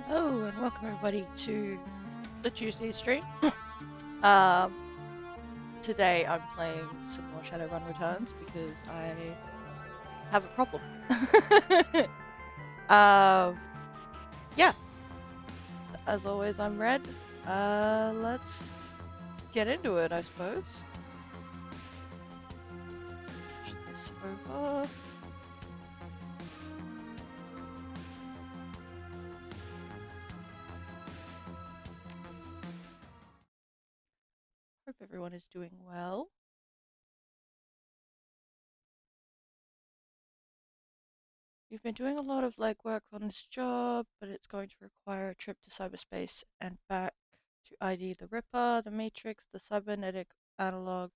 Hello and welcome everybody to the Tuesday stream. um, Today I'm playing some more Shadowrun Returns because I have a problem. Yeah. As always, I'm Red. Let's get into it, I suppose. Push this over. Hope everyone is doing well. You've been doing a lot of legwork on this job, but it's going to require a trip to cyberspace and back to ID the Ripper, the Matrix, the cybernetic analog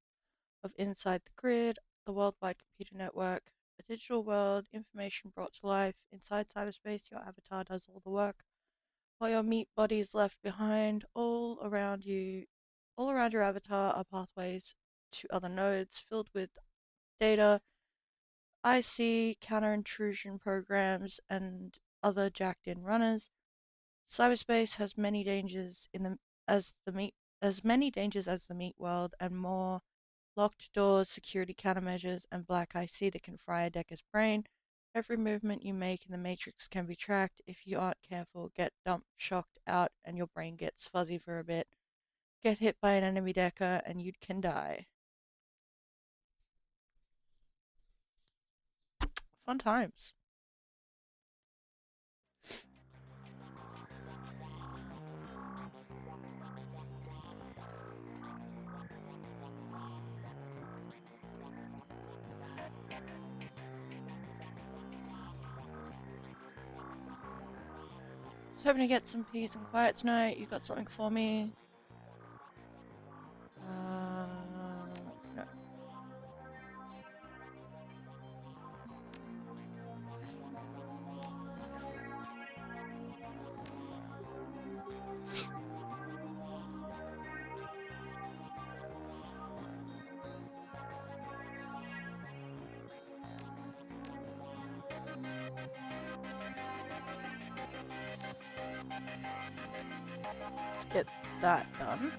of inside the grid, the worldwide computer network, a digital world, information brought to life. Inside cyberspace, your avatar does all the work, while your meat body is left behind. All around your avatar are pathways to other nodes filled with data, IC, counter-intrusion programs, and other jacked-in runners. Cyberspace has many dangers as many dangers as the meat world, and more locked doors, security countermeasures, and black IC that can fry a Decker's brain. Every movement you make in the Matrix can be tracked. If you aren't careful, get dumped, shocked out, and your brain gets fuzzy for a bit. Get hit by an enemy Decker, and you can die. Fun times. Just hoping to get some peace and quiet tonight. You got something for me? No. Let's get that done.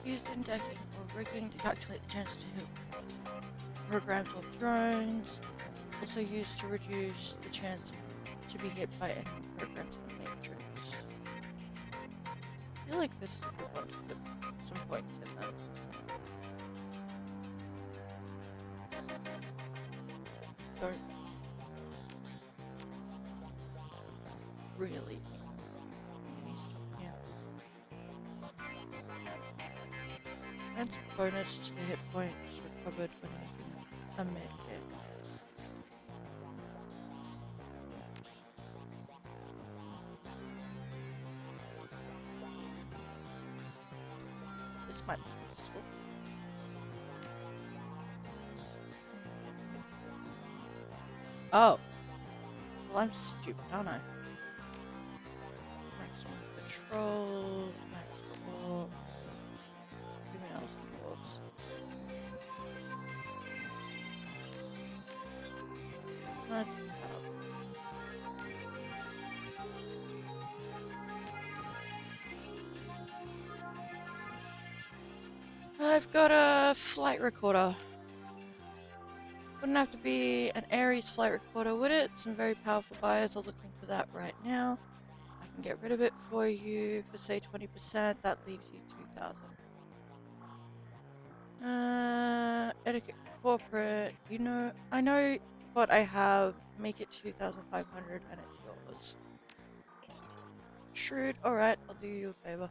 Used in decking or rigging to calculate the chance to hit programs or drones. Also used to reduce the chance to be hit by enemy programs in the Matrix. I feel like this is a good one to put some points in that. Don't really any stuff here. And some bonus to the hit points recovered when using a medkit. This might be useful. Oh. Well, I'm stupid, aren't I? Maximum control, maximum. Give me else involves. Let's I've got a flight recorder. Wouldn't have to be an Ares flight recorder, would it? Some very powerful buyers are looking for that right now. I can get rid of it for you for say 20%. That leaves you 2,000. Etiquette corporate. You know, I know what I have. Make it 2,500 and it's yours. Shrewd. Alright, I'll do you a favor.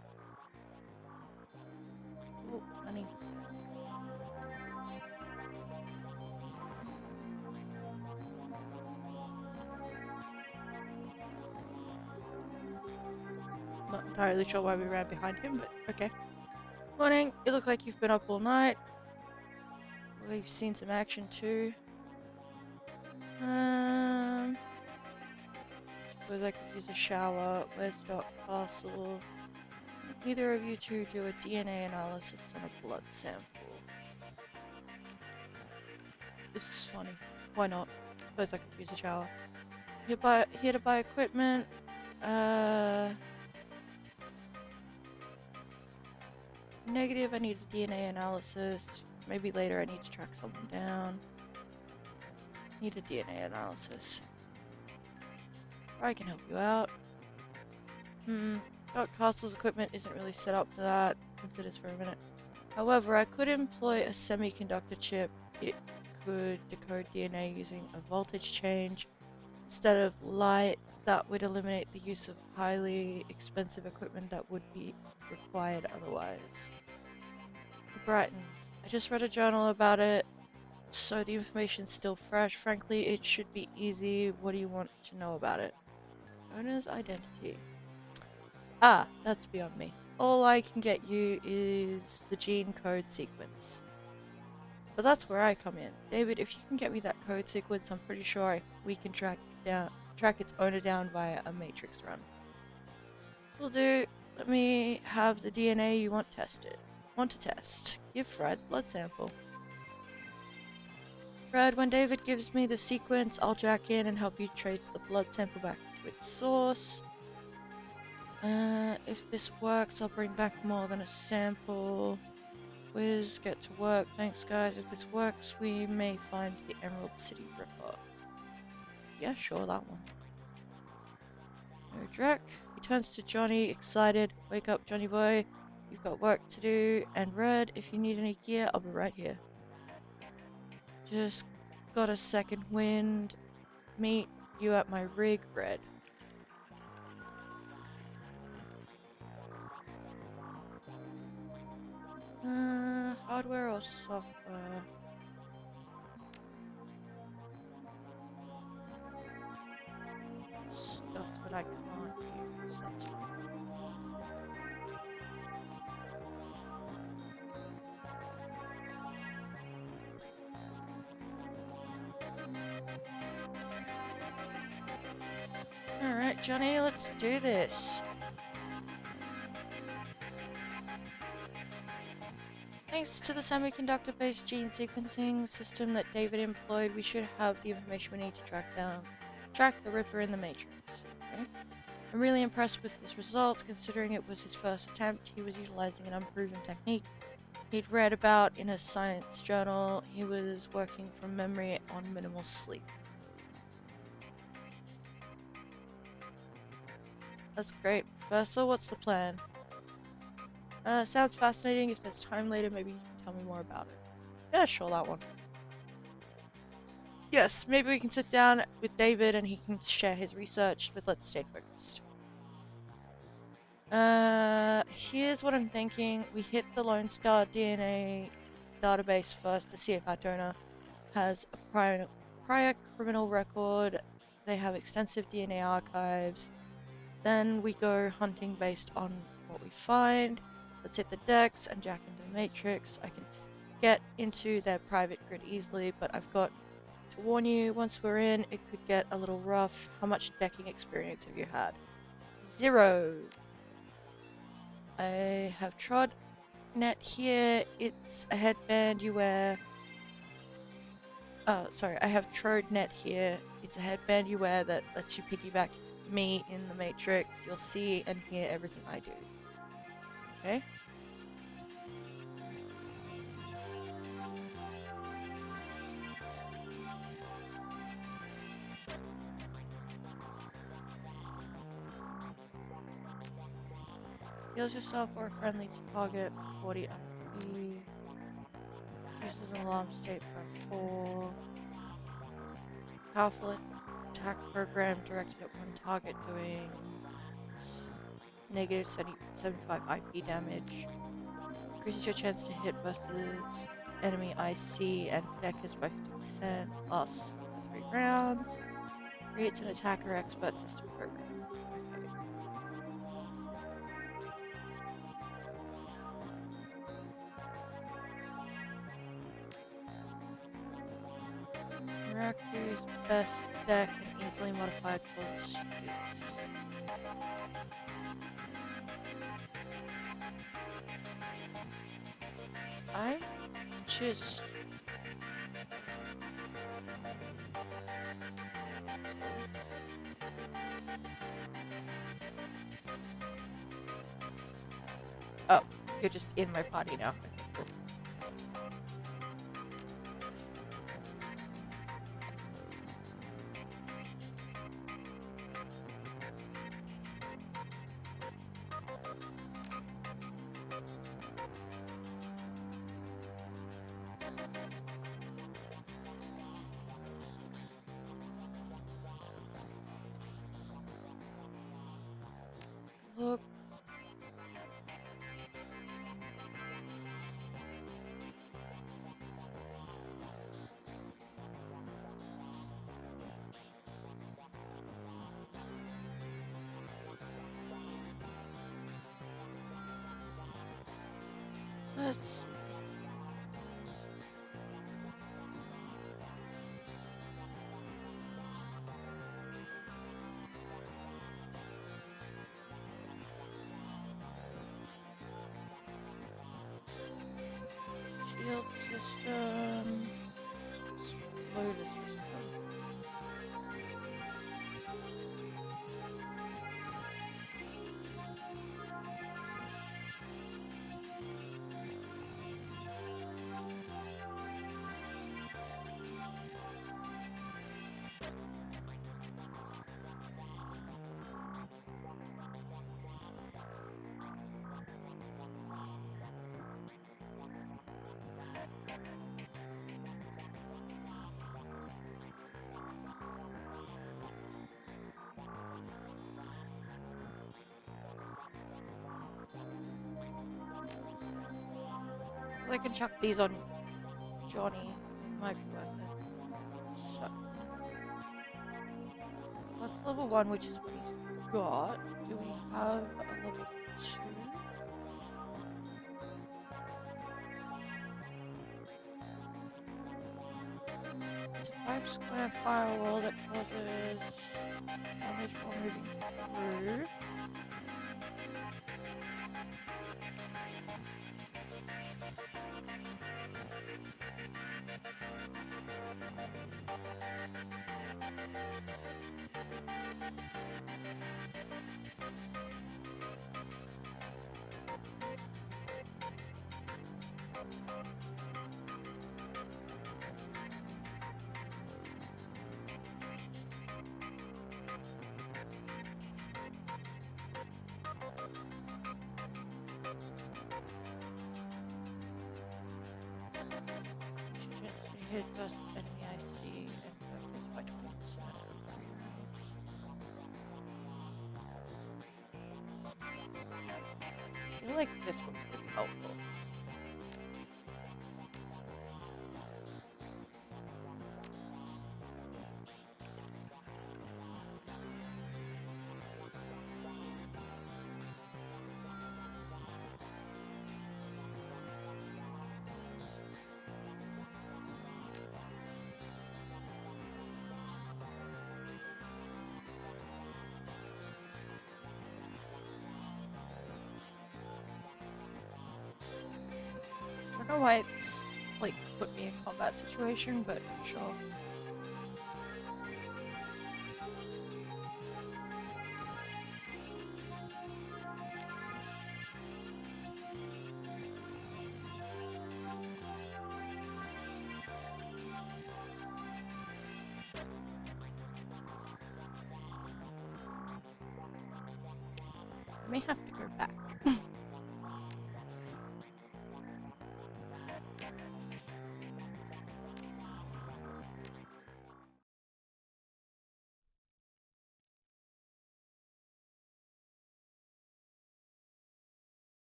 Oh, money. Not entirely sure why we ran behind him, but okay. Morning. You look like you've been up all night. Well, you've seen some action too. Suppose I could use a shower. Where's Doc Castle? Neither of you two do a DNA analysis on a blood sample. This is funny. Why not? Suppose I could use a shower. Here to buy equipment. Negative, I need a DNA analysis. Maybe later I need to track someone down. Need a DNA analysis. I can help you out. Doc Castle's equipment isn't really set up for that. Consider this for a minute. However, I could employ a semiconductor chip. It could decode DNA using a voltage change instead of light. That would eliminate the use of highly expensive equipment that would be required otherwise. He brightens. I just read a journal about it, so the information's still fresh. Frankly, it should be easy. What do you want to know about it? Owner's identity. Ah, that's beyond me. All I can get you is the gene code sequence. But that's where I come in. David, if you can get me that code sequence, I'm pretty sure we can track its owner down via a matrix run. Will do. Let me have the DNA you want tested. Want to test. Give Fred's blood sample. Fred, when David gives me the sequence, I'll jack in and help you trace the blood sample back to its source. If this works, I'll bring back more than a sample. Whiz, get to work. Thanks, guys. If this works, we may find the Emerald City Ripper. Yeah, sure, that one. No Drek. He turns to Johnny, excited. Wake up, Johnny boy. You've got work to do. And Red, if you need any gear, I'll be right here. Just got a second wind. Meet you at my rig, Red. Hardware or software? Stuff that I can't use. That's fine. Alright, Johnny, let's do this. Thanks to the semiconductor-based gene sequencing system that David employed, we should have the information we need to track the Ripper in the Matrix. Okay? I'm really impressed with his results, considering it was his first attempt. He was utilizing an unproven technique he'd read about in a science journal. He was working from memory on minimal sleep. That's great. Professor, what's the plan? Sounds fascinating. If there's time later, maybe you can tell me more about it. Yeah, sure, that one. Yes, maybe we can sit down with David and he can share his research, but let's stay focused. Here's what I'm thinking. We hit the Lone Star DNA database first to see if our donor has a prior criminal record. They have extensive DNA archives. Then we go hunting based on what we find. Let's hit the decks and jack into the Matrix. I can get into their private grid easily, but I've got to warn you, once we're in, it could get a little rough. How much decking experience have you had? 0. I have trod net here. It's a headband you wear. Oh, sorry. I have trod net here. It's a headband you wear that lets you piggyback me in the Matrix. You'll see and hear everything I do. Okay? Heals yourself or a friendly target for 40 MP. Reduces an alarm state by 4. Powerful attack program directed at one target doing negative 75 IP damage. Increases your chance to hit versus enemy IC and deckers by 50%. Lasts for 3 rounds. Creates an attacker expert system program. Okay. Miracu's best deck easily modified for the shields. I'm just... Oh, you're just in my party now. Okay, cool. Look. Let's... Shield system... Exploder system. I can chuck these on Johnny. Might be worth it. So, that's level 1, which is what he's got. Do we have a level 2? It's a 5 square firewall that causes damage while moving through. Hit first enemy I see and focus by 20% of 3 rounds. I feel like this one's pretty helpful. I don't know why it's like put me in a combat situation, but sure. I may have to go back.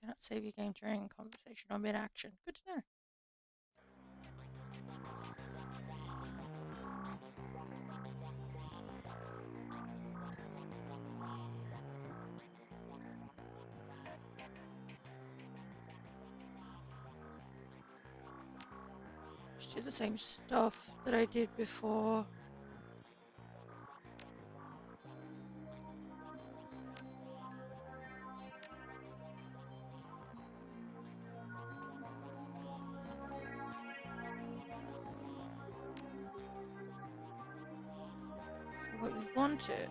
Cannot save your game during conversation or mid-action. Good to know. Just do the same stuff that I did before. What we wanted.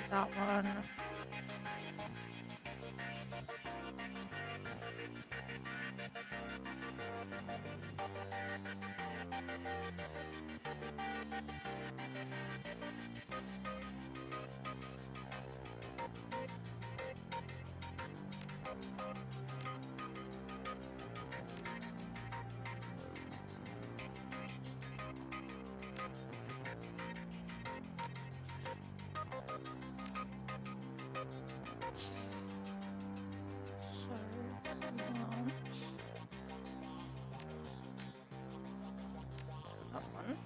That one. That one.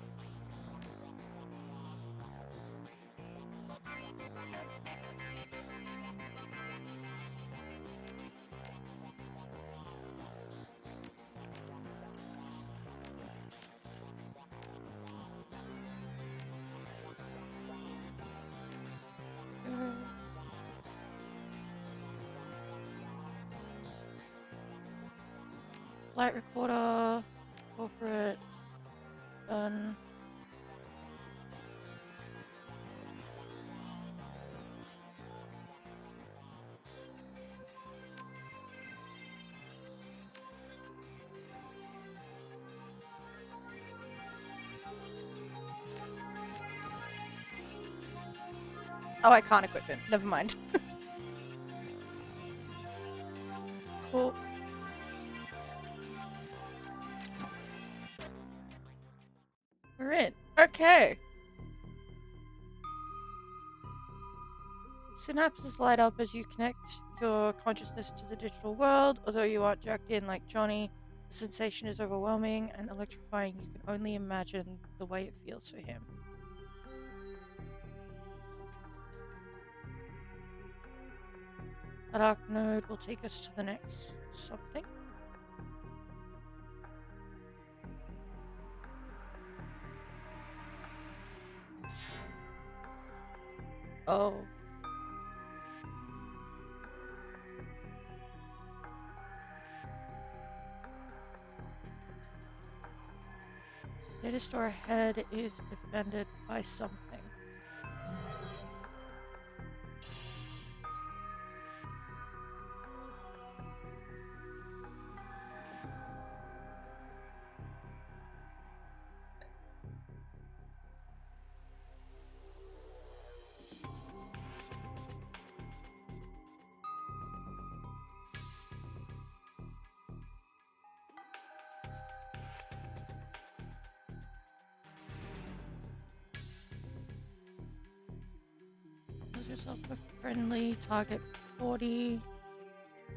Flight recorder, corporate, done. Oh, I can't equip him. Never mind. Cool. We're in. Okay. Synapses light up as you connect your consciousness to the digital world. Although you aren't jacked in like Johnny, the sensation is overwhelming and electrifying. You can only imagine the way it feels for him. A dark node will take us to the next something. Oh. Data store ahead is defended by something. Pose yourself a friendly target 40.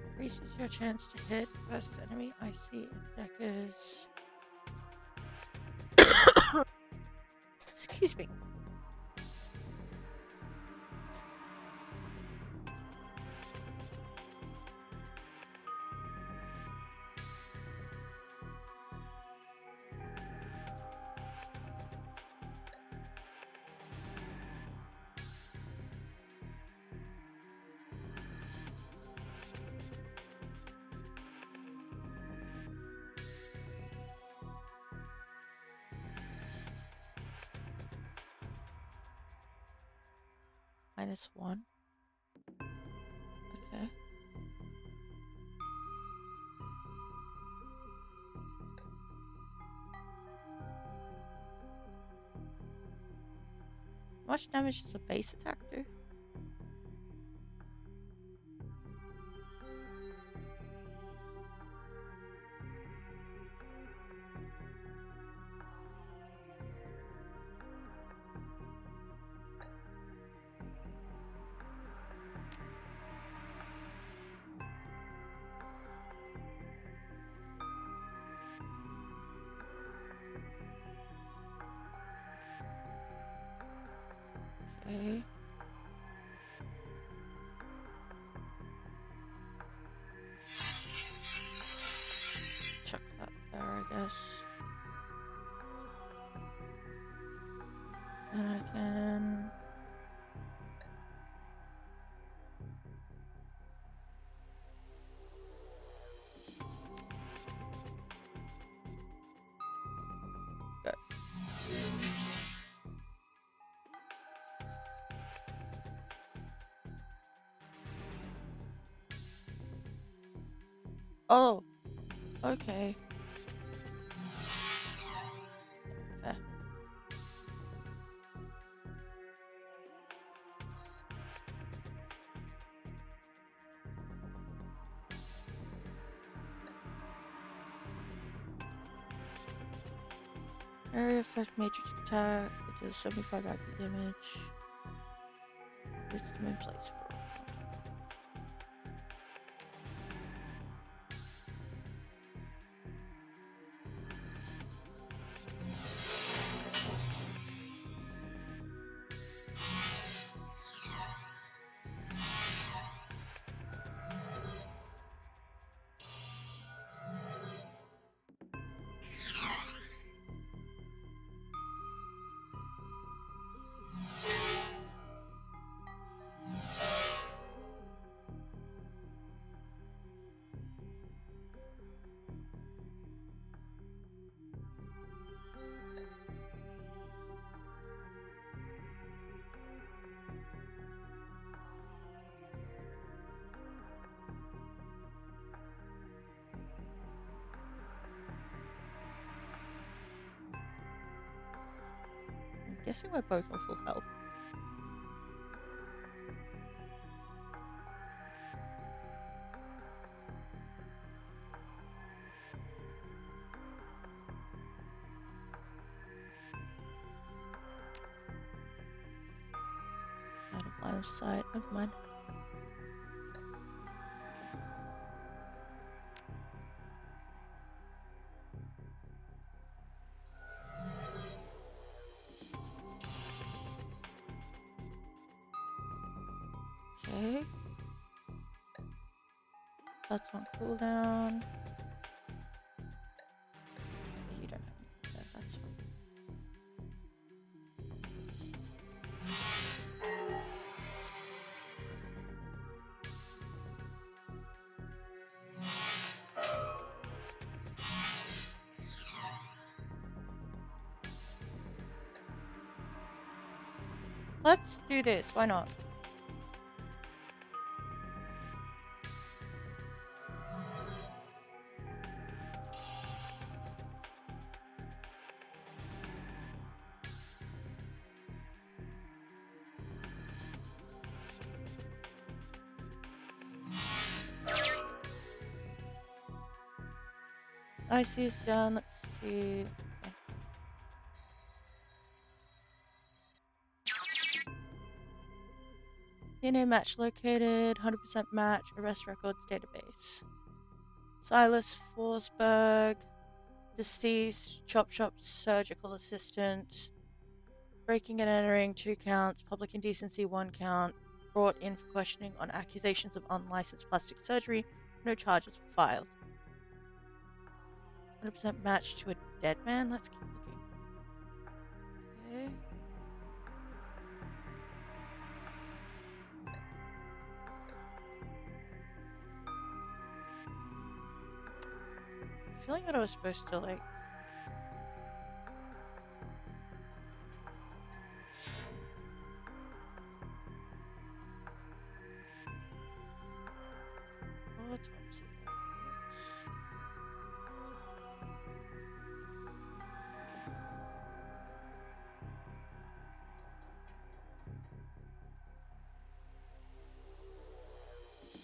Increases your chance to hit first enemy I see in Deckers. Excuse me. -1. Okay. How much damage does a base attack do? there, I guess. And I can... go. Oh, okay. Fair. Area effect matrix attack. It does 75 IP damage. It's the main place for it. I'm guessing we're both on full health. Out of line of sight. Never mind. Okay. That's on cooldown. You don't have any there, that's fine. Let's do this, why not? IC is done, let's see. Okay. DNA match located, 100% match, arrest records database. Silas Forsberg, deceased, chop shop surgical assistant, breaking and entering 2 counts, public indecency 1 count, brought in for questioning on accusations of unlicensed plastic surgery, no charges were filed. 100% match to a dead man, let's keep looking. Okay. I'm feeling that I was supposed to like... Autopsy.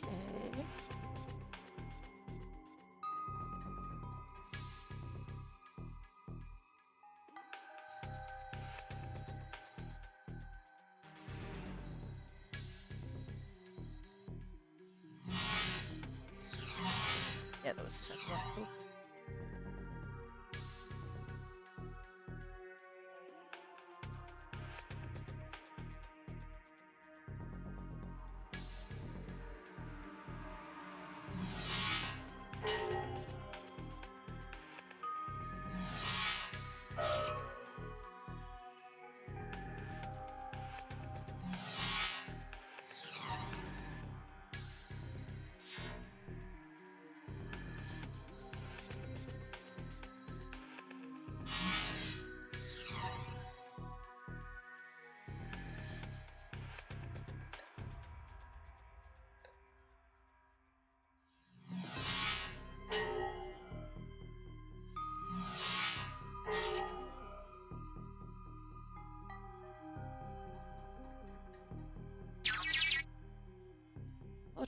Okay. Yeah, that was the second one. Cool.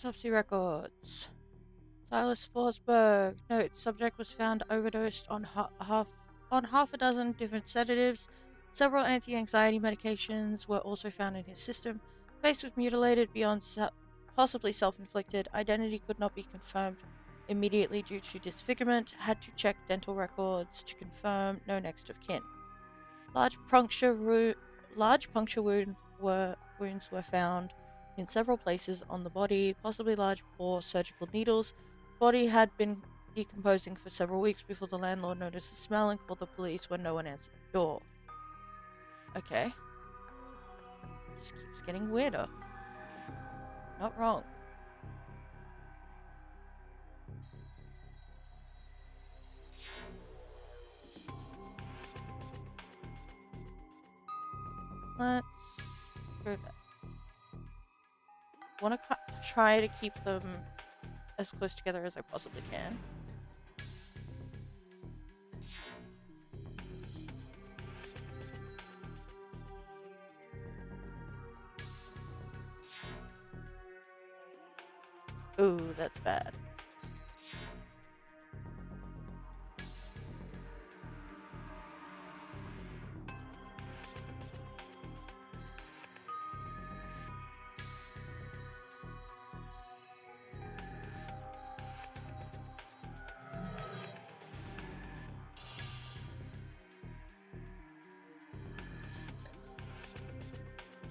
Autopsy records. Silas Forsberg. Note: subject was found overdosed on half a dozen different sedatives. Several anti-anxiety medications were also found in his system. Face was mutilated beyond possibly self-inflicted. Identity could not be confirmed immediately due to disfigurement. Had to check dental records to confirm. No next of kin. Large puncture wounds were found in several places on the body, possibly large bore surgical needles. Body had been decomposing for several weeks before the landlord noticed the smell and called the police when no one answered the door. Okay. Just keeps getting weirder. Not wrong. Let's go there. I want to try to keep them as close together as I possibly can. Ooh, that's bad.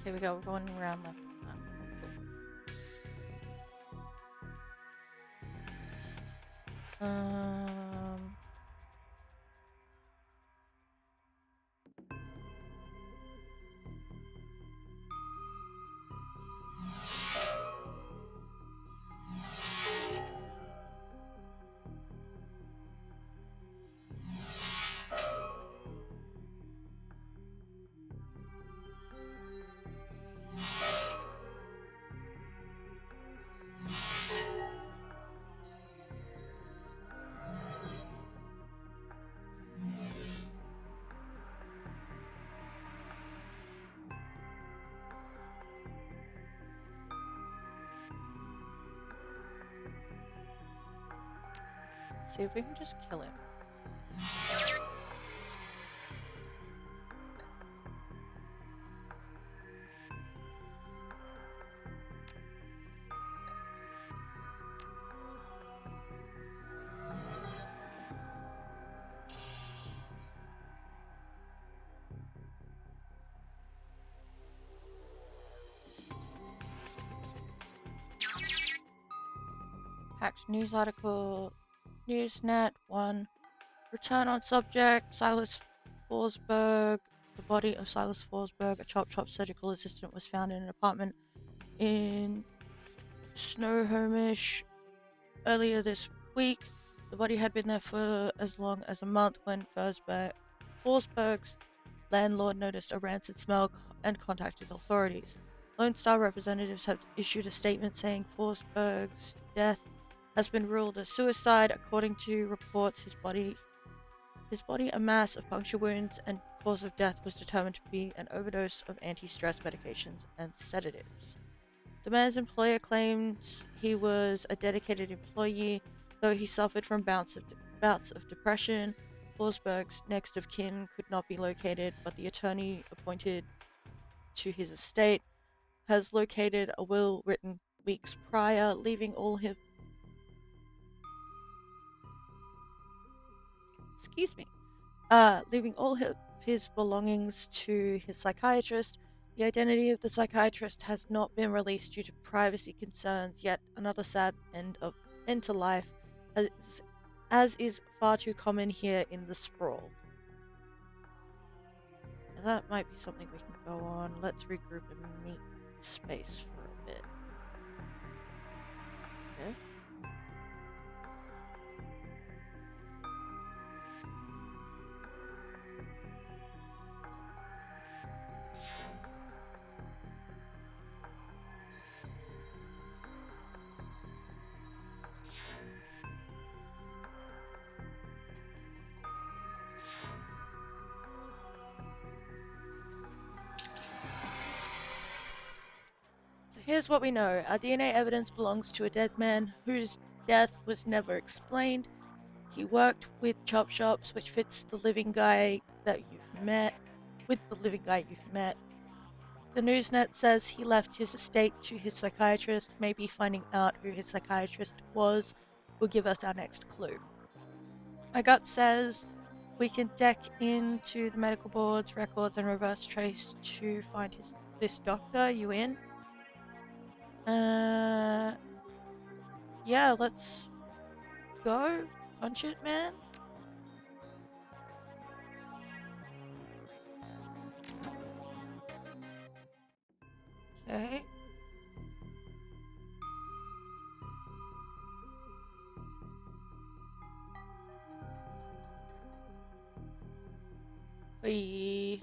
Here we go, we're going around like that. See if we can just kill him. Hacked news article. Newsnet 1. Return on subject. Silas Forsberg. The body of Silas Forsberg, a chop surgical assistant, was found in an apartment in Snohomish earlier this week. The body had been there for as long as a month when Forsberg's landlord noticed a rancid smell and contacted authorities. Lone Star representatives have issued a statement saying Forsberg's death has been ruled a suicide. According to reports, his body, a mass of puncture wounds, and cause of death was determined to be an overdose of anti-stress medications and sedatives. The man's employer claims he was a dedicated employee, though he suffered from bouts of depression. Forsberg's next of kin could not be located, but the attorney appointed to his estate has located a will written weeks prior, leaving all his belongings to his psychiatrist. The identity of the psychiatrist has not been released due to privacy concerns. Yet another sad end to life, as is far too common here in the sprawl. Now that might be something we can go on. Let's regroup and meet space for a bit. Okay. Here's what we know. Our DNA evidence belongs to a dead man whose death was never explained. He worked with chop shops, which fits the living guy that you've met. With the living guy you've met. The Newsnet says he left his estate to his psychiatrist. Maybe finding out who his psychiatrist was will give us our next clue. My gut says we can deck into the medical board's records and reverse trace to find this doctor. You in? Yeah, let's go. Punch it, man. Okay. Wee.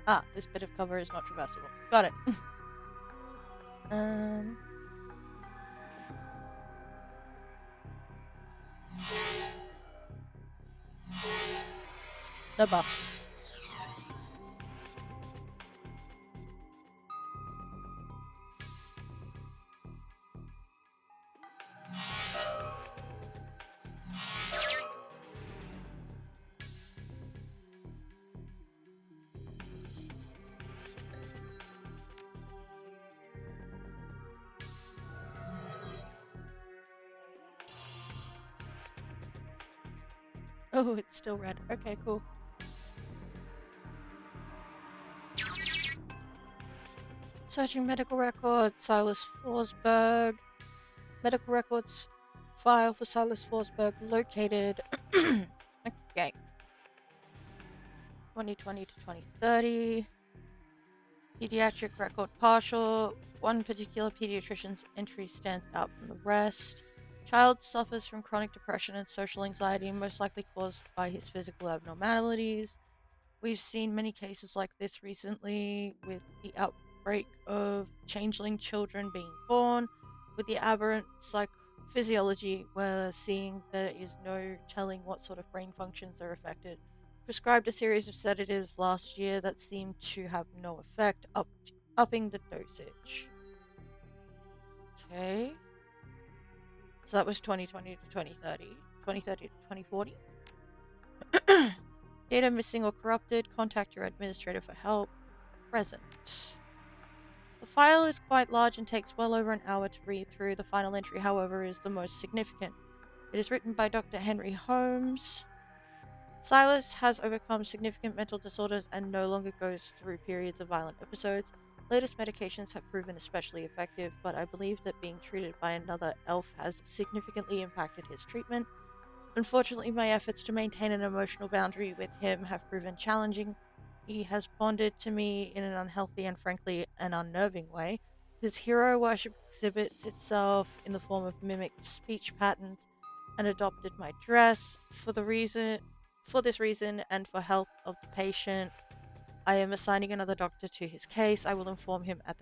Ah, this bit of cover is not traversable. Got it. The buffs. Oh, it's still red. Okay, cool. Searching medical records, Silas Forsberg. Medical records file for Silas Forsberg located. Okay. 2020 to 2030. Pediatric record partial. One particular pediatrician's entry stands out from the rest. Child suffers from chronic depression and social anxiety, most likely caused by his physical abnormalities. We've seen many cases like this recently with the outbreak of changeling children being born. With the aberrant physiology, we're seeing there is no telling what sort of brain functions are affected. Prescribed a series of sedatives last year that seemed to have no effect, upping the dosage. Okay. So that was 2020 to 2030. 2030 to 2040. Data missing or corrupted. Contact your administrator for help. Present. The file is quite large and takes well over an hour to read through. The final entry, however, is the most significant. It is written by Dr. Henry Holmes. Silas has overcome significant mental disorders and no longer goes through periods of violent episodes. Latest medications have proven especially effective, but I believe that being treated by another elf has significantly impacted his treatment. Unfortunately, my efforts to maintain an emotional boundary with him have proven challenging. He has bonded to me in an unhealthy and frankly an unnerving way. His hero worship exhibits itself in the form of mimicked speech patterns and adopted my dress. For this reason and for health of the patient, I am assigning another doctor to his case. I will inform him at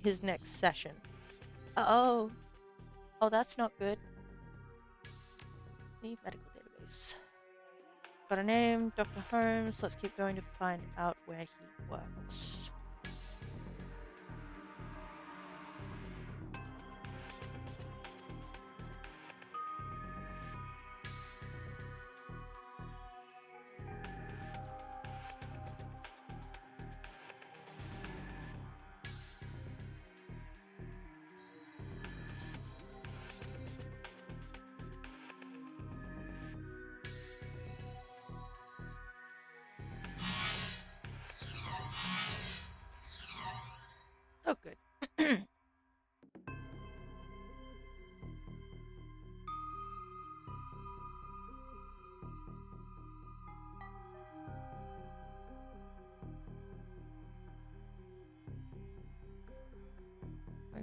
his next session. Oh, that's not good. Need medical database. Got a name, Dr. Holmes. Let's keep going to find out where he works.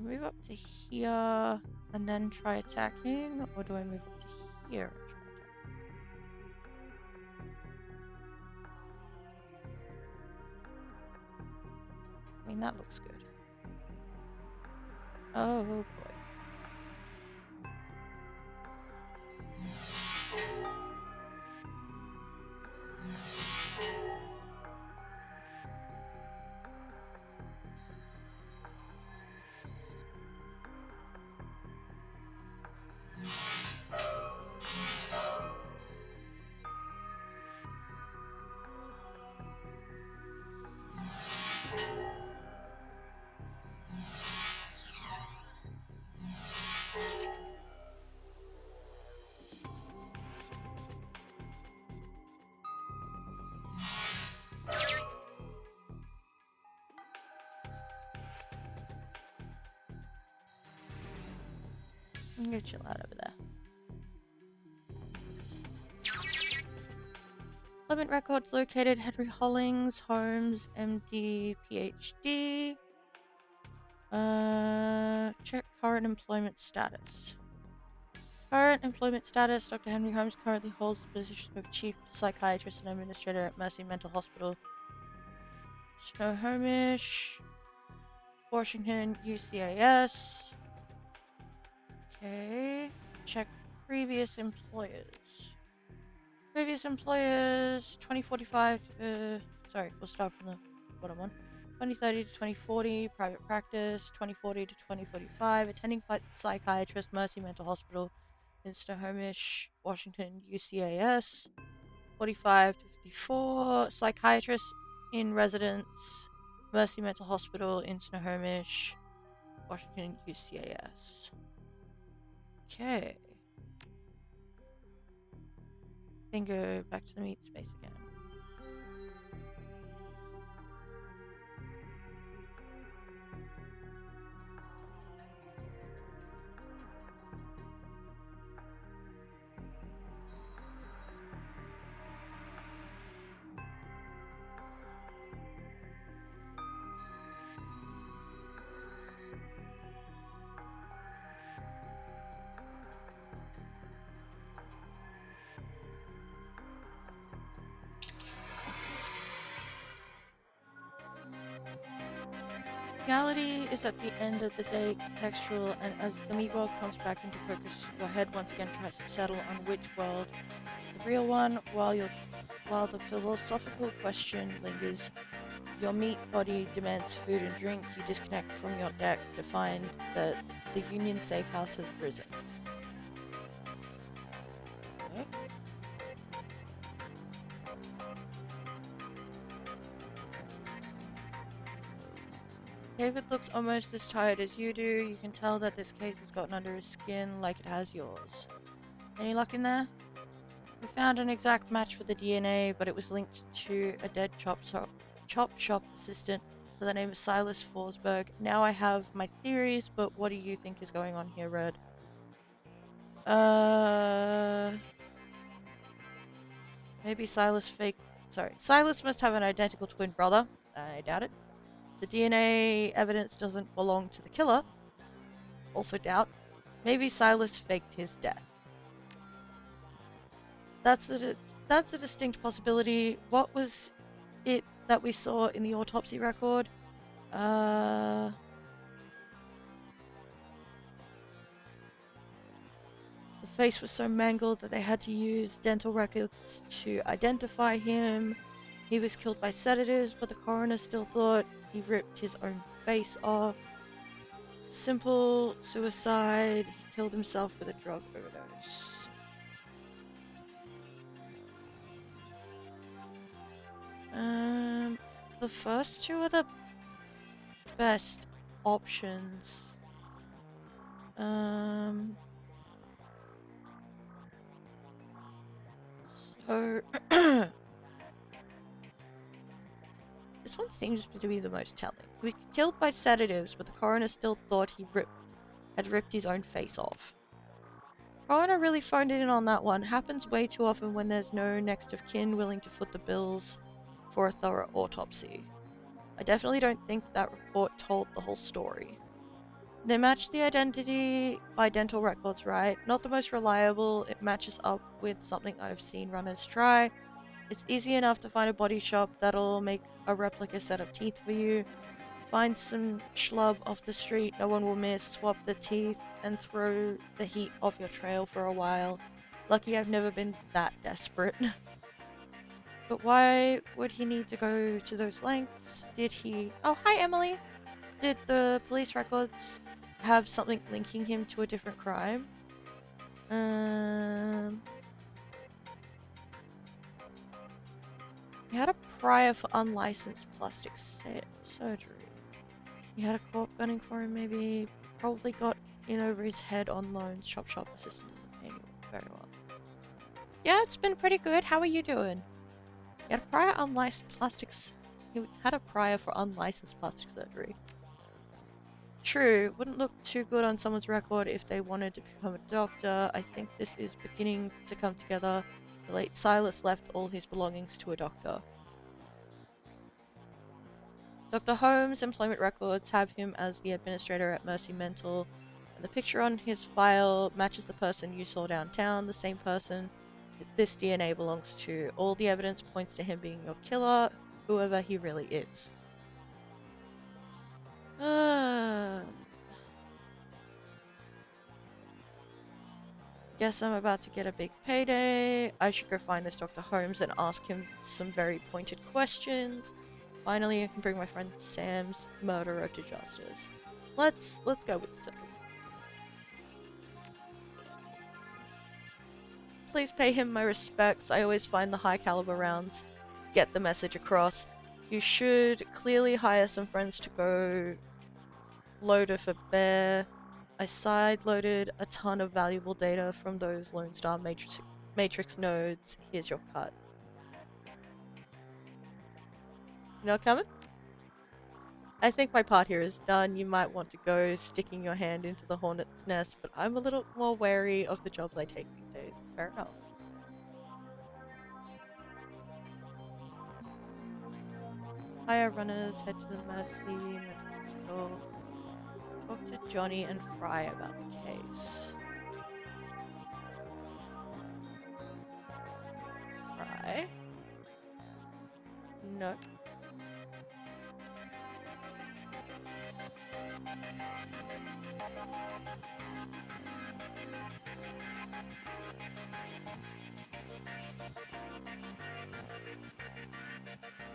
move up to here and then try attacking, or do I move up to here and try attacking? I mean, that looks good. Oh boy. I'm gonna chill out over there. Employment records located Henry Hollings, Holmes, MD, PhD. Check current employment status. Current employment status: Dr. Henry Holmes currently holds the position of Chief Psychiatrist and Administrator at Mercy Mental Hospital, Snohomish, Washington, UCAS. Okay. Check previous employers. Previous employers, 2045, sorry, we'll start from the bottom one. 2030 to 2040, private practice, 2040 to 2045, attending psychiatrist, Mercy Mental Hospital in Snohomish, Washington, UCAS. 45 to 54, psychiatrist in residence, Mercy Mental Hospital in Snohomish, Washington, UCAS. Okay. Then go back to the meat space again. Reality is at the end of the day contextual, and as the meat world comes back into focus, your head once again tries to settle on which world is the real one, while the philosophical question lingers. Your meat body demands food and drink. You disconnect from your deck to find that the Union safe house has risen. Okay. David looks almost as tired as you do. You can tell that this case has gotten under his skin like it has yours. Any luck in there? We found an exact match for the DNA, but it was linked to a dead chop shop assistant by the name of Silas Forsberg. Now I have my theories, but what do you think is going on here, Red? Maybe Silas faked... Sorry. Silas must have an identical twin brother. I doubt it. The DNA evidence doesn't belong to the killer. Also doubt. Maybe Silas faked his death. That's a distinct possibility. What was it that we saw in the autopsy record? The face was so mangled that they had to use dental records to identify him. He was killed by sedatives, but the coroner still thought he ripped his own face off. Simple suicide. He killed himself with a drug overdose. The first two are the best options. So this one seems to be the most telling. He was killed by sedatives, but the coroner still thought he had ripped his own face off. Coroner really phoned in on that one. Happens way too often when there's no next of kin willing to foot the bills for a thorough autopsy. I definitely don't think that report told the whole story. They match the identity by dental records, right? Not the most reliable. It matches up with something I've seen runners try. It's easy enough to find a body shop that'll make a replica set of teeth for you. Find some schlub off the street no one will miss, swap the teeth, and throw the heat off your trail for a while. Lucky I've never been that desperate. But why would he need to go to those lengths? Did he... Oh, hi, Emily! Did the police records have something linking him to a different crime? He had a prior for unlicensed plastic surgery. He had a corp gunning for him, maybe. Probably got in over his head on loans. Shop assistant doesn't pay anyone very well. Yeah, it's been pretty good. How are you doing? He had a prior He had a prior for unlicensed plastic surgery. True, wouldn't look too good on someone's record if they wanted to become a doctor. I think this is beginning to come together. The late Silas left all his belongings to a doctor. Dr. Holmes' employment records have him as the administrator at Mercy Mental, and the picture on his file matches the person you saw downtown, the same person this DNA belongs to. All the evidence points to him being your killer, whoever he really is. Guess I'm about to get a big payday. I should go find this Dr. Holmes and ask him some very pointed questions. Finally, I can bring my friend Sam's murderer to justice. Let's go with the second. Please pay him my respects. I always find the high caliber rounds get the message across. You should clearly hire some friends to go loader for bear. I side-loaded a ton of valuable data from those Lone Star Matrix nodes. Here's your cut. You not coming? I think my part here is done. You might want to go sticking your hand into the hornet's nest, but I'm a little more wary of the jobs I take these days. Fair enough. Hire runners, head to the Mercy Mental Hospital. Talk to Johnny and Fry about the case. Fry? No.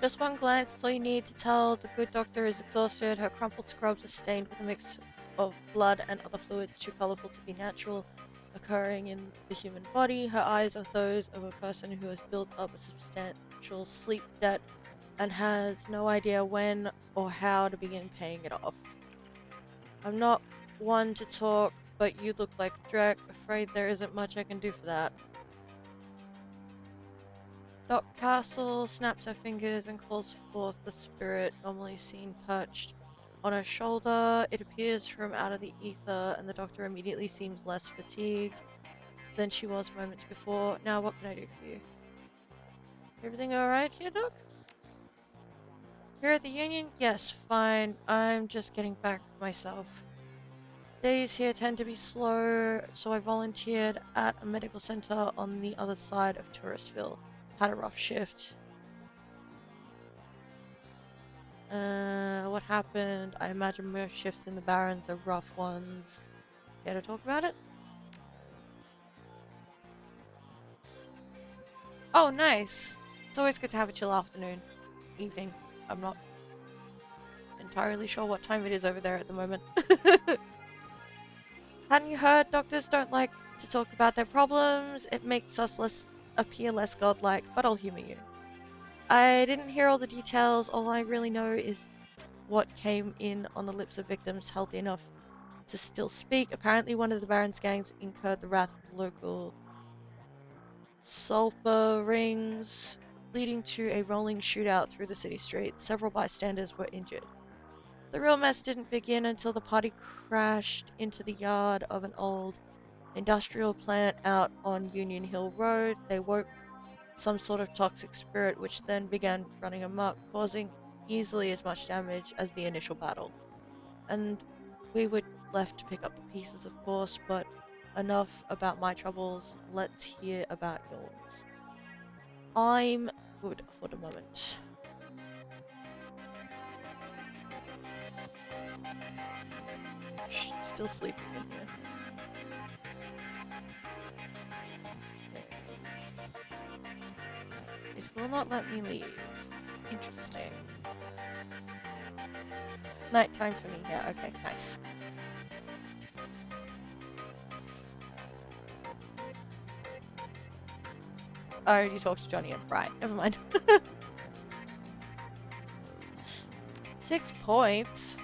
Just one glance is all you need to tell the good doctor is exhausted. Her crumpled scrubs are stained with a mix of blood and other fluids too colorful to be natural occurring in the human body. Her eyes are those of a person who has built up a substantial sleep debt and has no idea when or how to begin paying it off. I'm not one to talk, but you look like Drek. Afraid there isn't much I can do for that. Doc Castle snaps her fingers and calls forth the spirit normally seen perched on her shoulder. It appears from out of the ether, and the doctor immediately seems less fatigued than she was moments before. Now, what can I do for you? Everything alright here, Doc? Here at the Union? Yes, fine. I'm just getting back myself. Days here tend to be slow, so I volunteered at a medical center on the other side of Touristville. Had a rough shift. What happened? I imagine most shifts in the Barrens are rough ones. Care to talk about it? Oh, nice! It's always good to have a chill afternoon. Evening. I'm not entirely sure what time it is over there at the moment. Hadn't you heard doctors don't like to talk about their problems? It makes us appear less godlike, but I'll humor you. I didn't hear all the details. All I really know is what came in on the lips of victims healthy enough to still speak. Apparently one of the Baron's gangs incurred the wrath of the local sulfur rings, leading to a rolling shootout through the city streets. Several bystanders were injured. The real mess didn't begin until the party crashed into the yard of an old industrial plant out on Union Hill Road. They woke some sort of toxic spirit, which then began running amok, causing easily as much damage as the initial battle. And we were left to pick up the pieces, of course, but enough about my troubles. Let's hear about yours. I'm good for the moment. Shh, still sleeping in here. Okay. It will not let me leave. Interesting. Nighttime for me, yeah, okay, nice. I already talked to Johnny and Fry. Never mind. 6 points?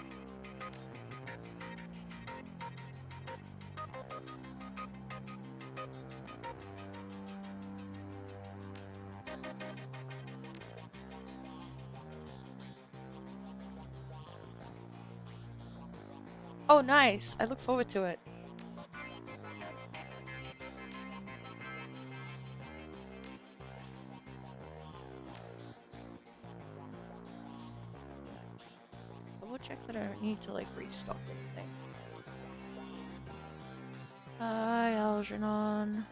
Oh, nice. I look forward to it. I will check that I don't need to, like, restock anything. Hi, Algernon.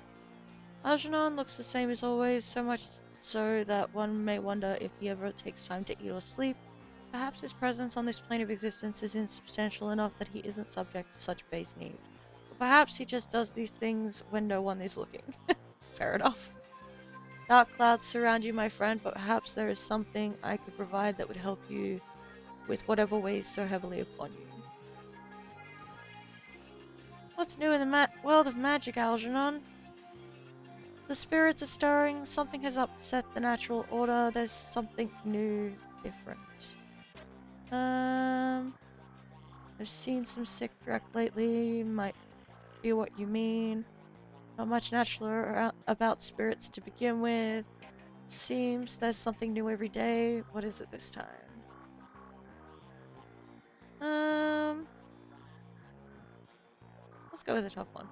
Algernon looks the same as always, so much so that one may wonder if he ever takes time to eat or sleep. Perhaps his presence on this plane of existence is insubstantial enough that he isn't subject to such base needs. Or perhaps he just does these things when no one is looking. Fair enough. Dark clouds surround you, my friend, but perhaps there is something I could provide that would help you with whatever weighs so heavily upon you. What's new in the world of magic, Algernon? The spirits are stirring, something has upset the natural order, there's something new, different. I've seen some sick direct lately, might be what you mean. Not much natural about spirits to begin with. Seems there's something new every day. What is it this time? Let's go with the top one.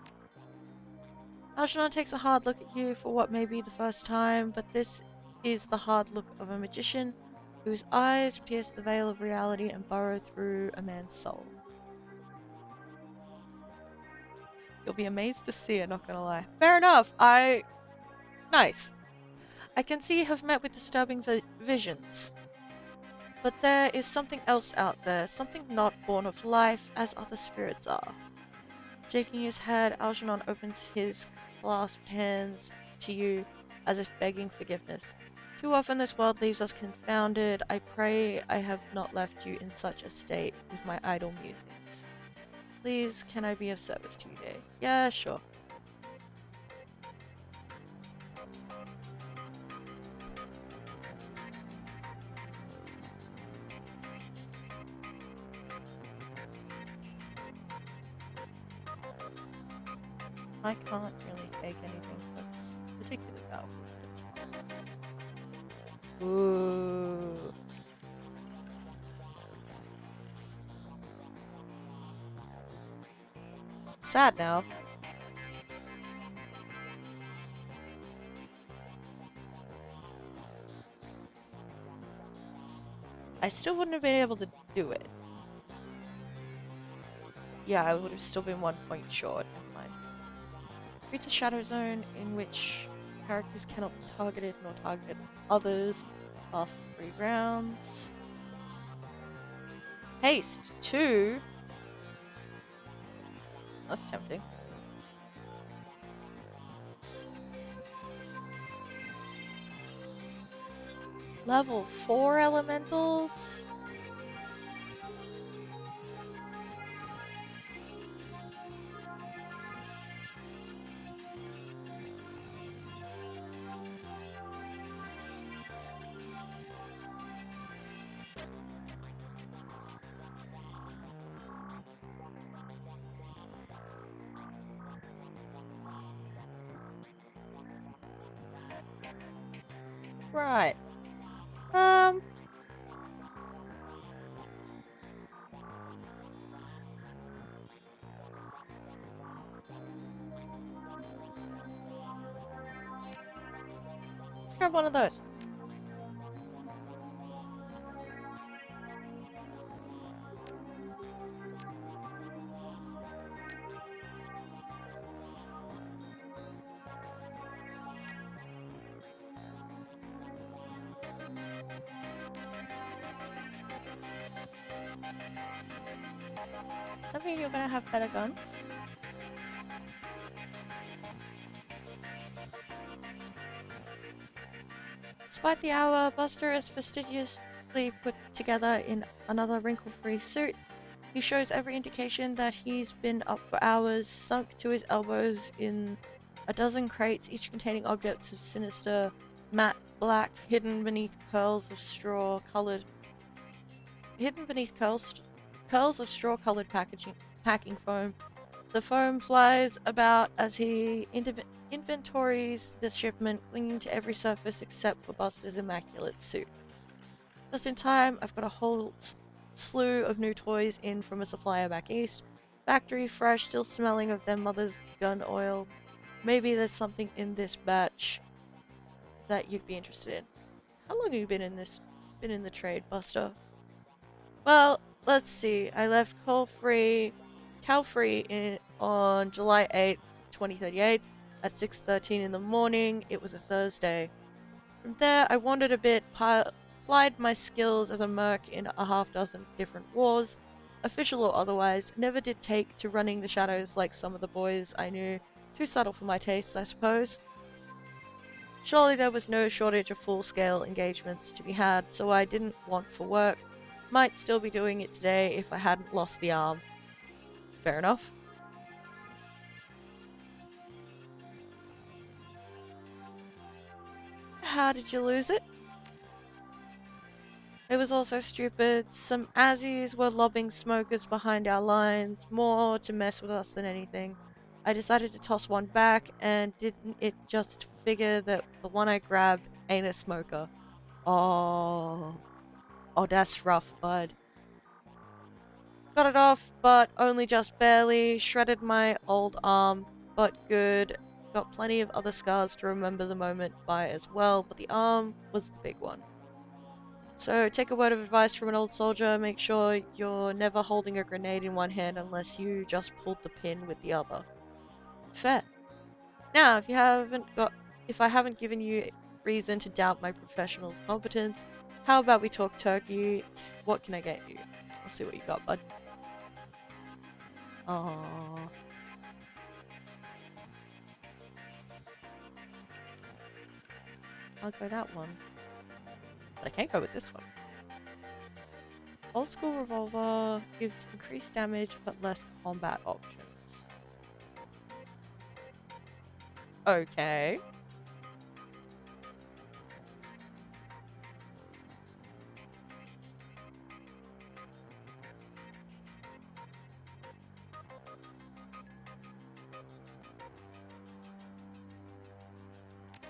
Algernon takes a hard look at you for what may be the first time, but this is the hard look of a magician whose eyes pierce the veil of reality and burrow through a man's soul. You'll be amazed to see it, not gonna lie. Fair enough, Nice. I can see you have met with disturbing visions. But there is something else out there, something not born of life, as other spirits are. Shaking his head, Algernon opens his clasped hands to you as if begging forgiveness. Too often this world leaves us confounded. I pray I have not left you in such a state with my idle musings. Please, can I be of service to you, Dave? Yeah, sure. I can't really take anything that's particularly powerful, but it's fine. Ooh. Sad now. I still wouldn't have been able to do it. Yeah, I would have still been 1 point short. Never mind. Creates a shadow zone in which characters cannot be targeted nor target others past 3 rounds. Haste 2. That's tempting. Level 4 elementals? Right. Let's grab one of those. Does that mean you're gonna have better guns? Despite the hour, Buster is fastidiously put together in another wrinkle-free suit. He shows every indication that he's been up for hours, sunk to his elbows in a dozen crates, each containing objects of sinister, matte black, hidden beneath curls of straw-colored packing foam. The foam flies about as he inventories the shipment, clinging to every surface except for Buster's immaculate suit. Just in time, I've got a whole slew of new toys in from a supplier back east. Factory fresh, still smelling of their mother's gun oil. Maybe there's something in this batch that you'd be interested in. How long have you been in the trade, Buster? Well, let's see. I left Cal-Free on July 8th, 2038 at 6:13 in the morning. It was a Thursday. From there, I wandered a bit, plied my skills as a merc in a half dozen different wars, official or otherwise. Never did take to running the shadows like some of the boys I knew. Too subtle for my tastes, I suppose. Surely there was no shortage of full-scale engagements to be had, so I didn't want for work. Might still be doing it today if I hadn't lost the arm. Fair enough. How did you lose it? It was also stupid. Some Azzies were lobbing smokers behind our lines, more to mess with us than anything. I decided to toss one back, and didn't it just figure that the one I grabbed ain't a smoker? Oh, that's rough, bud. Got it off, but only just barely. Shredded my old arm, but good. Got plenty of other scars to remember the moment by as well, but the arm was the big one. So take a word of advice from an old soldier. Make sure you're never holding a grenade in one hand unless you just pulled the pin with the other. Fair. Now, if I haven't given you reason to doubt my professional competence, how about we talk turkey? What can I get you? I'll see what you got, bud. Aww. I'll go that one. But I can't go with this one. Old school revolver gives increased damage but less combat options. Okay.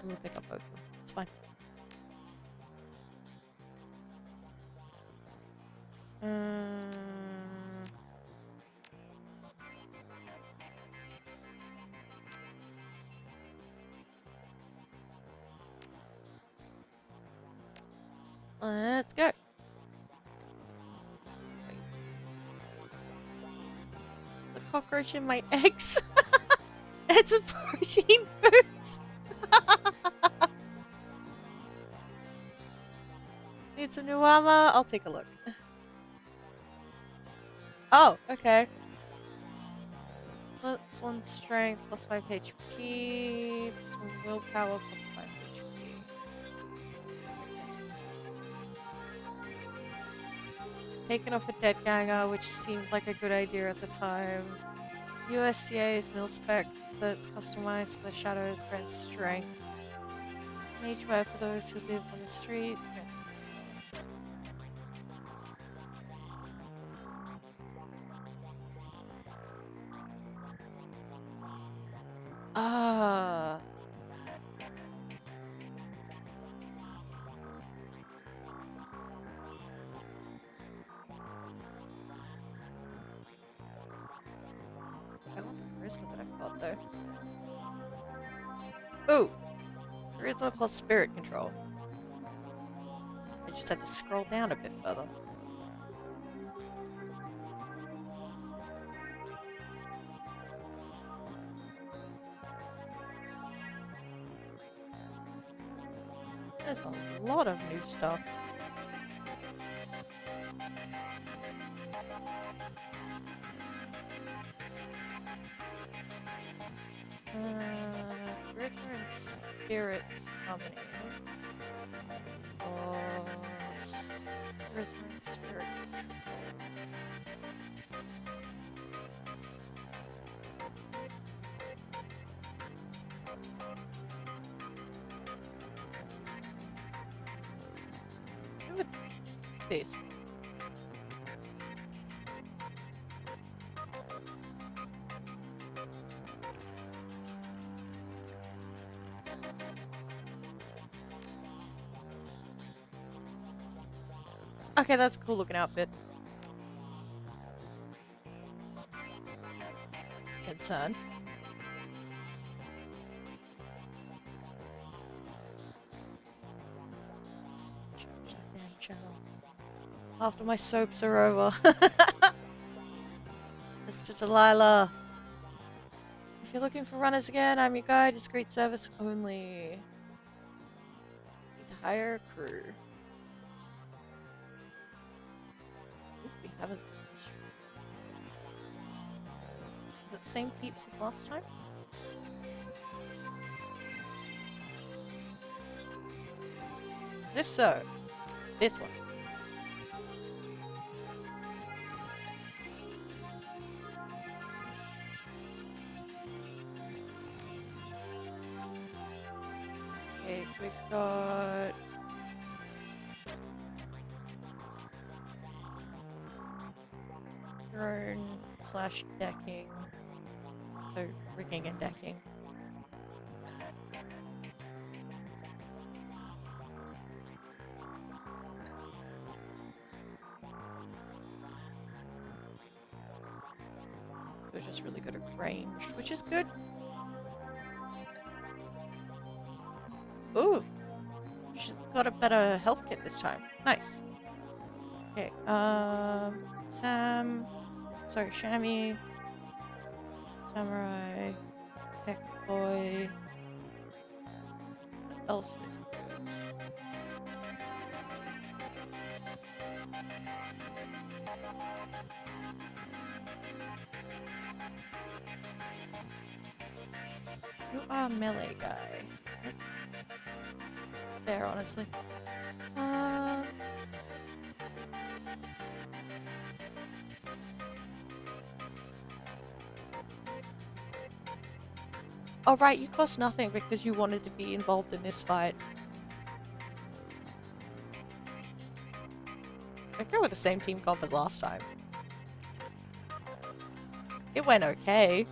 I'm gonna pick up both of them. It's fine. Let's go. The cockroach in my eggs. It's a protein boost. Need some new armor? I'll take a look. Oh, okay. Plus 1 strength, plus 5 HP, plus 1 willpower, plus 5 HP. Taking off a dead ganger, which seemed like a good idea at the time. USCA's mil-spec that's customized for the shadows grants strength. Mage wear for those who live on the streets. Ah. I want the charisma that I've got though. Ooh! Charisma plus spirit control. I just have to scroll down a bit further. There's a lot of new stuff. Charisma and spirit summoning. Or charisma and spirit. Let's go with this. Okay, that's a cool looking outfit. Concern. Change that damn channel. After my soaps are over. Mr. Delilah. If you're looking for runners again, I'm your guide. Discreet service only. Need to hire a crew. Ooh, we haven't. Is it the same peeps as last time? As if so, this one. Okay, so we've got drone slash decking. So rigging and decking. We're just really good at ranged, which is good. Ooh, she's got a better health kit this time. Nice. Okay, Shammy, Samurai, Tech Boy. What else is good? You are melee guy. Fair, honestly. Oh right, you cost nothing because you wanted to be involved in this fight. I go with the same team comp as last time. It went okay.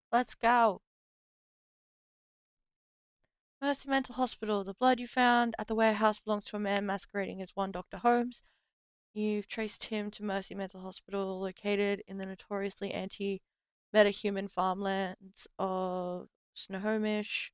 Let's go. Mercy Mental Hospital. The blood you found at the warehouse belongs to a man masquerading as one Dr. Holmes. You've traced him to Mercy Mental Hospital, located in the notoriously anti-metahuman farmlands of Snohomish.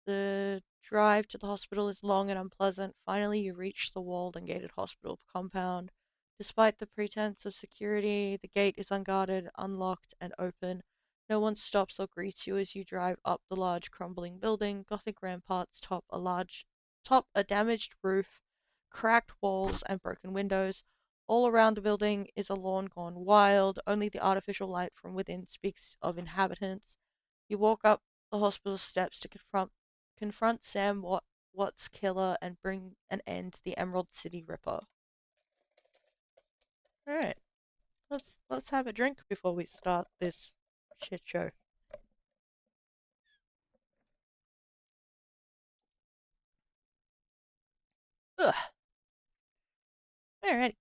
The drive to the hospital is long and unpleasant. Finally, you reach the walled and gated hospital compound. Despite the pretense of security, the gate is unguarded, unlocked, and open. No one stops or greets you as you drive up the large crumbling building. Gothic ramparts top a damaged roof, cracked walls, and broken windows. All around the building is a lawn gone wild. Only the artificial light from within speaks of inhabitants. You walk up the hospital steps to confront Sam Watt's killer and bring an end to the Emerald City Ripper. All right, let's have a drink before we start this shit show. Ugh. All right.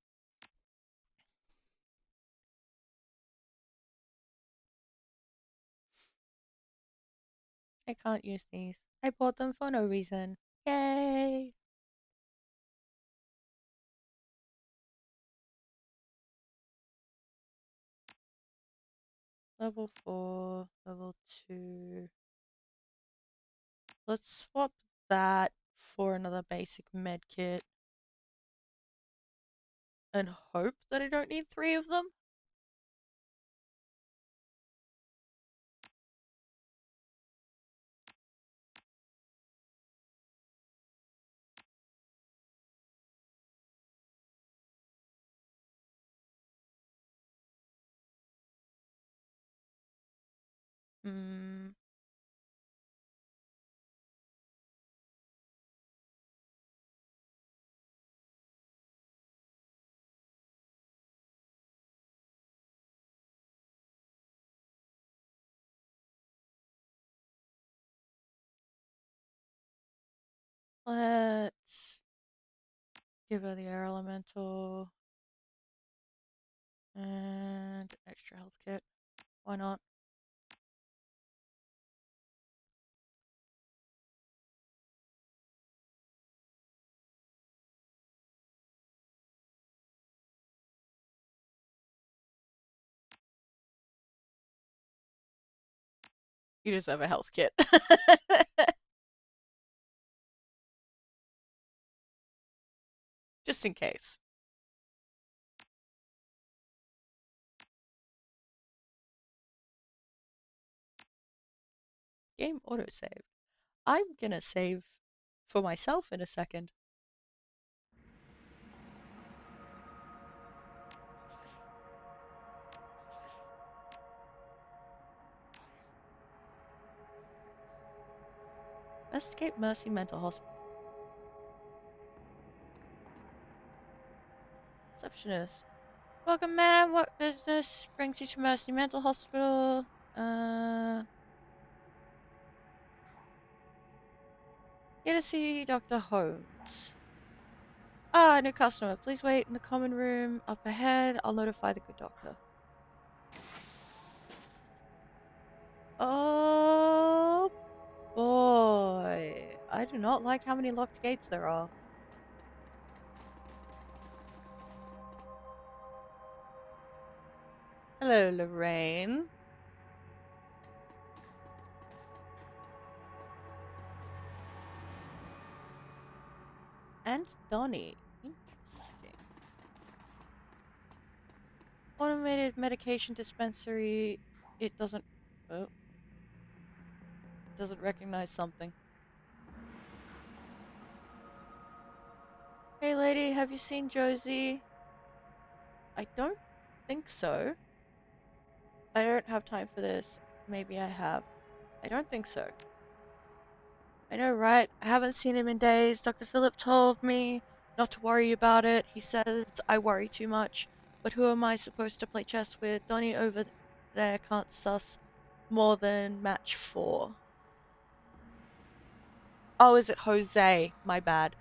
I can't use these. I bought them for no reason. Yay! Level 4, level 2. Let's swap that for another basic med kit and hope that I don't need 3 of them. Hmm. Let's give her the air elemental and extra health kit. Why not? You deserve a health kit. Just in case. Game autosave. I'm gonna save for myself in a second. Escape Mercy Mental Hospital. Receptionist. Welcome, ma'am. What business brings you to Mercy Mental Hospital? Here to see Dr. Holmes. Ah, new customer. Please wait in the common room up ahead. I'll notify the good doctor. Oh boy. I do not like how many locked gates there are. Hello, Lorraine. And Donnie. Interesting. Automated medication dispensary. It doesn't... Oh. Doesn't recognize something. Hey lady, have you seen Josie? I don't think so. I don't have time for this. Maybe I have. I don't think so. I know, right? I haven't seen him in days. Dr. Phillip told me not to worry about it. He says I worry too much. But who am I supposed to play chess with? Donnie over there can't suss more than match 4. Oh, is it Jose? My bad.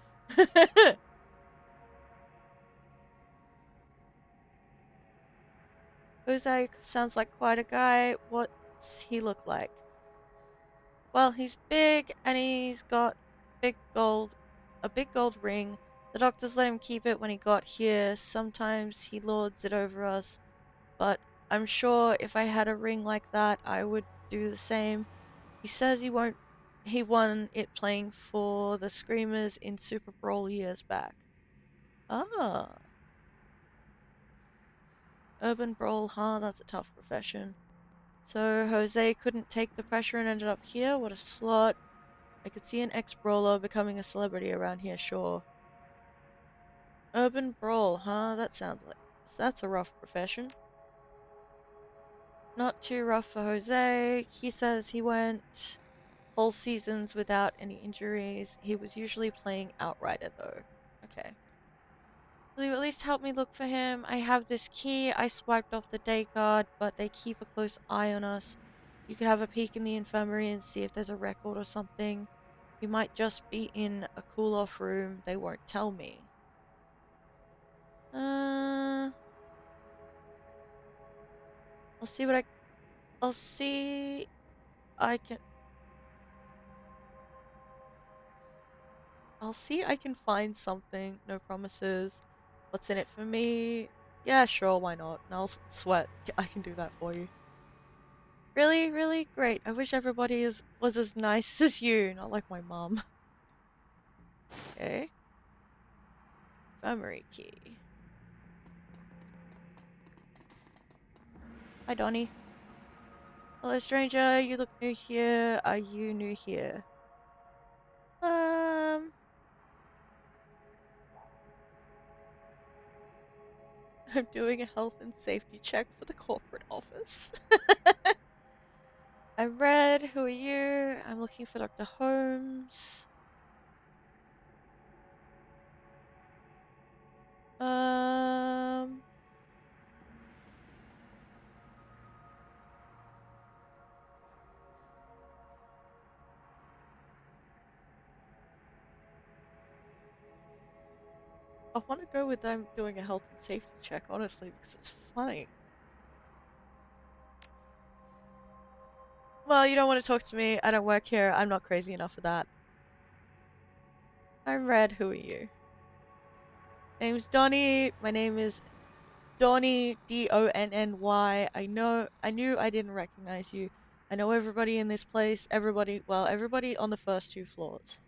Jose sounds like quite a guy. What's he look like? Well, he's big and he's got a big gold ring. The doctors let him keep it when he got here. Sometimes he lords it over us, but I'm sure if I had a ring like that, I would do the same. He says he won it playing for the Screamers in Super Brawl years back. Ah. Urban Brawl, huh? That's a tough profession. So Jose couldn't take the pressure and ended up here? What a slut. I could see an ex-brawler becoming a celebrity around here, sure. Urban Brawl, huh? That's a rough profession. Not too rough for Jose. He says he went whole seasons without any injuries. He was usually playing Outrider, though. Okay. Will you at least help me look for him? I have this key. I swiped off the day guard, but they keep a close eye on us. You could have a peek in the infirmary and see if there's a record or something. He might just be in a cool-off room. They won't tell me. I'll see what I'll see I can... I'll see I can find something. No promises. What's in it for me? Yeah, sure, why not? And I'll sweat. I can do that for you. Really, really great. I wish everybody was as nice as you, not like my mom. Okay. Infirmary key. Hi, Donnie. Hello, stranger. You look new here. Are you new here? Um, I'm doing a health and safety check for the corporate office. I'm Red. Who are you? I'm looking for Dr. Holmes. Um, I want to go with them doing a health and safety check, honestly, because it's funny. Well, you don't want to talk to me. I don't work here. I'm not crazy enough for that. I'm Red. Who are you? Name's Donnie. My name is Donnie, Donny. I knew I didn't recognize you. I know everybody in this place. Everybody on the first two floors.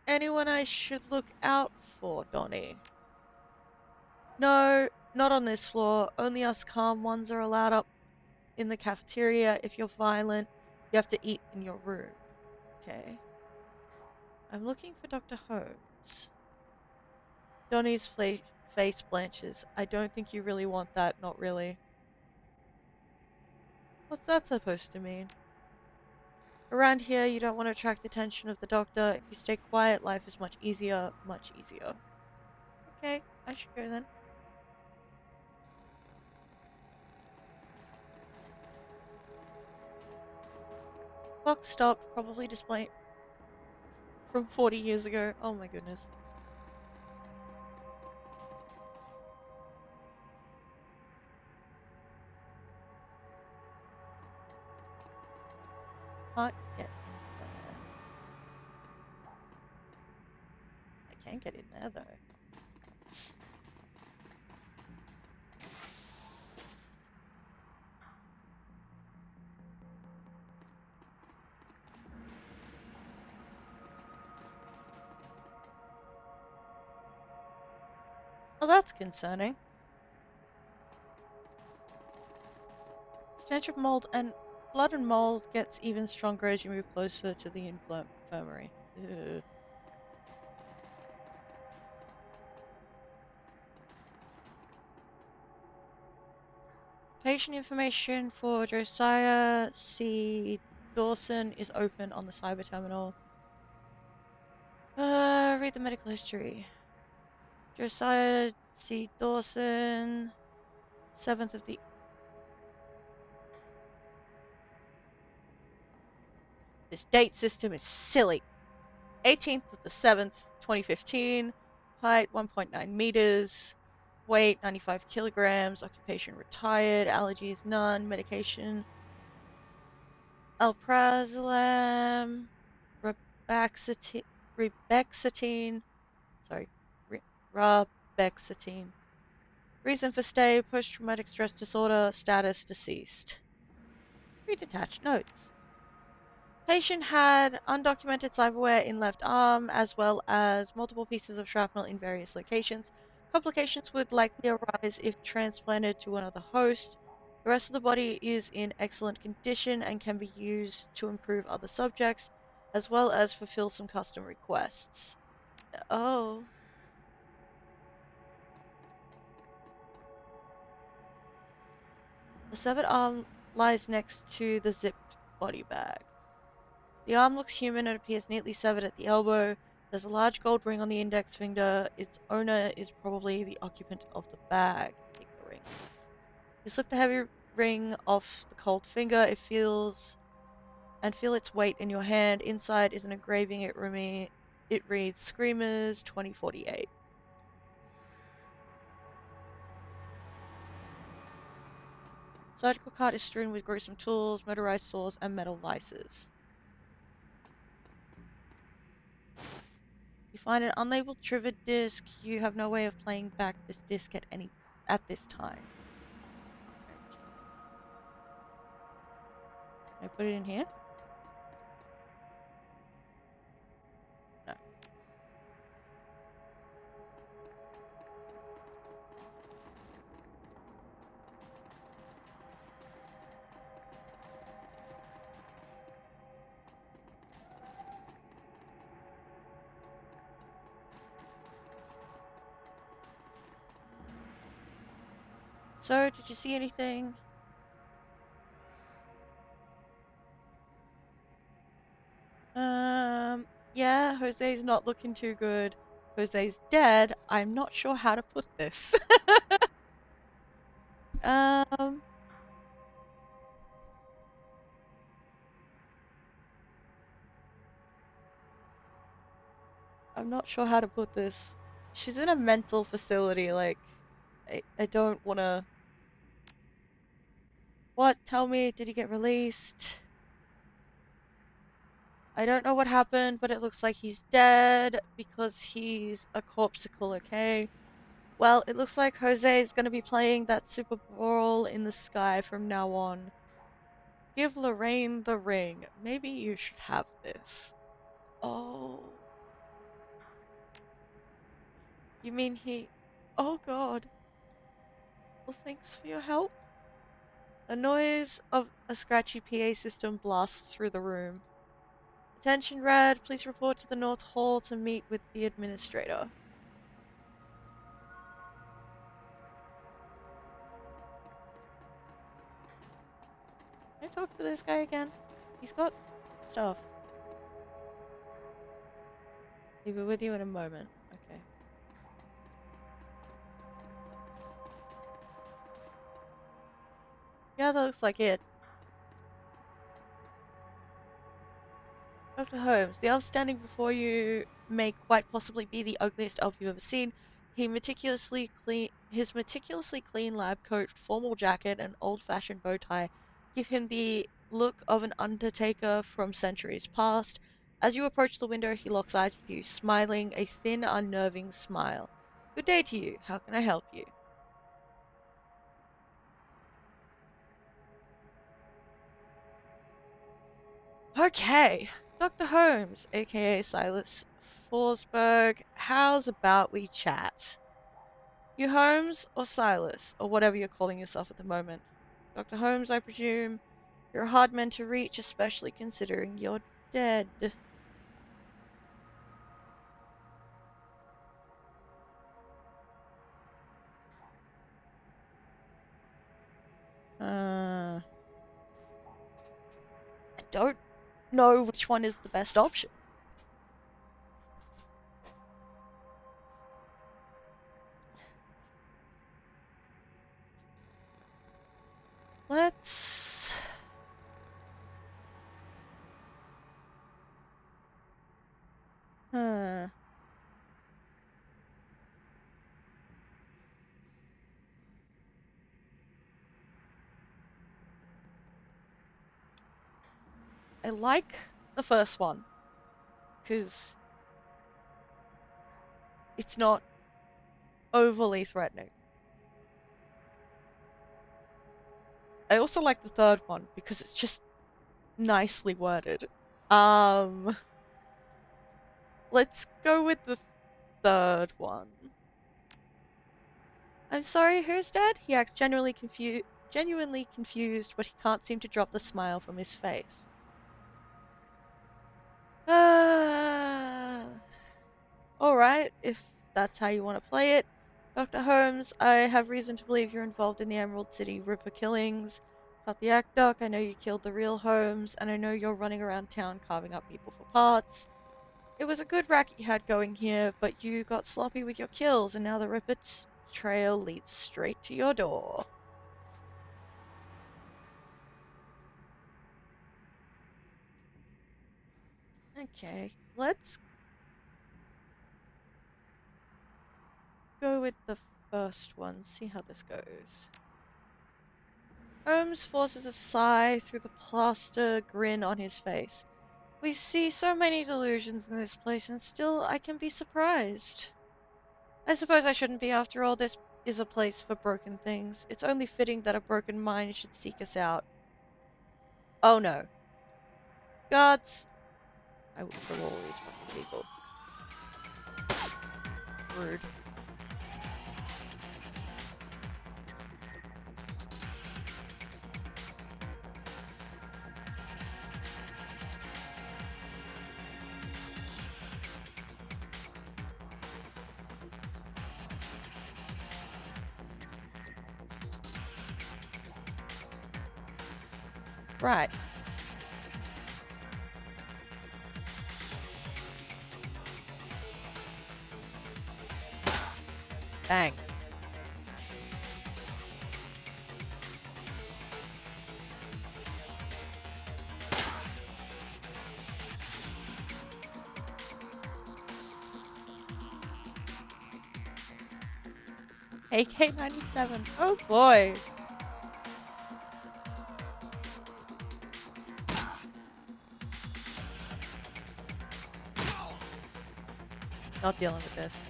Anyone I should look out for, Donnie? No, not on this floor. Only us calm ones are allowed up in the cafeteria. If you're violent, you have to eat in your room. Okay. I'm looking for Dr. Holmes. Donnie's face blanches. I don't think you really want that, not really. What's that supposed to mean? Around here, you don't want to attract the attention of the doctor. If you stay quiet, life is much easier, much easier. Okay, I should go then. Clock stopped, probably displaying from 40 years ago. Oh my goodness. Can't get in there. I can get in there though. Oh, that's concerning. Stench of mold and blood and mold gets even stronger as you move closer to the infirmary. Ugh. Patient information for Josiah C. Dawson is open on the cyber terminal. Read the medical history. Josiah C. Dawson, 7th of the... This date system is silly. 18th of the 7th, 2015. Height, 1.9 meters. Weight, 95 kilograms. Occupation, retired. Allergies, none. Medication, alprazolam. Rebexatine. Sorry. Rabexatine. Reason for stay, post-traumatic stress disorder, status deceased. Read attached notes. Patient had undocumented cyberware in left arm, as well as multiple pieces of shrapnel in various locations. Complications would likely arise if transplanted to another host. The rest of the body is in excellent condition and can be used to improve other subjects, as well as fulfill some custom requests. Oh. The severed arm lies next to the zipped body bag. The arm looks human and appears neatly severed at the elbow. There's a large gold ring on the index finger. Its owner is probably the occupant of the bag. Take the ring. You slip the heavy ring off the cold finger. It feels and feel its weight in your hand. Inside is an engraving. It reads Screamers 2048. Surgical cart is strewn with gruesome tools, motorized saws, and metal vices. You find an unlabeled trigger disc. You have no way of playing back this disc at this time. Can I put it in here? No. So, did you see anything? Yeah, Jose's not looking too good. Jose's dead. I'm not sure how to put this. um, I'm not sure how to put this. She's in a mental facility, like, I don't wanna... What? Tell me, did he get released? I don't know what happened, but it looks like he's dead because he's a corpsicle, okay? Well, it looks like Jose is gonna be playing that Super Bowl in the sky from now on. Give Lorraine the ring. Maybe you should have this. Oh. You mean he... Oh god. Well, thanks for your help. The noise of a scratchy PA system blasts through the room. Attention, Red. Please report to the North Hall to meet with the administrator. Can I talk to this guy again? He's got stuff. He'll be with you in a moment. Okay. Yeah, that looks like it. Dr. Holmes, the elf standing before you may quite possibly be the ugliest elf you've ever seen. His meticulously clean lab coat, formal jacket, and old-fashioned bow tie give him the look of an undertaker from centuries past. As you approach the window, he locks eyes with you, smiling a thin, unnerving smile. Good day to you. How can I help you? Okay, Dr. Holmes, aka Silas Forsberg, how's about we chat? You Holmes or Silas, or whatever you're calling yourself at the moment? Dr. Holmes, I presume. You're a hard man to reach, especially considering you're dead. I don't know which one is the best option. Let's... Huh. I like the first one, because it's not overly threatening. I also like the third one, because it's just nicely worded. Um, let's go with the third one. I'm sorry, who's dead? He acts genuinely confused, but he can't seem to drop the smile from his face. Alright, if that's how you want to play it. Dr. Holmes, I have reason to believe you're involved in the Emerald City Ripper killings. Cut the act, Doc. I know you killed the real Holmes, and I know you're running around town carving up people for parts. It was a good racket you had going here, but you got sloppy with your kills, and now the Ripper trail leads straight to your door. Okay, let's go with the first one, see how this goes. Holmes forces a sigh through the plaster grin on his face. We see so many delusions in this place, and still I can be surprised. I suppose I shouldn't be after all. This is a place for broken things. It's only fitting that a broken mind should seek us out. Oh no. Guards! I will kill all these fucking people. Rude. Right. Bang. AK-97. Oh boy. Not dealing with this.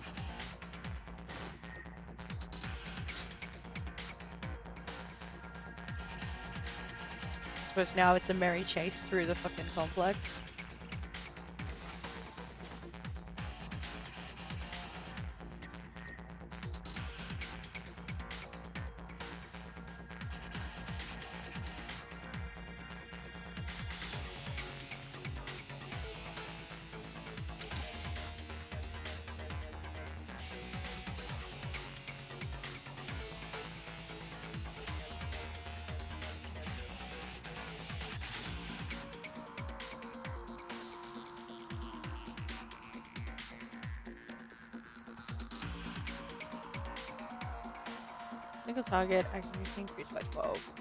I suppose now it's a merry chase through the fucking complex. Single target accuracy increased by 12.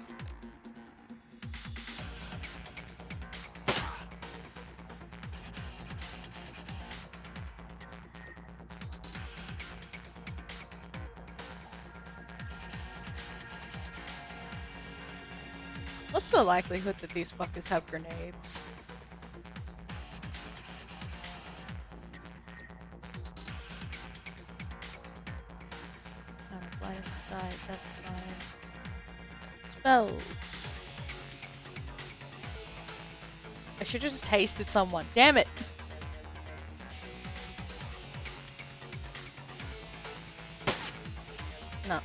What's the likelihood that these fuckers have grenades? Line of sight, that's fine. Spells. I should have just tasted someone. Damn it! No.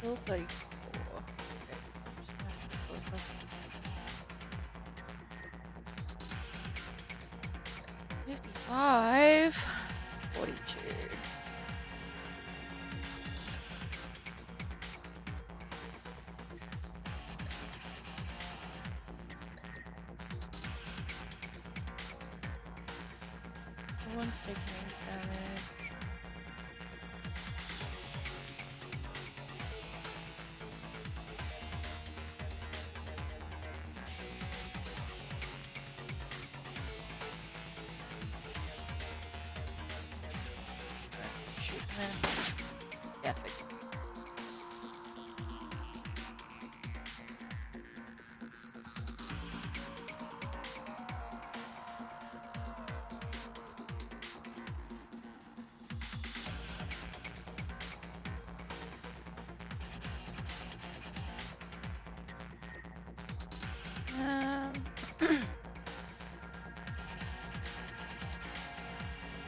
Still 34. Okay. Just gonna have to go for 55. 42. One's taking damage. Shoot, man. Yeah, fake.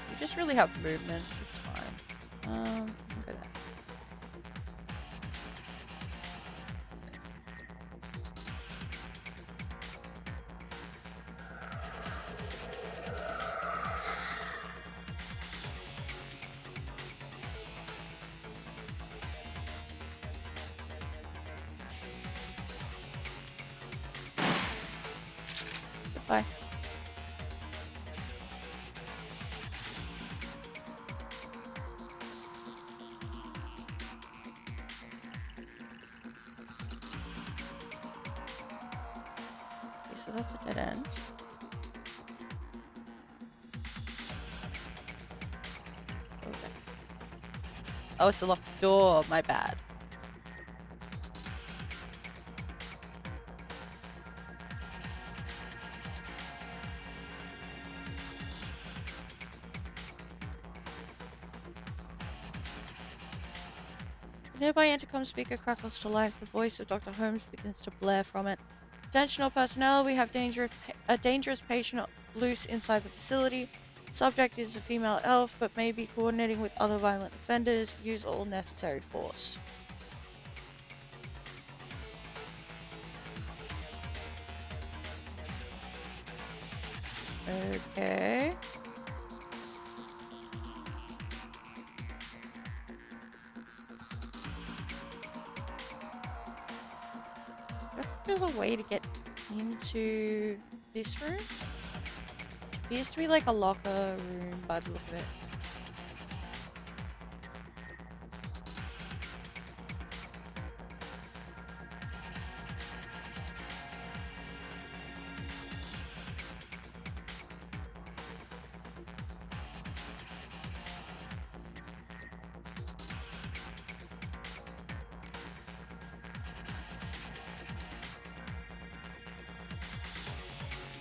You just really have movement. It's fine. I'm gonna. Goodbye. Okay, so that's a dead end. Okay. Oh, it's a locked door. My bad. The nearby intercom speaker crackles to life. The voice of Dr. Holmes begins to blare from it. Attention all personnel, we have a dangerous patient loose inside the facility. Subject is a female elf, but may be coordinating with other violent offenders. Use all necessary force. Okay. There's a way to get into this room. It appears to be like a locker room by the look of it.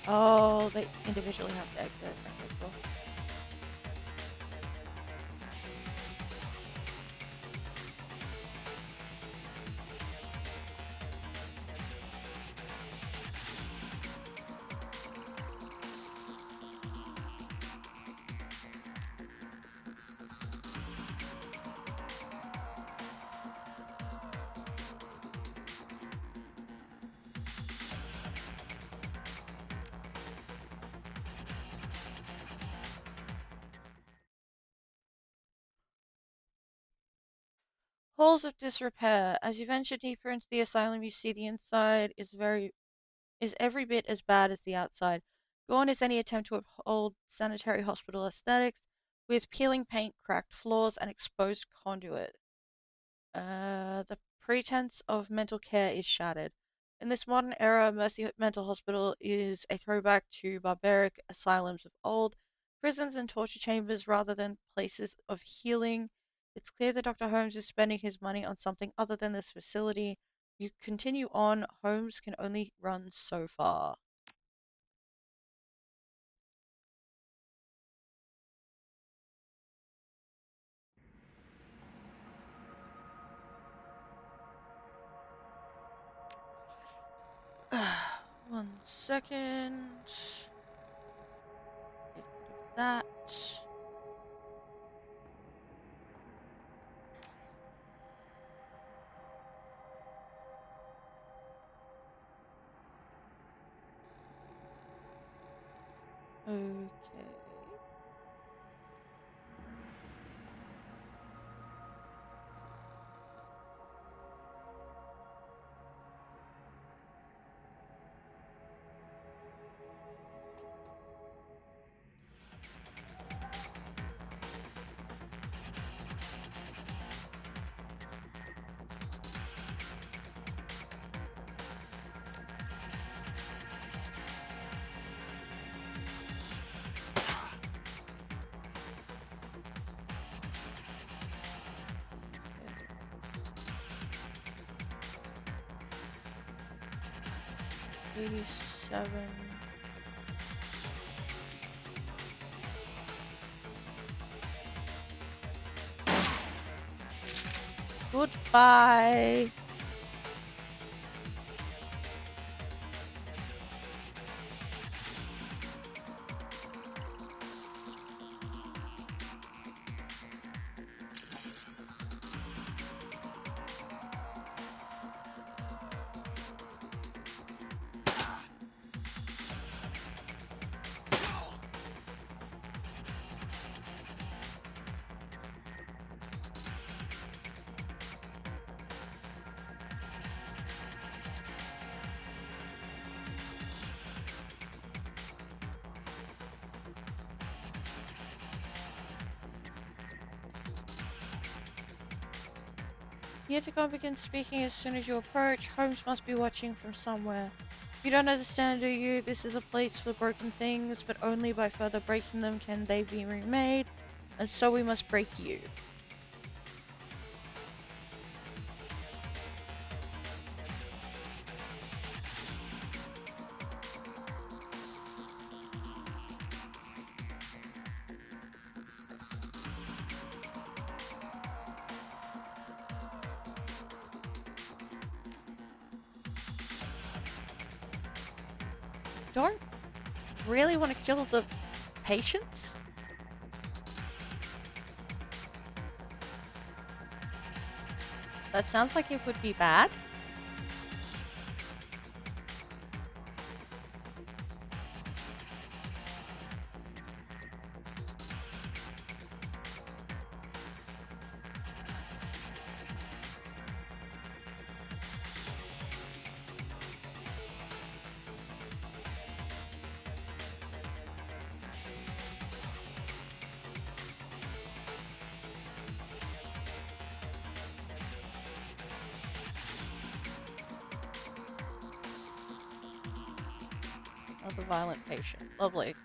Oh, they individually have to exit. Okay, cool. Halls of disrepair. As you venture deeper into the asylum, you see the inside is every bit as bad as the outside. Gone is any attempt to uphold sanitary hospital aesthetics, with peeling paint, cracked floors, and exposed conduit. The pretense of mental care is shattered. In this modern era, Mercy Mental Hospital is a throwback to barbaric asylums of old, prisons and torture chambers rather than places of healing. It's clear that Dr. Holmes is spending his money on something other than this facility. You continue on, Holmes can only run so far. One second. Get rid of that. Okay. Okay. 87. Goodbye. The intercom begins speaking as soon as you approach. Holmes must be watching from somewhere. You don't understand, do you? This is a place for broken things, but only by further breaking them can they be remade. And so we must break you. don't really want to kill the patients. That sounds like it would be bad. Of a violent patient. Lovely.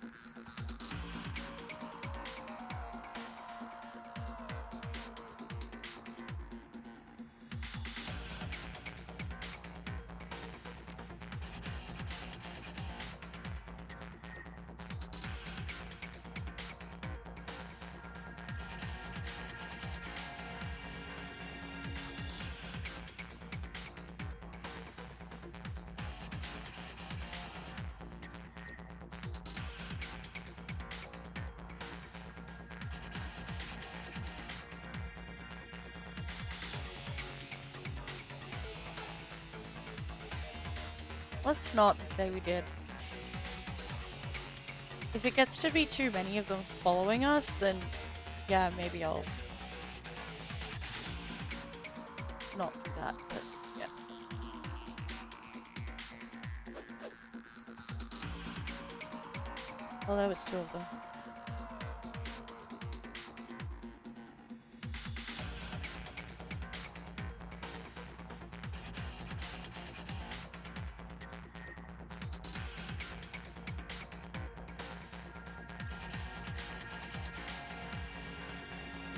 Let's not say we did. If it gets to be too many of them following us, then yeah, maybe I'll not do that, but yeah. Well, there was 2 of them.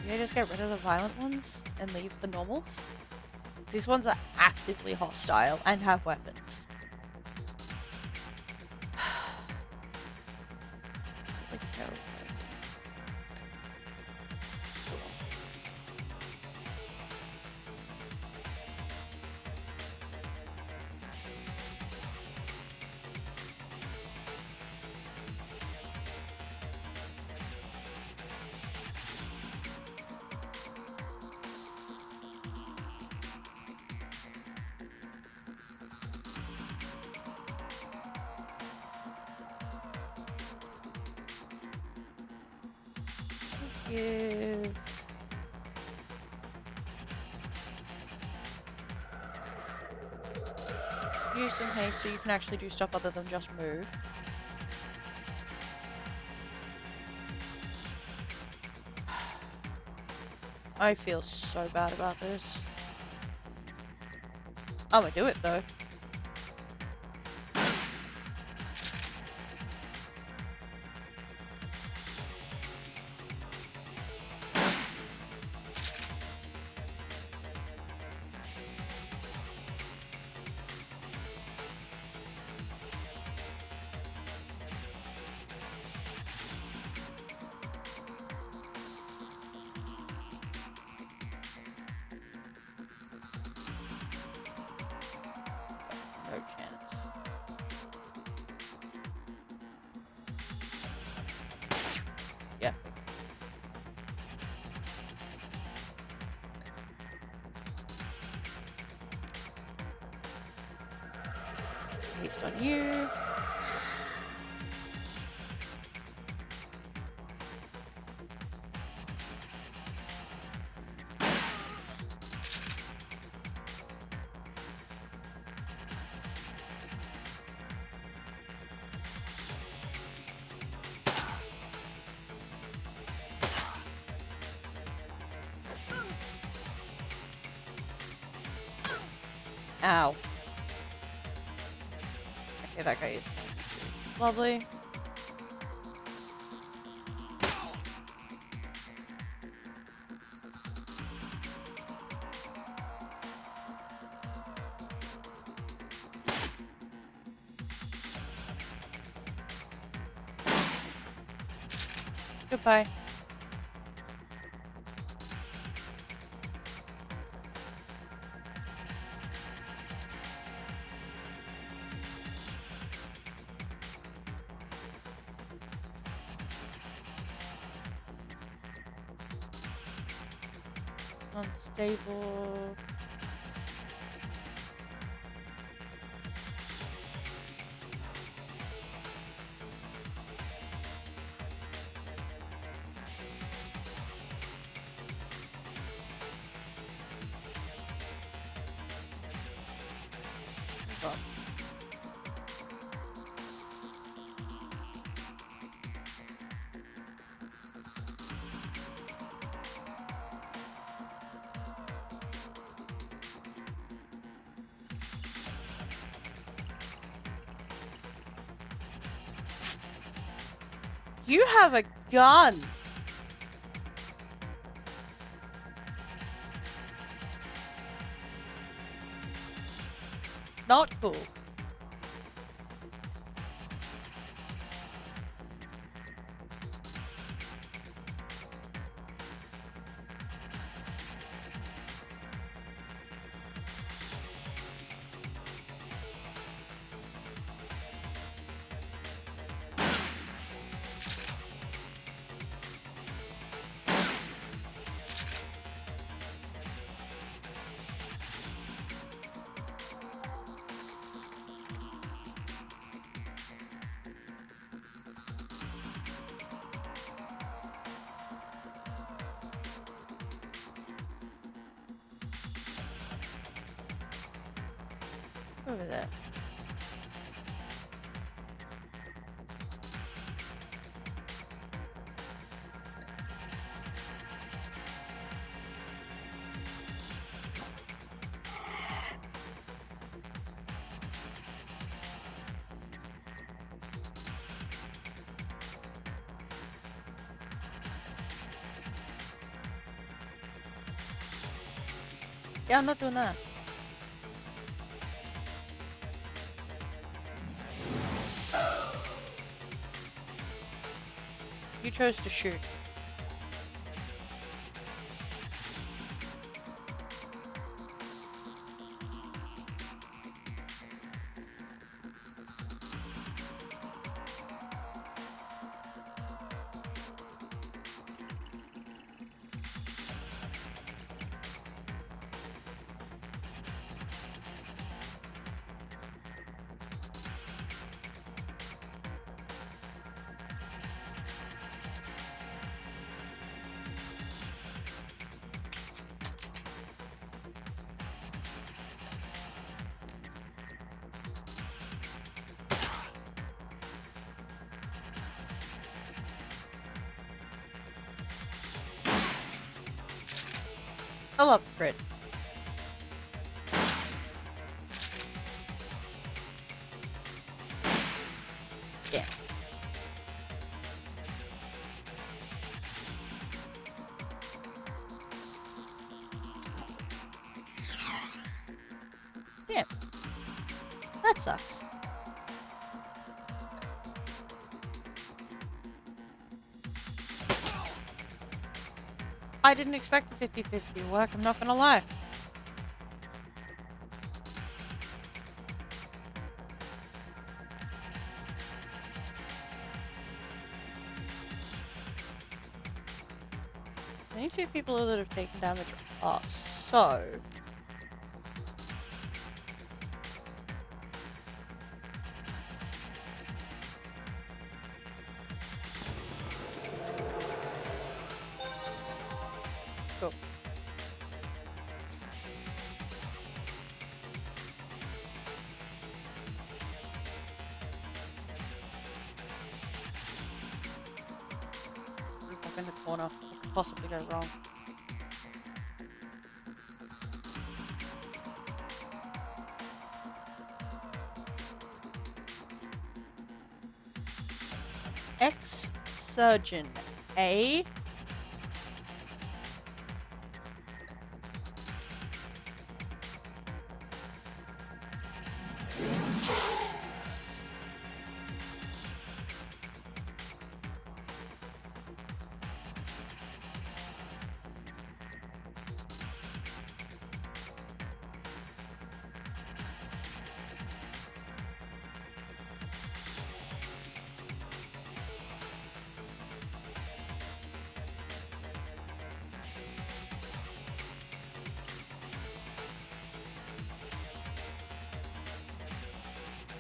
You just get rid of the violent ones and leave the normals? These ones are actively hostile and have weapons. Like terrible. Give use some haste so you can actually do stuff other than just move. I feel so bad about this. I'm gonna do it though. No chance. Yeah. Based on you. Ow. Okay, that guy is lovely. Goodbye. unstable. Well, you have a gun! Not cool. Over there. Yeah, I'm not doing that. You chose to shoot. I love crit. Yeah. Yeah. That sucks. I didn't expect the 50-50 work, I'm not gonna lie. The only two people that have taken damage are so. Cool. Up in the corner. What could possibly go wrong? Ex-surgeon, eh?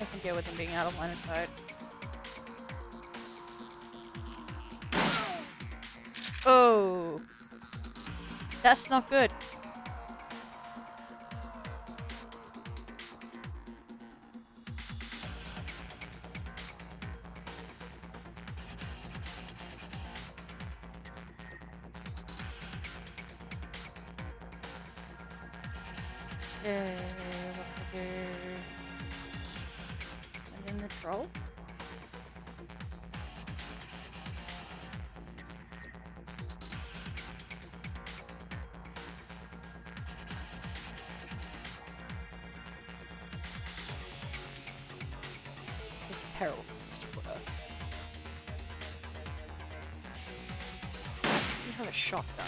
I can deal with him being out of line of sight. Oh, that's not good. Okay, what to do? And then the troll. This is peril, Mr. Porter. You have a shotgun.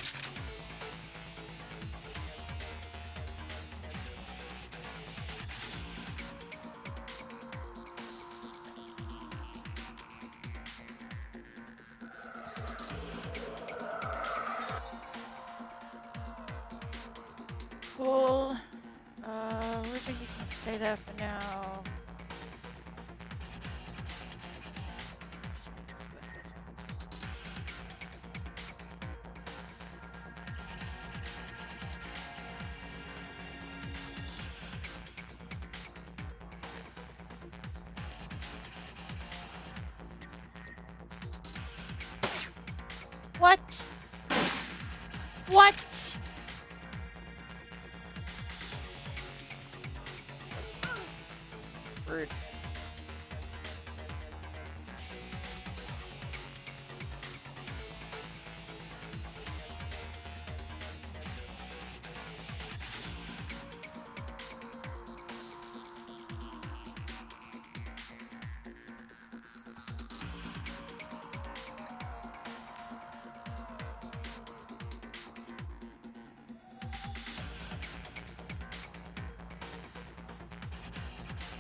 Cool. Ruby, you can stay there for now. What? What? Rude.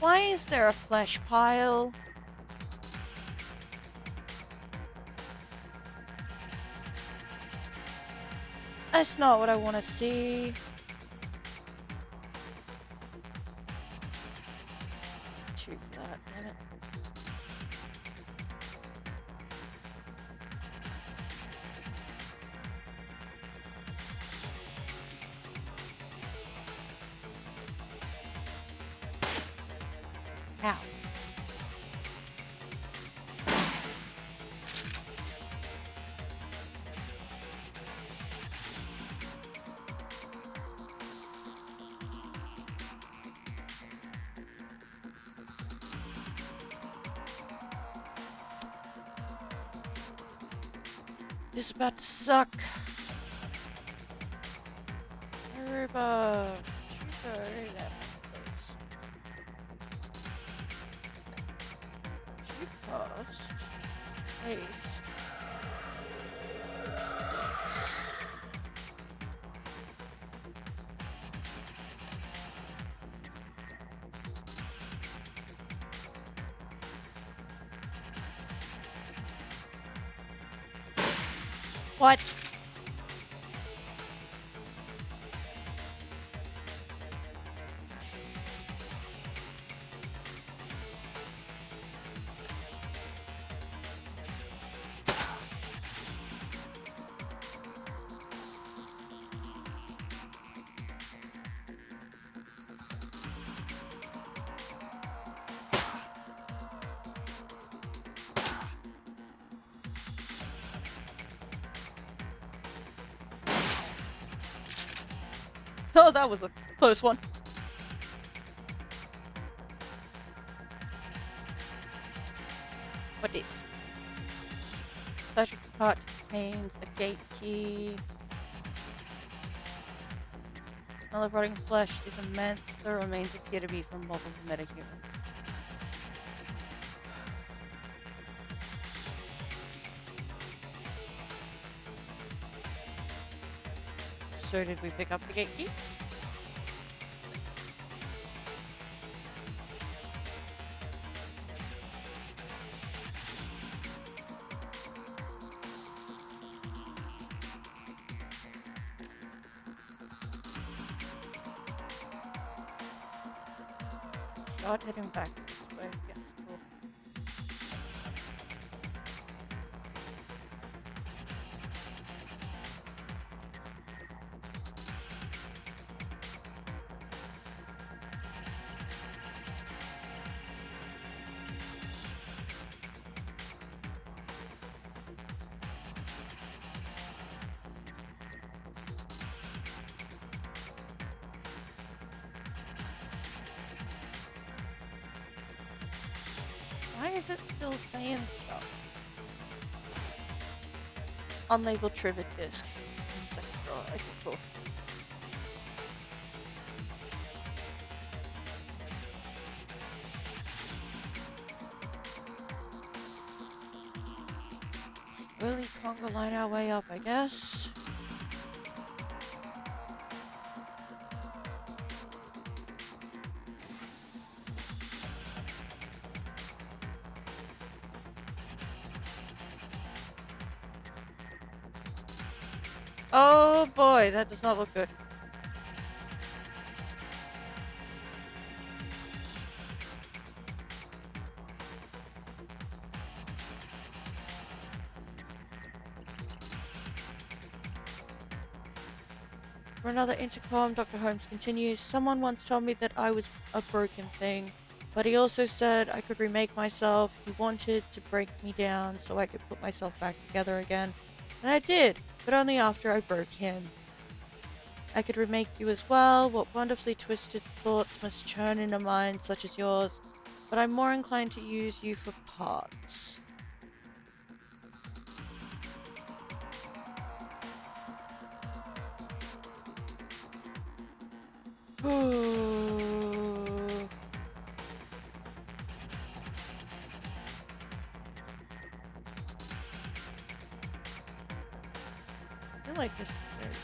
Why is there a flesh pile? That's not what I want to see. Two for that, damn it. Ow. This is about to suck. Aruba. She passed. Hey. What? Oh, that was a close one. What is? Pleasure cart contains a gate key. The smell of rotting flesh is immense. The remains appear to be from multiple metahumans. So did we pick up the gate key? Start heading back this way. Why is it still saying stuff? Unlabeled trivet disc. Second drawer. Okay, cool. Really conga line our way up, I guess. Oh boy, that does not look good. For another intercom, Dr. Holmes continues, someone once told me that I was a broken thing, but he also said I could remake myself. He wanted to break me down so I could put myself back together again. And I did, but only after I broke him. I could remake you as well. What wonderfully twisted thoughts must churn in a mind such as yours, but I'm more inclined to use you for parts. Ooh. I feel like this is very bad.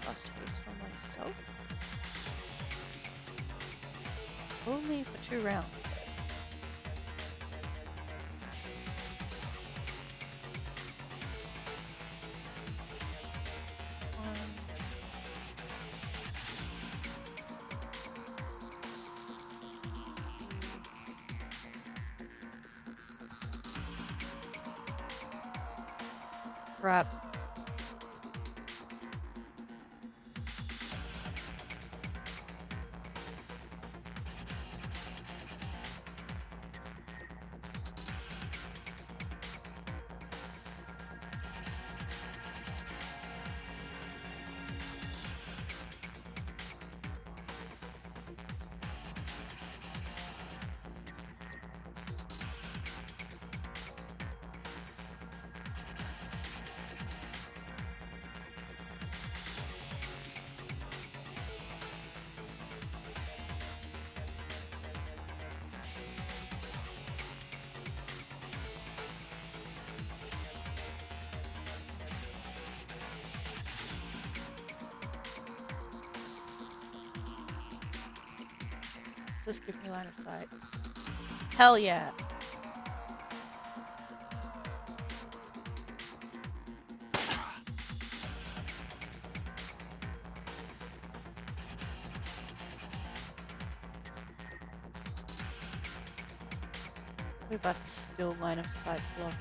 Lost taste from myself. Only for 2 rounds. Crap. Does this give me line of sight? Hell yeah. I think that's still line of sight block.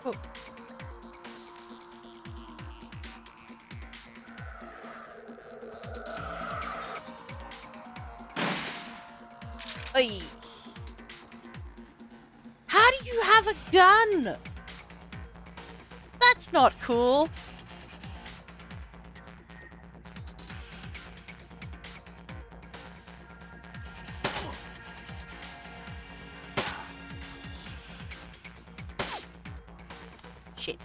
Oh. Oy. How do you have a gun? That's not cool. Shit.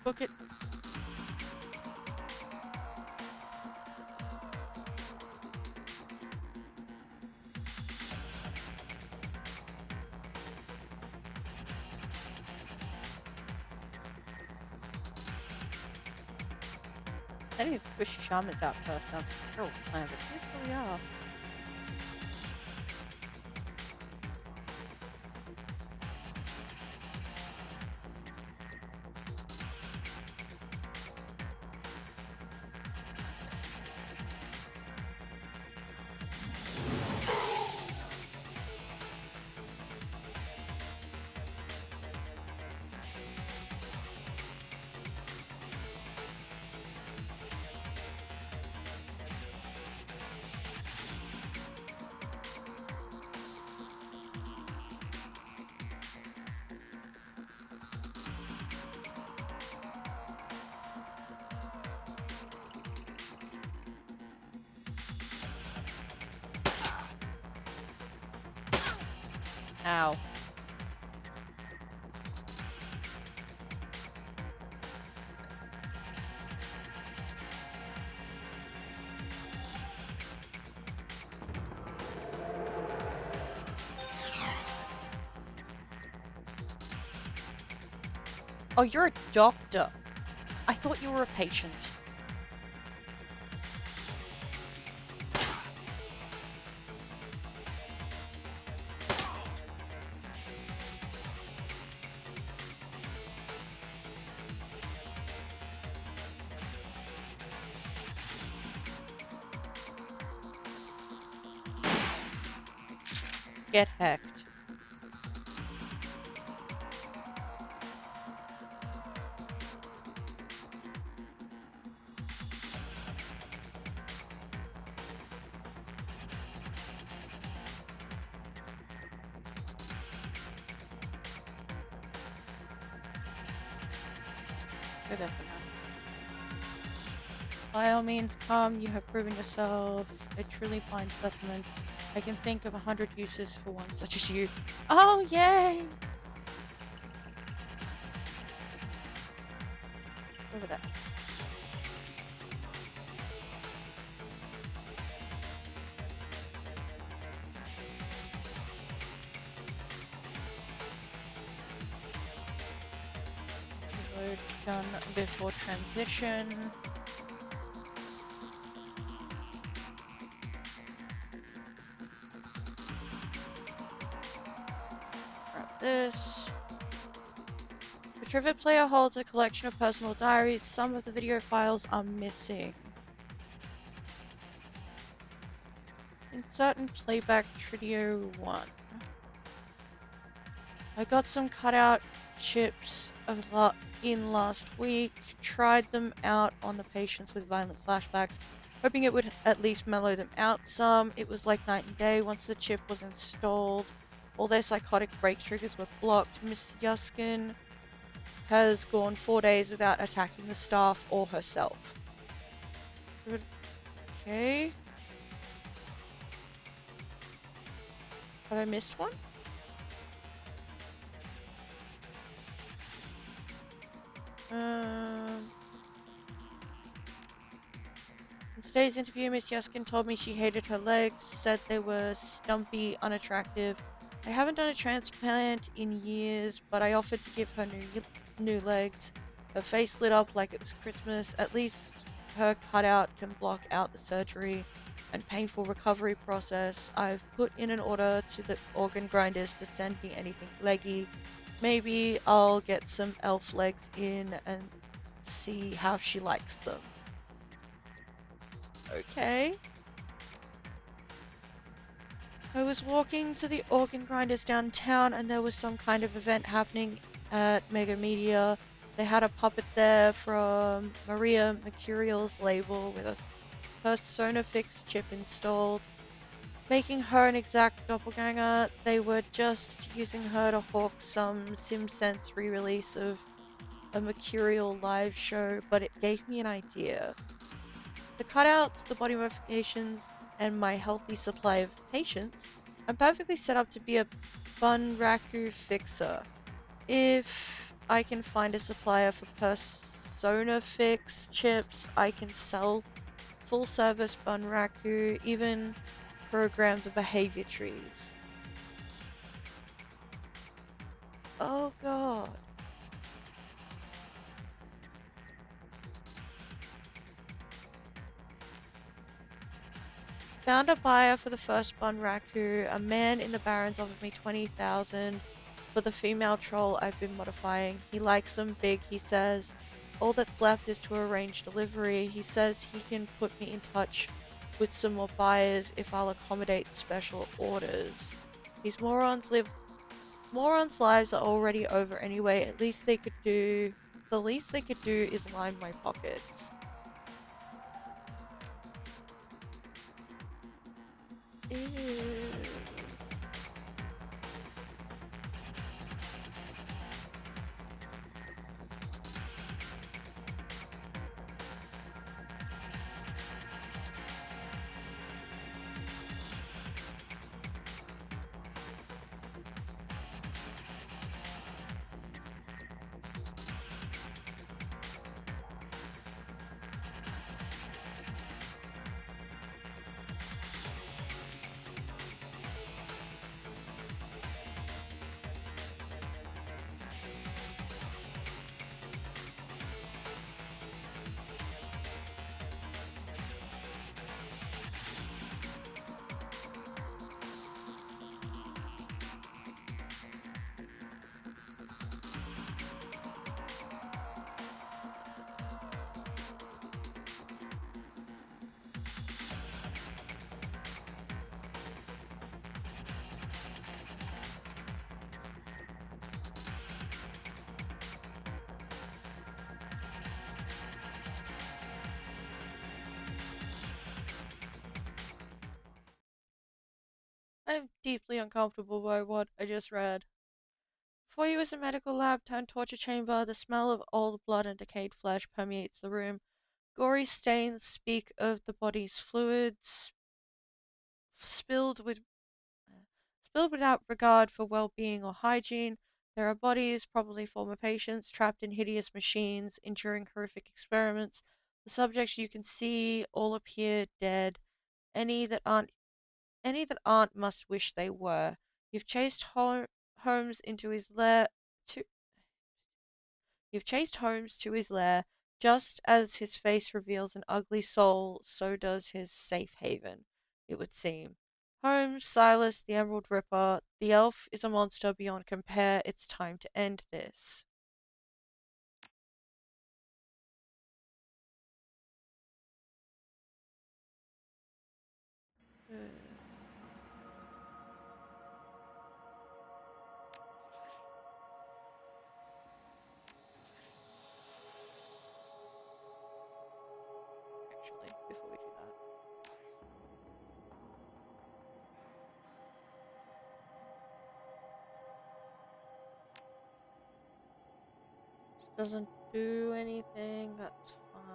Book it. I need to push your shamans out first. Sounds like a terrible plan, but here's where we are. Ow. Oh, you're a doctor. I thought you were a patient. Get hacked. Go there for now. By all means, come. You have proven yourself a truly fine specimen. I can think of 100 uses for one such as you. Oh, yay! Over there. We're done before transition. Grab this. The trivia player holds a collection of personal diaries. Some of the video files are missing. Insert and playback Trio 1. I got some cutout chips in last week. Tried them out on the patients with violent flashbacks, hoping it would at least mellow them out some. It was like night and day. Once the chip was installed, all their psychotic break triggers were blocked. Miss Yuskin has gone 4 days without attacking the staff or herself. Okay. Have I missed one? In today's interview, Miss Yuskin told me she hated her legs, said they were stumpy, unattractive. I haven't done a transplant in years, but I offered to give her new legs. Her face lit up like it was Christmas. At least her cutout can block out the surgery and painful recovery process. I've put in an order to the organ grinders to send me anything leggy. Maybe I'll get some elf legs in and see how she likes them. Okay. I was walking to the organ grinders downtown and there was some kind of event happening at Mega Media. They had a puppet there from Maria Mercurial's label with a Personafix chip installed, making her an exact doppelganger. They were just using her to hawk some SimSense re-release of a Mercurial live show, but it gave me an idea. The cutouts, the body modifications, and my healthy supply of patience, I'm perfectly set up to be a Bunraku fixer. If I can find a supplier for sonar fix chips. I can sell full service Bunraku, even program the behavior trees. Oh god. Found a buyer for the first Bunraku. A man in the Barrens offered me 20,000 for the female troll I've been modifying. He likes them big, he says. All that's left is to arrange delivery. He says he can put me in touch with some more buyers if I'll accommodate special orders. These morons lives are already over anyway. The least they could do is line my pockets. Ew. I'm deeply uncomfortable by what I just read. Before you is a medical lab turned torture chamber. The smell of old blood and decayed flesh permeates the room. Gory stains speak of the body's fluids spilled with spilled without regard for well-being or hygiene. There are bodies, probably former patients, trapped in hideous machines, enduring horrific experiments. The subjects you can see all appear dead. Any that aren't must wish they were. You've chased Holmes into his lair to You've chased Holmes to his lair. Just as his face reveals an ugly soul, so does his safe haven, it would seem. Holmes, Silas, the Emerald Ripper, the elf is a monster beyond compare. It's time to end this. Actually, before we do that. Doesn't do anything, that's fine.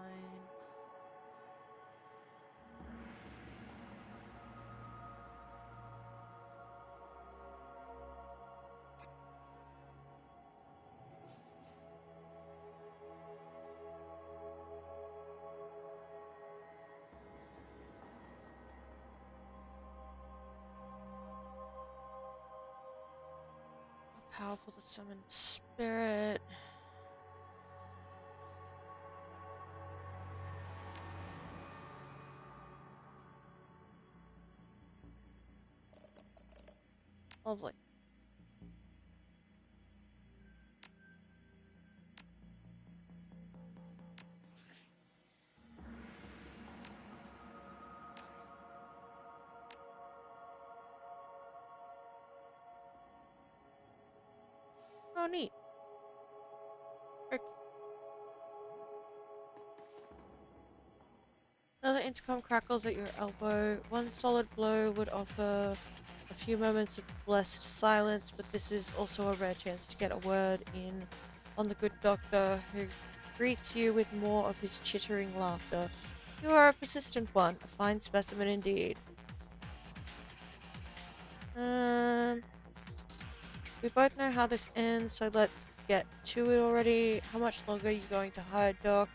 Powerful to summon spirit. Lovely. Oh, neat. Okay. Another intercom crackles at your elbow. One solid blow would offer a few moments of blessed silence, but this is also a rare chance to get a word in on the good doctor, who greets you with more of his chittering laughter. You are a persistent one, a fine specimen indeed. We both know how this ends, so let's get to it already. How much longer are you going to hide, Doc?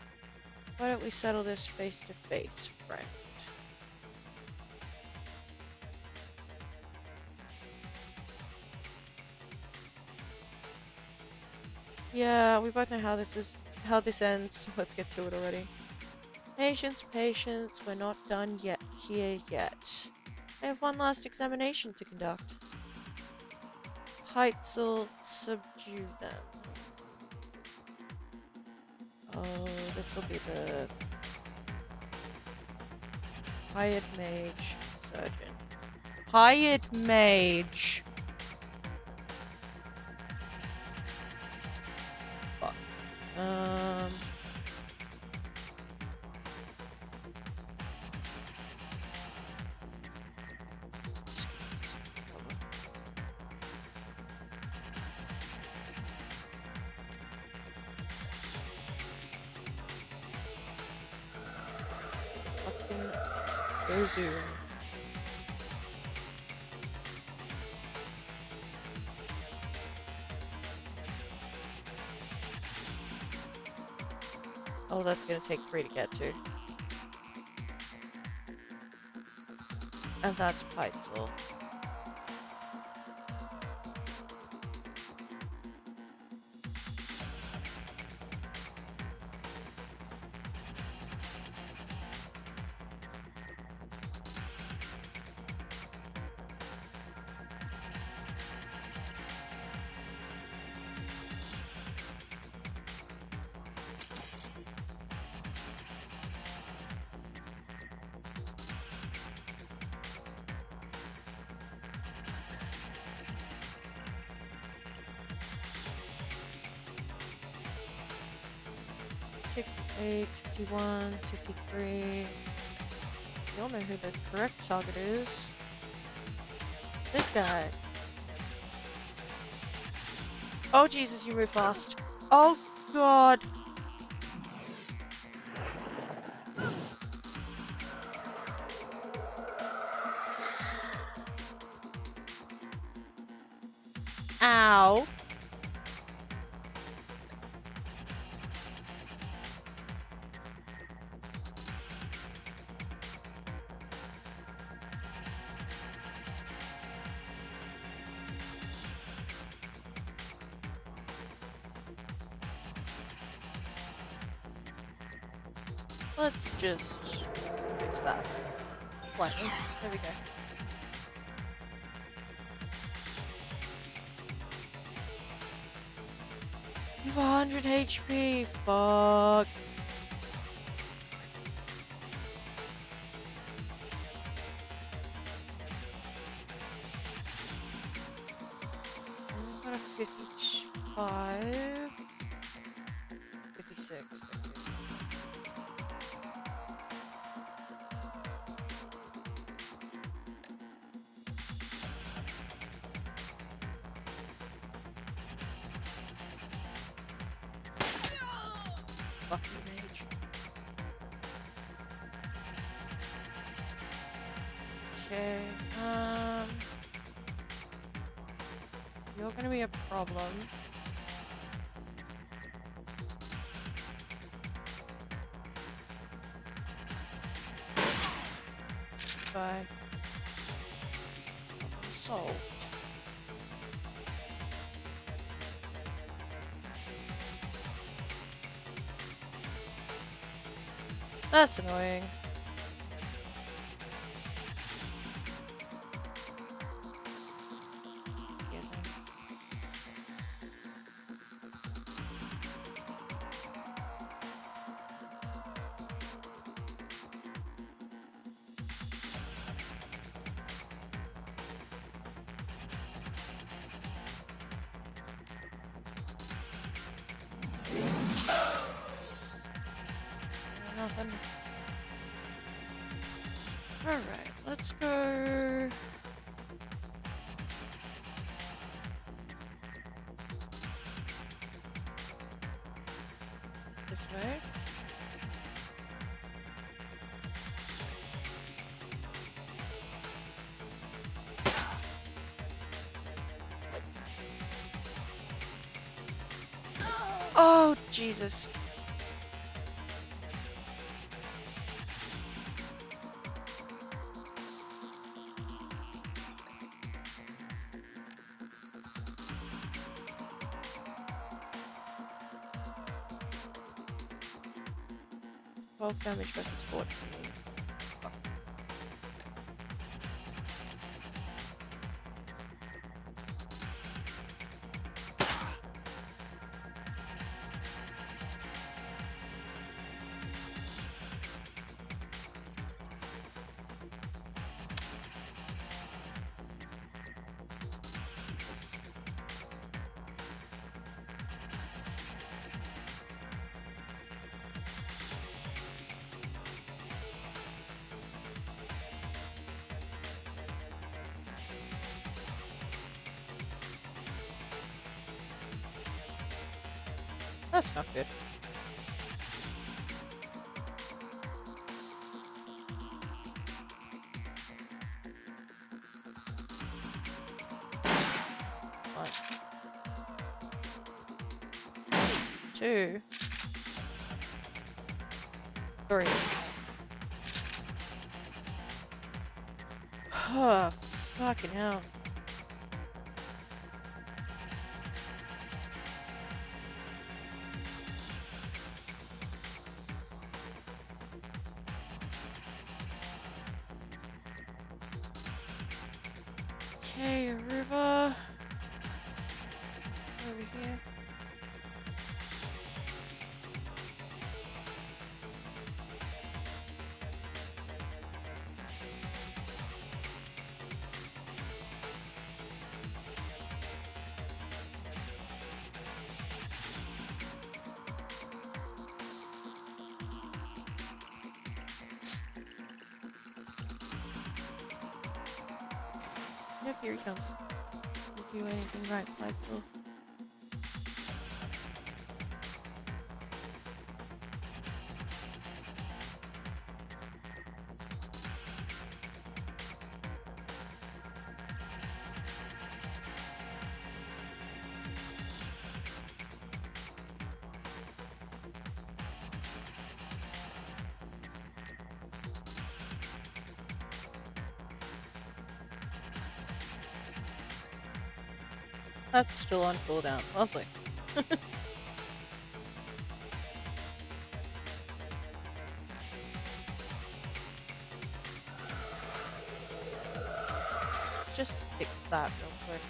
Why don't we settle this face to face, friend? Yeah, we both know how this ends. So let's get to it already. Patience, patience. We're not done yet here yet. I have one last examination to conduct. Heitzel, subdue them. Oh, this will be the hired mage surgeon. Hired mage. Fuck. Fucking Ozu. Oh, that's gonna take 3 to get to. And that's Peitzel. '68, '61, '63. You all know who the correct target is. This guy. Oh Jesus, you move fast. Oh God. Ow. Let's just fix that slightly. There we go. You have 100 HP. Fuck. I'm gonna 55. 56. Fuck you, mage. Okay, you're gonna be a problem. Bye. Problem solved. That's annoying. Nothing. Alright, let's go. This way. Oh, Jesus. Damage versus 14. That's not good. One, two, three. Oh, fucking hell. Okay, Aruba. Over here. Yep, here he comes. Didn't do anything right, Michael. That's still on cooldown. Lovely. Let's just fix that real quick.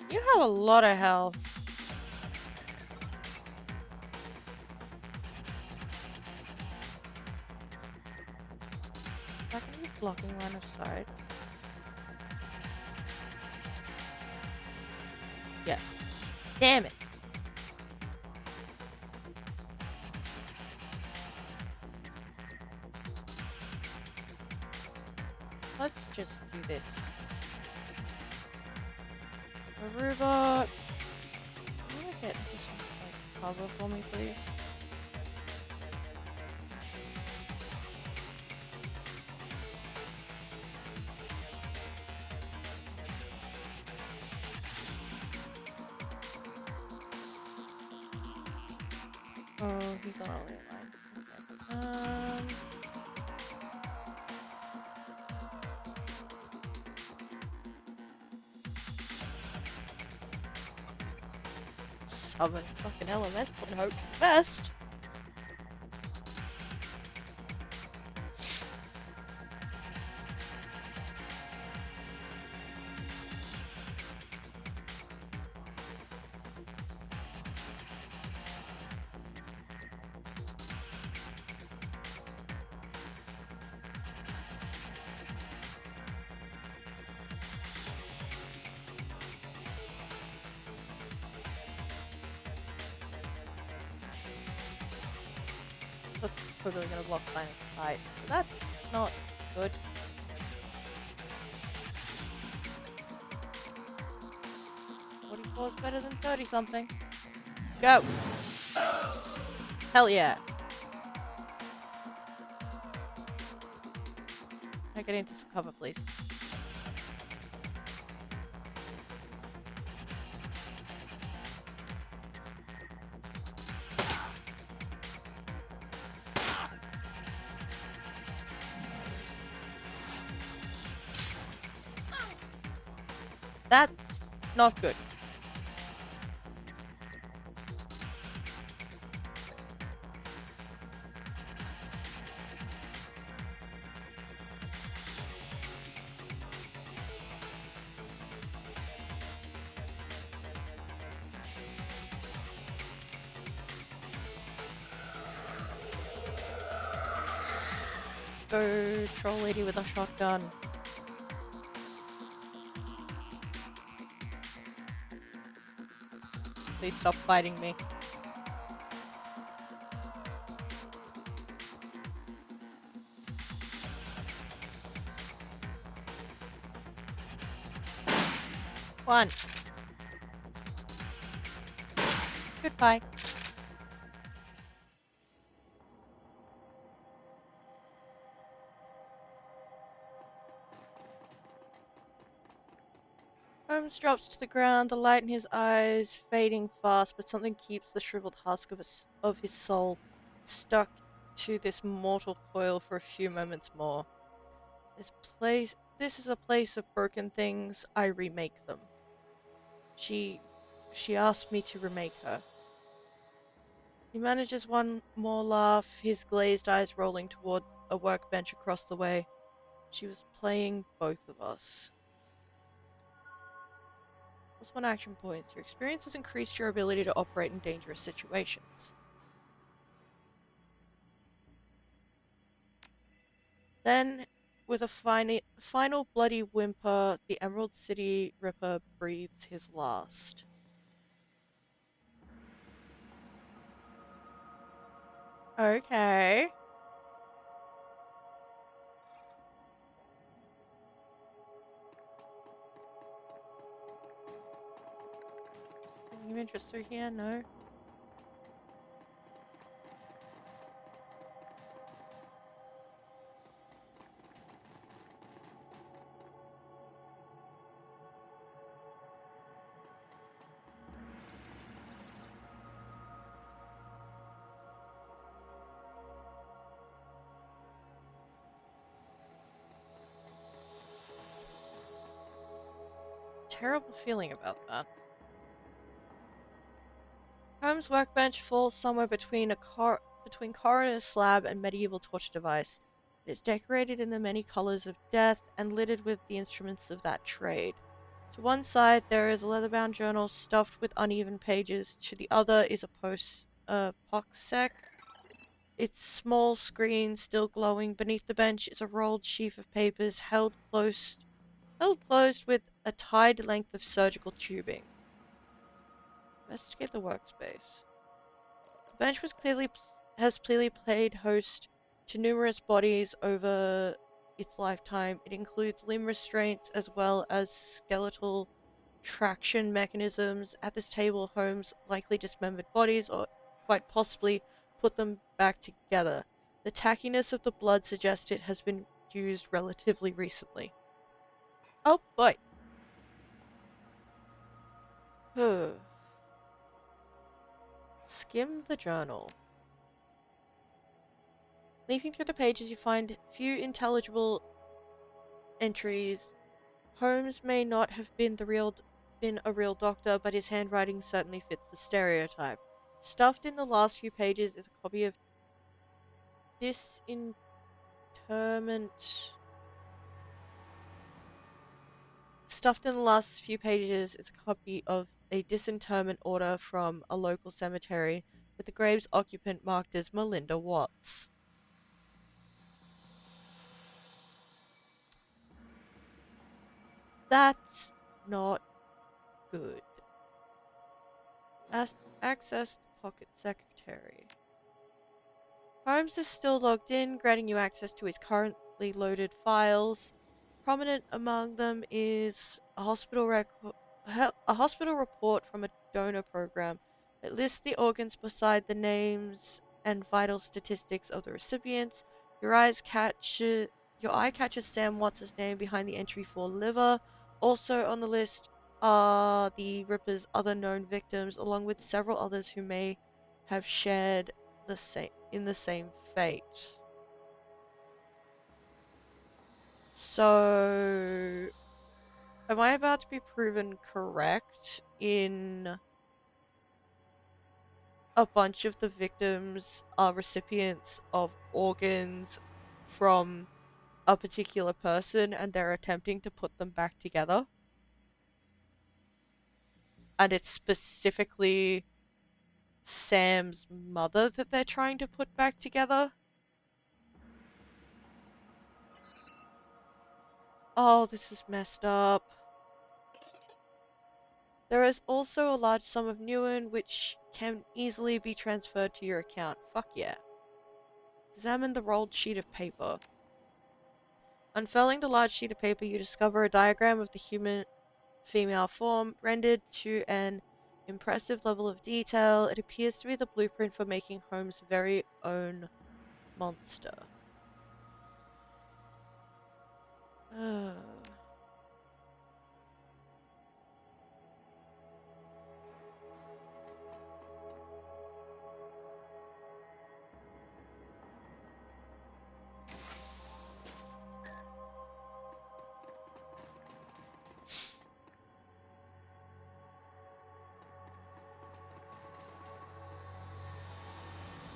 You have a lot of health. Is that gonna be blocking line of sight? Yeah. Damn it. Let's just do this. Aruba. Can you get into some like cover for me, please? Oh, he's on a lane line. Okay. Summon fucking elemental and hope for the best. That's totally gonna block line of sight, so that's not good. Is better than 30 something. Go! Hell yeah! Can I get into some cover, please? That's not good. Go troll lady with a shotgun. Please stop fighting me. One. Goodbye. Holmes drops to the ground, the light in his eyes fading fast, but something keeps the shriveled husk of his soul stuck to this mortal coil for a few moments more. This is a place of broken things. I remake them. She asked me to remake her. He manages one more laugh, his glazed eyes rolling toward a workbench across the way. She was playing both of us. Plus 1 action points. Your experience has increased your ability to operate in dangerous situations. Then, with a final bloody whimper, the Emerald City Ripper breathes his last. Okay. Anything of interest through here? No. Terrible feeling about that. Holmes' workbench falls somewhere between between coroner's slab and medieval torch device. It is decorated in the many colors of death and littered with the instruments of that trade. To one side there is a leather-bound journal stuffed with uneven pages. To the other is a poxsec. Its small screen still glowing. Beneath the bench is a rolled sheaf of papers held closed with a tied length of surgical tubing. Investigate the workspace. The bench has clearly played host to numerous bodies over its lifetime. It includes limb restraints as well as skeletal traction mechanisms. At this table, Holmes likely dismembered bodies or quite possibly put them back together. The tackiness of the blood suggests it has been used relatively recently. Oh boy. Skim the journal. Leafing through the pages, you find few intelligible entries. Holmes may not have been a real doctor, but his handwriting certainly fits the stereotype. Stuffed in the last few pages is a copy of disinterment. Stuffed in the last few pages is a copy of a disinterment order from a local cemetery, with the grave's occupant marked as Melinda Watts. That's not good. Access to Pocket Secretary. Holmes is still logged in, granting you access to his currently loaded files. Prominent among them is a hospital report from a donor program. It lists the organs beside the names and vital statistics of the recipients. Your eyes catch Your eye catches Sam Watts' name behind the entry for liver. Also on the list are the Ripper's other known victims, along with several others who may have shared the same fate. So, am I about to be proven correct in a bunch of the victims are recipients of organs from a particular person and they're attempting to put them back together? And it's specifically Sam's mother that they're trying to put back together? Oh, this is messed up. There is also a large sum of Newen which can easily be transferred to your account. Fuck yeah. Examine the rolled sheet of paper. Unfurling the large sheet of paper, you discover a diagram of the human female form, rendered to an impressive level of detail. It appears to be the blueprint for making Holmes' very own monster. Oh.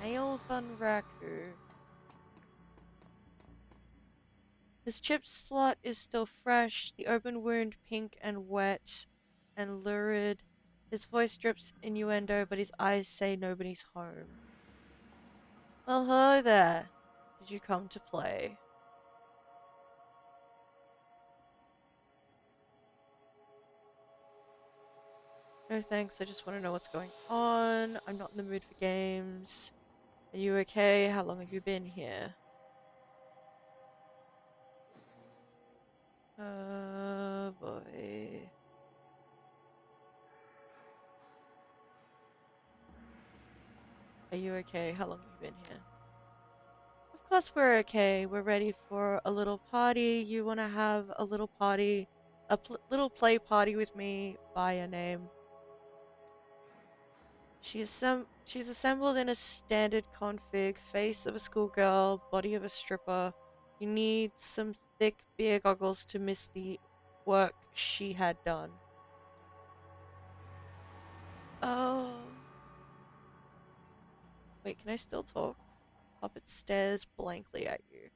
Nail Bunraku. His chip slot is still fresh, the open wound pink and wet and lurid. His voice drips innuendo, but his eyes say nobody's home. Well, hello there. Did you come to play? No thanks, I just want to know what's going on. I'm not in the mood for games. Are you okay? How long have you been here? Oh boy. Are you okay? How long have you been here? Of course we're okay. We're ready for a little party. You want to have a little party, a little play party with me by a name. She's assembled in a standard config, face of a schoolgirl, body of a stripper. You need some thick beer goggles to miss the work she had done. Oh. Wait, can I still talk? Puppet stares blankly at you.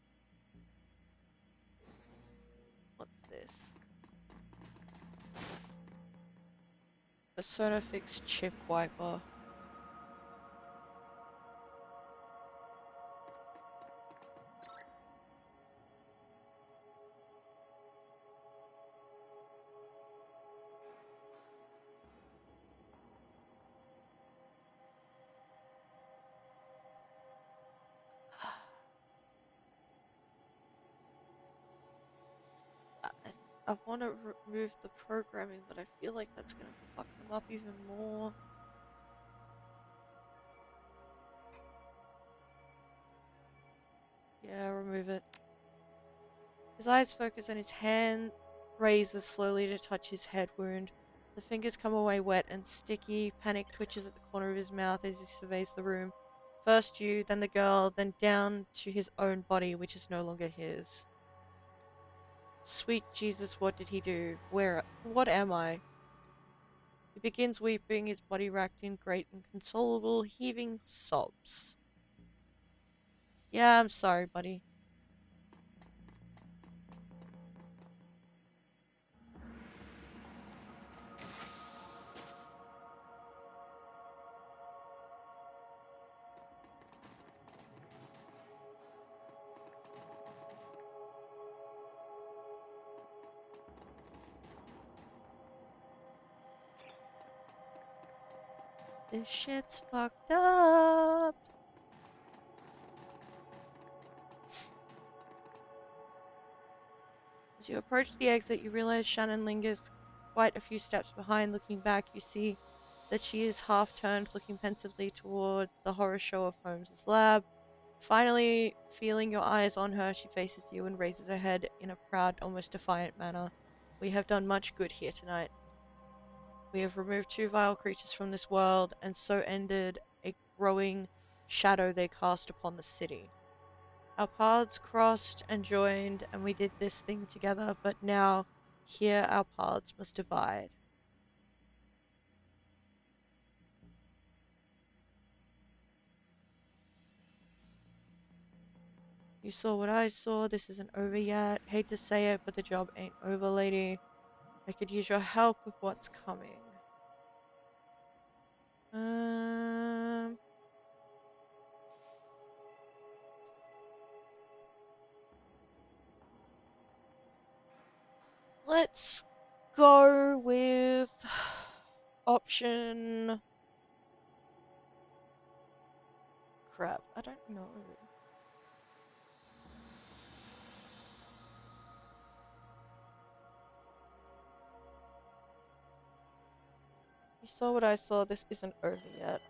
What's this? Persona Fix chip wiper. I want to remove the programming, but I feel like that's gonna fuck them up even more. Yeah, remove it. His eyes focus and his hand raises slowly to touch his head wound. The fingers come away wet and sticky. Panic twitches at the corner of his mouth as he surveys the room. First you, then the girl, then down to his own body, which is no longer his. Sweet Jesus, what did he do? What am I? He begins weeping, his body racked in great inconsolable, heaving sobs. Yeah, I'm sorry, buddy. This shit's fucked up. As you approach the exit, you realize Shannon lingers quite a few steps behind. Looking back, you see that she is half turned, looking pensively toward the horror show of Holmes's lab. Finally, feeling your eyes on her, she faces you and raises her head in a proud, almost defiant manner. We have done much good here tonight. We have removed two vile creatures from this world, and so ended a growing shadow they cast upon the city. Our paths crossed and joined, and we did this thing together, but now, here our paths must divide. You saw what I saw. This isn't over yet. Hate to say it, but the job ain't over, lady. I could use your help with what's coming. Um, let's go with option. Crap, I don't know. You saw what I saw. This isn't over yet.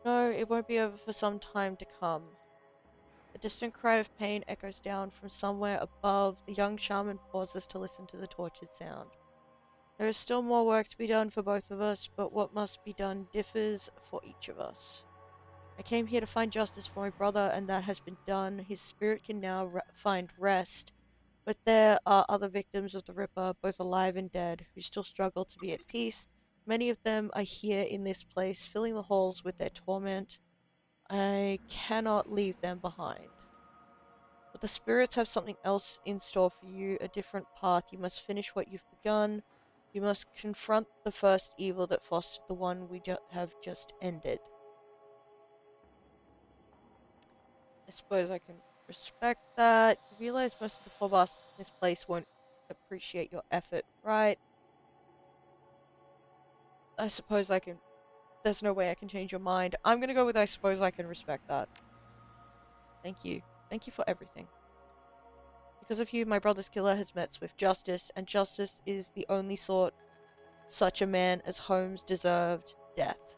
No, it won't be over for some time to come. A distant cry of pain echoes down from somewhere above. The young shaman pauses to listen to the tortured sound. There is still more work to be done for both of us, but what must be done differs for each of us. I came here to find justice for my brother, and that has been done. His spirit can now find rest. But there are other victims of the Ripper, both alive and dead, who still struggle to be at peace. Many of them are here in this place, filling the halls with their torment. I cannot leave them behind. But the spirits have something else in store for you, a different path. You must finish what you've begun. You must confront the first evil that fostered the one we have just ended. I suppose I can respect that. You realize most of the poor bastards in this place won't appreciate your effort, right? I suppose I can. There's no way I can change your mind. I'm gonna go with I suppose I can respect that. Thank you. Thank you for everything. Because of you, my brother's killer has met swift justice, and justice is the only sort such a man as Holmes deserved death.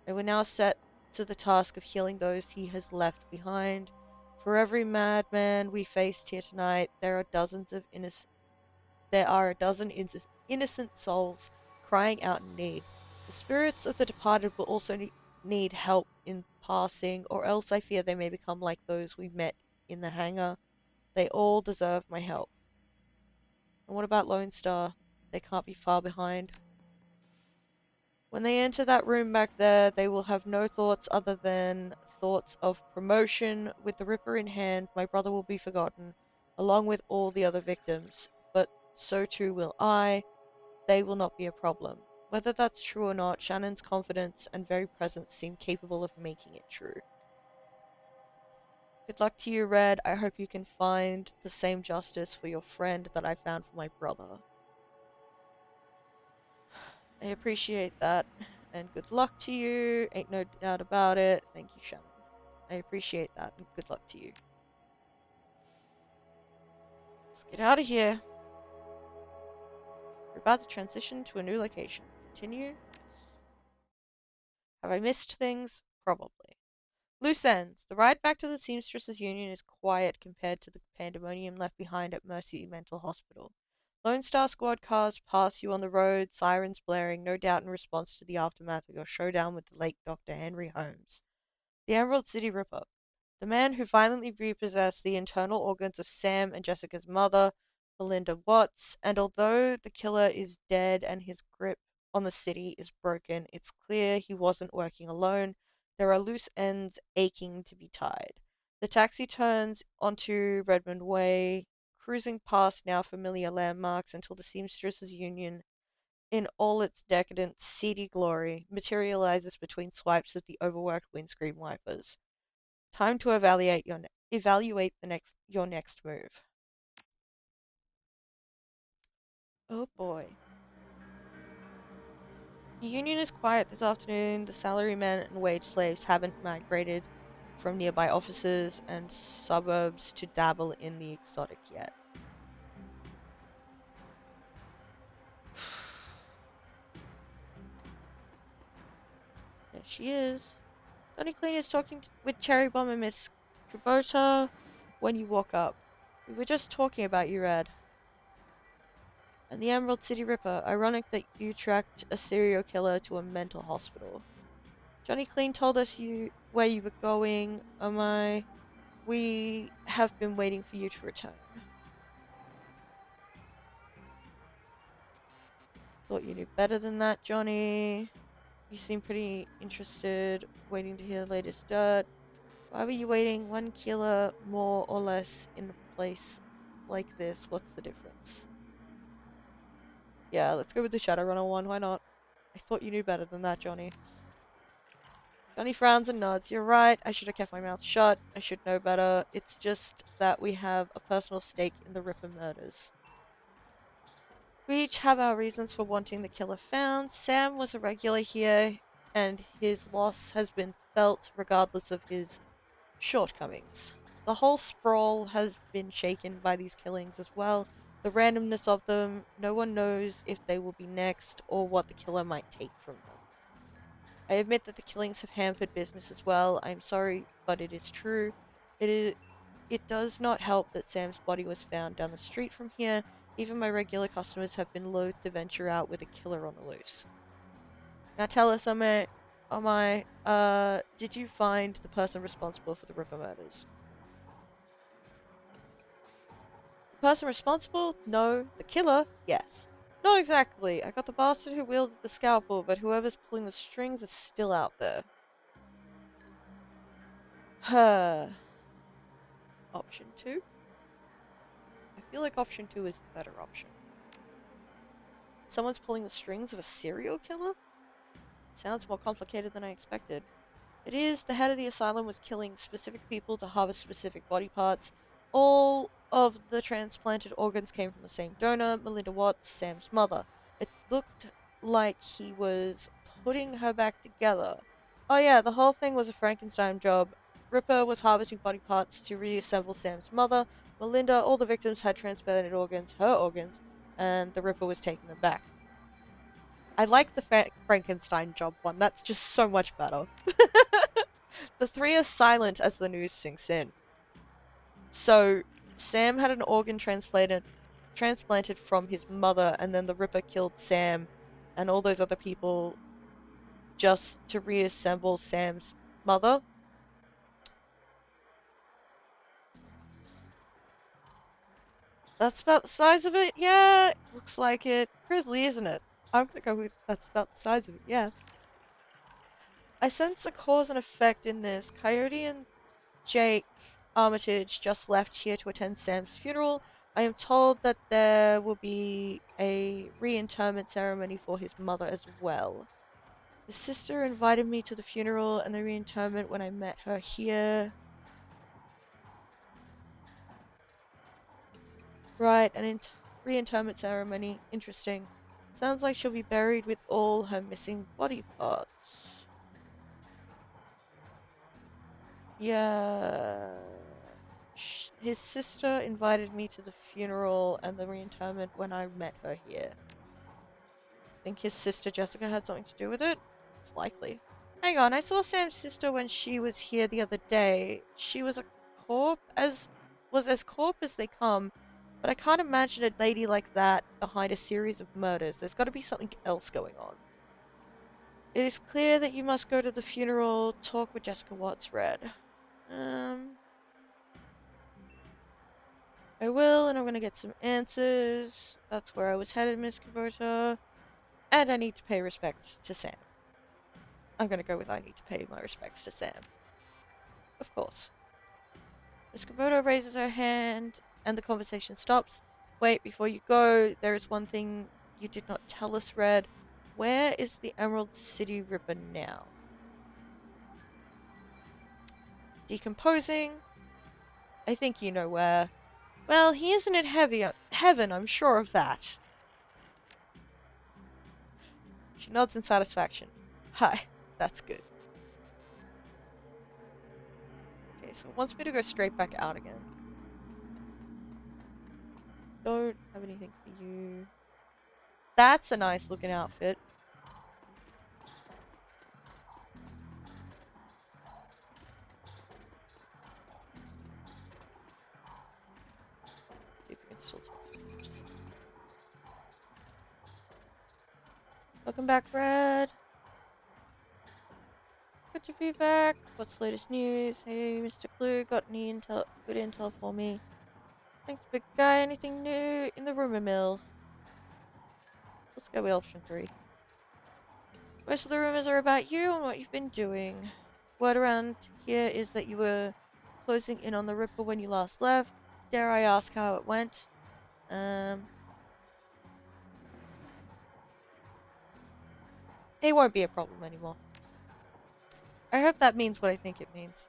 They were now set to the task of healing those he has left behind. For every madman we faced here tonight, there are a dozen innocent souls crying out in need. The spirits of the departed will also need help in passing, or else I fear they may become like those we met in the hangar. They all deserve my help. And what about Lone Star? They can't be far behind. When they enter that room back there, they will have no thoughts other than thoughts of promotion. With the Ripper in hand, my brother will be forgotten, along with all the other victims. But so too will I. They will not be a problem. Whether that's true or not, Shannon's confidence and very presence seem capable of making it true. Good luck to you, Red. I hope you can find the same justice for your friend that I found for my brother. I appreciate that. And good luck to you. Ain't no doubt about it. Thank you, Shannon. I appreciate that. And good luck to you. Let's get out of here. We're about to transition to a new location. Continue? Yes. Have I missed things? Probably. Loose ends. The ride back to the Seamstresses Union is quiet compared to the pandemonium left behind at Mercy Mental Hospital. Lone Star Squad cars pass you on the road, sirens blaring, no doubt in response to the aftermath of your showdown with the late Dr. Henry Holmes. The Emerald City Ripper. The man who violently repossessed the internal organs of Sam and Jessica's mother, Belinda Watts, and although the killer is dead and his grip on the city is broken, it's clear he wasn't working alone. There are loose ends aching to be tied. The taxi turns onto Redmond Way, cruising past now familiar landmarks until the Seamstresses Union, in all its decadent, seedy glory, materializes between swipes of the overworked windscreen wipers. Time to evaluate your next move. Oh boy. The union is quiet this afternoon. The salarymen and wage slaves haven't migrated from nearby offices and suburbs to dabble in the exotic yet. There she is. Johnny Clean is talking with Cherry Bomb and Miss Kubota when you walk up. We were just talking about you, Red. And the Emerald City Ripper. Ironic that you tracked a serial killer to a mental hospital. Johnny Clean told us where you were going. We have been waiting for you to return. Thought you knew better than that, Johnny. You seem pretty interested, waiting to hear the latest dirt. Why were you waiting? One killer more or less in a place like this. What's the difference? Yeah, let's go with the Shadowrunner one. Why not? I thought you knew better than that, Johnny. Johnny frowns and nods. You're right. I should have kept my mouth shut. I should know better. It's just that we have a personal stake in the Ripper murders. We each have our reasons for wanting the killer found. Sam was a regular here, and his loss has been felt regardless of his shortcomings. The whole sprawl has been shaken by these killings as well. The randomness of them, no one knows if they will be next or what the killer might take from them. I admit that the killings have hampered business as well. I'm sorry, but it is true. It does not help that Sam's body was found down the street from here. Even my regular customers have been loath to venture out with a killer on the loose. Now tell us, did you find the person responsible for the Ripper murders? The person responsible? No. The killer? Yes. Not exactly. I got the bastard who wielded the scalpel, but whoever's pulling the strings is still out there. Huh. Option 2? I feel like option 2 is the better option. Someone's pulling the strings of a serial killer? Sounds more complicated than I expected. It is, the head of the asylum was killing specific people to harvest specific body parts. All of the transplanted organs came from the same donor, Melinda Watts, Sam's mother. It looked like he was putting her back together. Oh yeah, the whole thing was a Frankenstein job. Ripper was harvesting body parts to reassemble Sam's mother. Melinda, all the victims had transplanted organs, her organs, and the Ripper was taking them back. I like the Frankenstein job one. That's just so much better. The three are silent as the news sinks in. So, Sam had an organ transplanted from his mother, and then the Ripper killed Sam and all those other people just to reassemble Sam's mother. That's about the size of it? Yeah, looks like it. Grisly, isn't it? I'm gonna go with that's about the size of it, yeah. I sense a cause and effect in this. Coyote and Jake Armitage just left here to attend Sam's funeral. I am told that there will be a reinterment ceremony for his mother as well. His sister invited me to the funeral and the reinterment when I met her here. Right, an reinterment ceremony. Interesting. Sounds like she'll be buried with all her missing body parts. Yeah. His sister invited me to the funeral and the reinterment when I met her here. Think his sister Jessica had something to do with it? It's likely. Hang on, I saw Sam's sister when she was here the other day. She was as corp as they come, but I can't imagine a lady like that behind a series of murders. There's got to be something else going on. It is clear that you must go to the funeral. Talk with Jessica Watts, Red. I will, and I'm gonna get some answers. That's where I was headed, Miss Kubota. And I need to pay respects to Sam. I'm gonna go with I need to pay my respects to Sam. Of course. Miss Kubota raises her hand, and the conversation stops. Wait, before you go, there is one thing you did not tell us, Red. Where is the Emerald City Ripper now? Decomposing. I think you know where. Well, he isn't in heaven, I'm sure of that. She nods in satisfaction. Hi, that's good. Okay, so it wants me to go straight back out again. Don't have anything for you. That's a nice looking outfit. can still talk to groups. Welcome back, Red. Good to be back. What's the latest news? Hey, Mr. Clue, got any intel? Good intel for me. Thanks, big guy. Anything new in the rumor mill? Let's go with option 3. Most of the rumors are about you and what you've been doing. Word around here is that you were closing in on the Ripper when you last left. Dare I ask how it went? It won't be a problem anymore. I hope that means what I think it means.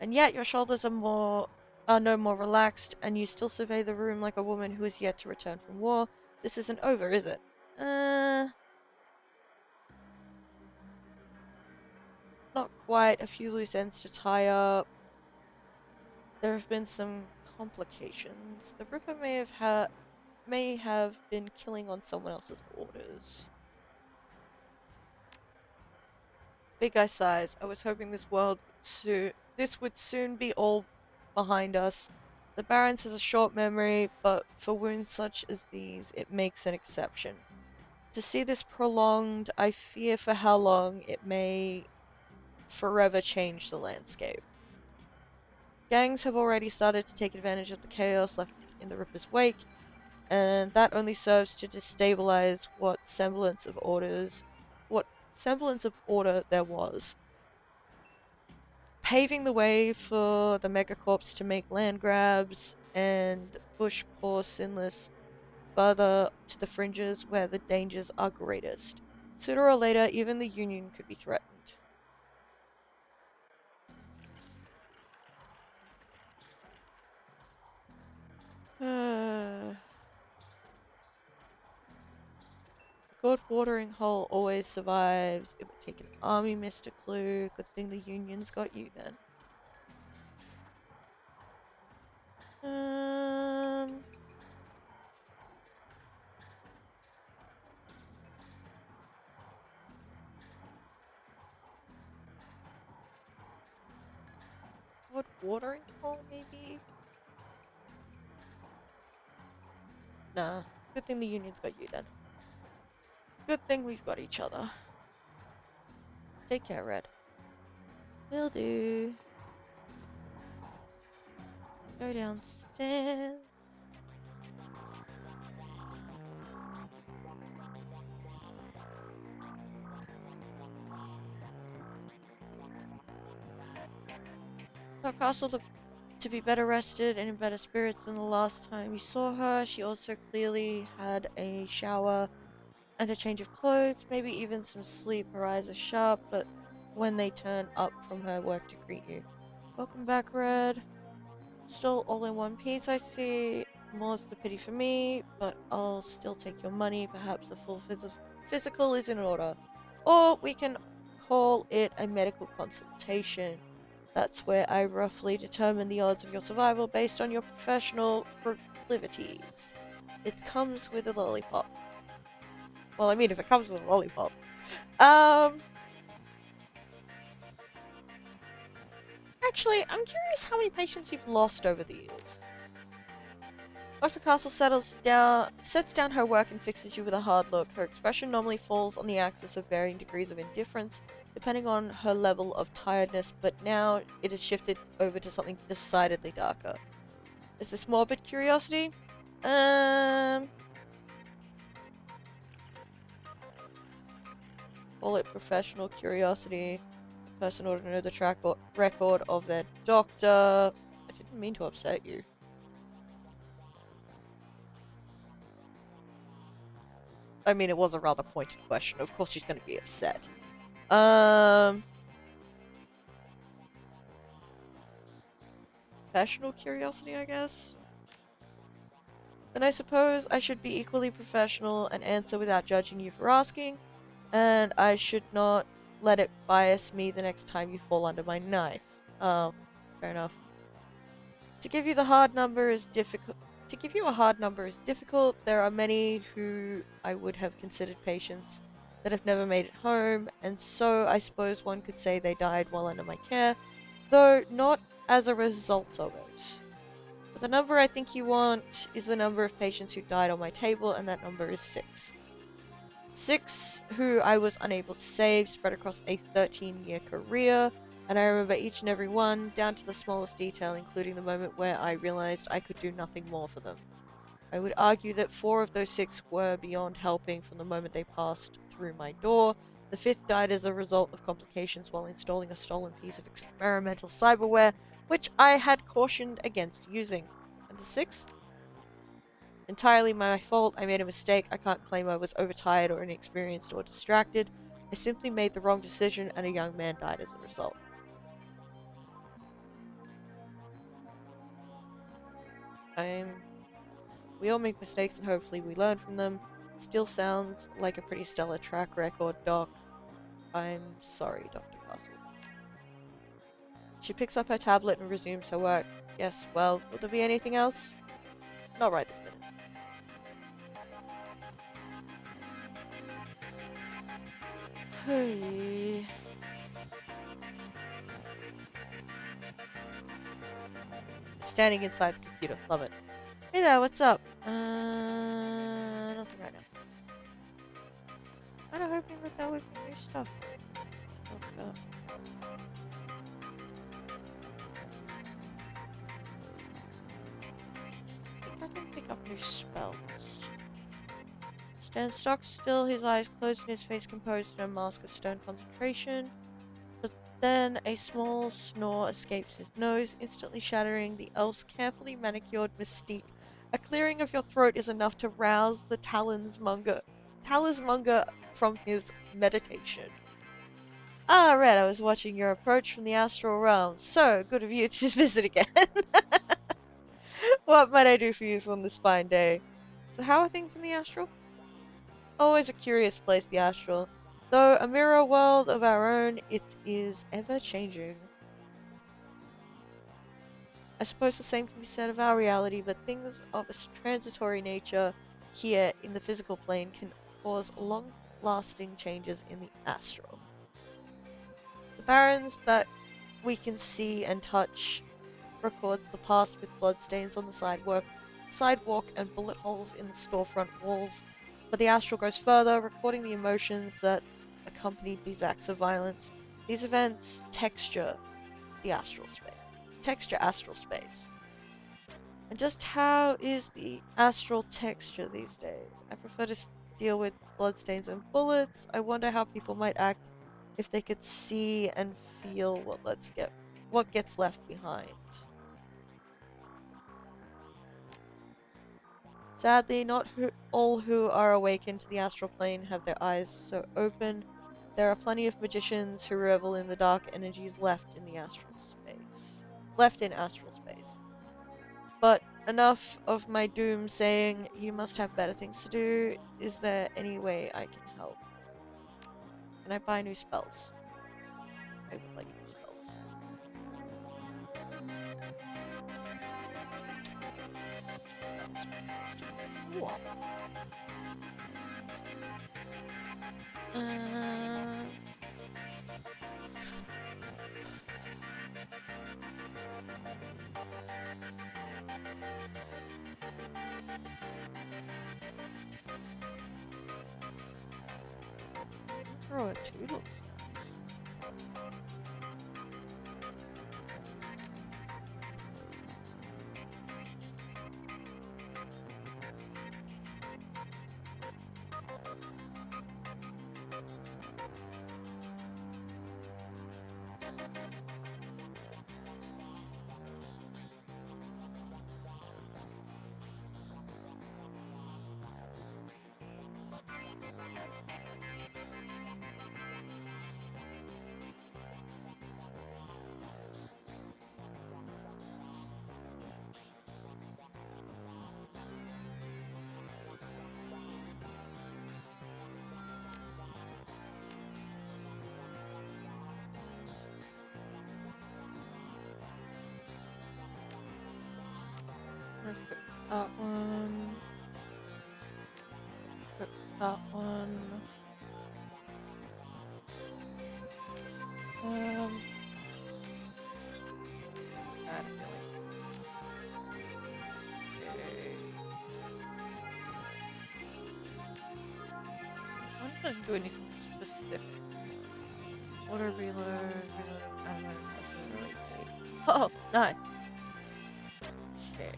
And yet your shoulders are no more relaxed, and you still survey the room like a woman who is yet to return from war. This isn't over, is it? Not quite. A few loose ends to tie up. There have been some complications. The Ripper may have been killing on someone else's orders. Big Eye sighs. I was hoping this would soon be all behind us. The Barons has a short memory, but for wounds such as these, it makes an exception. To see this prolonged, I fear for how long it may forever change the landscape. Gangs have already started to take advantage of the chaos left in the Ripper's wake, and that only serves to destabilize what semblance of order there was, paving the way for the megacorps to make land grabs and push poor sinless further to the fringes where the dangers are greatest. Sooner or later, even the Union could be threatened. Good watering hole always survives. It would take an army, Mr. Clue. Good thing the Union's got you then. Good watering hole, maybe? Nah. Good thing the Union's got you then. Good thing we've got each other. Take care, Red. Will do. Go downstairs. Her castle looked to be better rested and in better spirits than the last time you saw her. She also clearly had a shower and a change of clothes, maybe even some sleep. Her eyes are sharp, but when they turn up from her work to greet you. Welcome back, Red. Still all in one piece, I see. More's the pity for me, but I'll still take your money. Perhaps a full physical is in order. Or we can call it a medical consultation. That's where I roughly determine the odds of your survival based on your professional proclivities. It comes with a lollipop. Well, I mean, if it comes with a lollipop. Actually, I'm curious how many patients you've lost over the years. Dr. Castle sets down her work and fixes you with a hard look. Her expression normally falls on the axis of varying degrees of indifference, depending on her level of tiredness, but now it has shifted over to something decidedly darker. Is this morbid curiosity? Call it professional curiosity. The person ought to know the track record of their doctor. I didn't mean to upset you. I mean, it was a rather pointed question. Of course she's going to be upset. Professional curiosity, I guess? Then I suppose I should be equally professional and answer without judging you for asking, and I should not let it bias me the next time you fall under my knife. Oh, fair enough. To give you a hard number is difficult. There are many who I would have considered patients that have never made it home, and so I suppose one could say they died while under my care, though not as a result of it. But the number I think you want is the number of patients who died on my table, and that number is 6. 6 who I was unable to save, spread across a 13-year career, and I remember each and every one, down to the smallest detail, including the moment where I realized I could do nothing more for them. I would argue that 4 of those 6 were beyond helping from the moment they passed through my door. The 5th died as a result of complications while installing a stolen piece of experimental cyberware, which I had cautioned against using. And the 6th? Entirely my fault. I made a mistake. I can't claim I was overtired or inexperienced or distracted. I simply made the wrong decision, and a young man died as a result. We all make mistakes, and hopefully we learn from them. Still sounds like a pretty stellar track record, Doc. I'm sorry, Dr. Castle. She picks up her tablet and resumes her work. Yes, well, will there be anything else? Not right this minute. Hey. Standing inside the computer. Love it. Hey there, what's up? Nothing right now. Kinda hoping that would be new stuff. Oh, I can pick up new spells. Stands stock still, his eyes closed and his face composed in a mask of stone concentration. But then a small snore escapes his nose, instantly shattering the elf's carefully manicured mystique. A clearing of your throat is enough to rouse the talismonger from his meditation. Ah, Red, I was watching your approach from the astral realm. So good of you to visit again. What might I do for you on this fine day? So how are things in the astral? Always a curious place, the astral. Though a mirror world of our own, it is ever-changing. I suppose the same can be said of our reality, but things of a transitory nature here in the physical plane can cause long-lasting changes in the astral. The barrens that we can see and touch records the past with bloodstains on the sidewalk and bullet holes in the storefront walls, but the astral goes further, recording the emotions that accompanied these acts of violence. These events texture the astral space. Astral space. And just how is the astral texture these days? I prefer to deal with bloodstains and bullets. I wonder how people might act if they could see and feel what gets left behind. Sadly, not all who are awakened to the astral plane have their eyes so open. There are plenty of magicians who revel in the dark energies left in astral space. But enough of my doom saying, you must have better things to do. Is there any way I can help? Can I buy new spells? I would like new spells. Throw a toodles. That one. That one. I had a feeling. Doesn't do anything specific. Water reload, ammo, possibility. Oh, nice. Okay.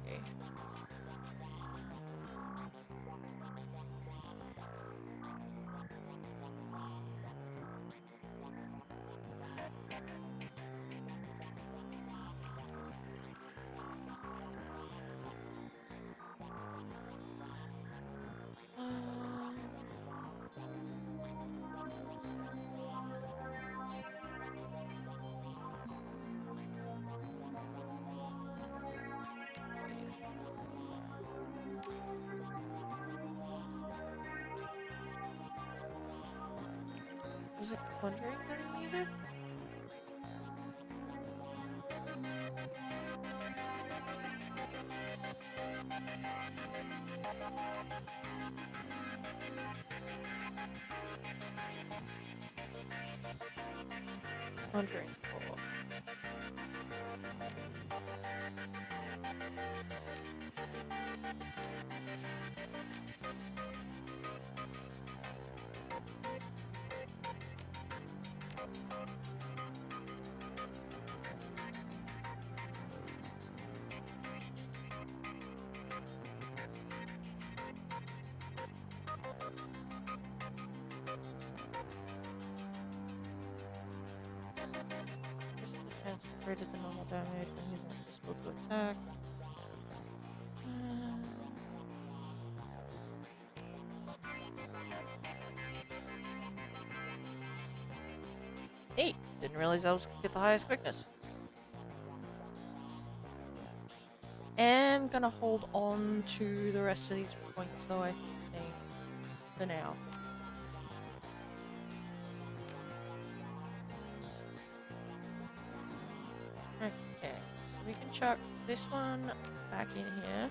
Was it conjuring that I needed? Conjuring 4. Increases the chance of greater than normal damage when using a pistol to attack. 8. Didn't realize I was get the highest quickness. Am gonna hold on to the rest of these points though, I think, for now. Okay, so we can chuck this one back in here.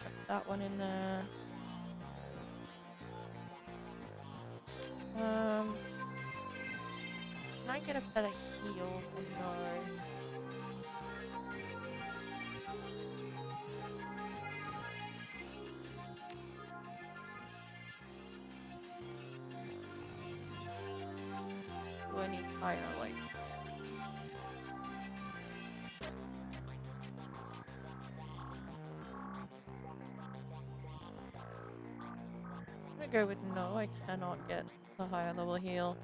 Chuck that one in there. Can I get a better heal or no? Do I need higher, like... I'm gonna go with no, I cannot get the higher level heal.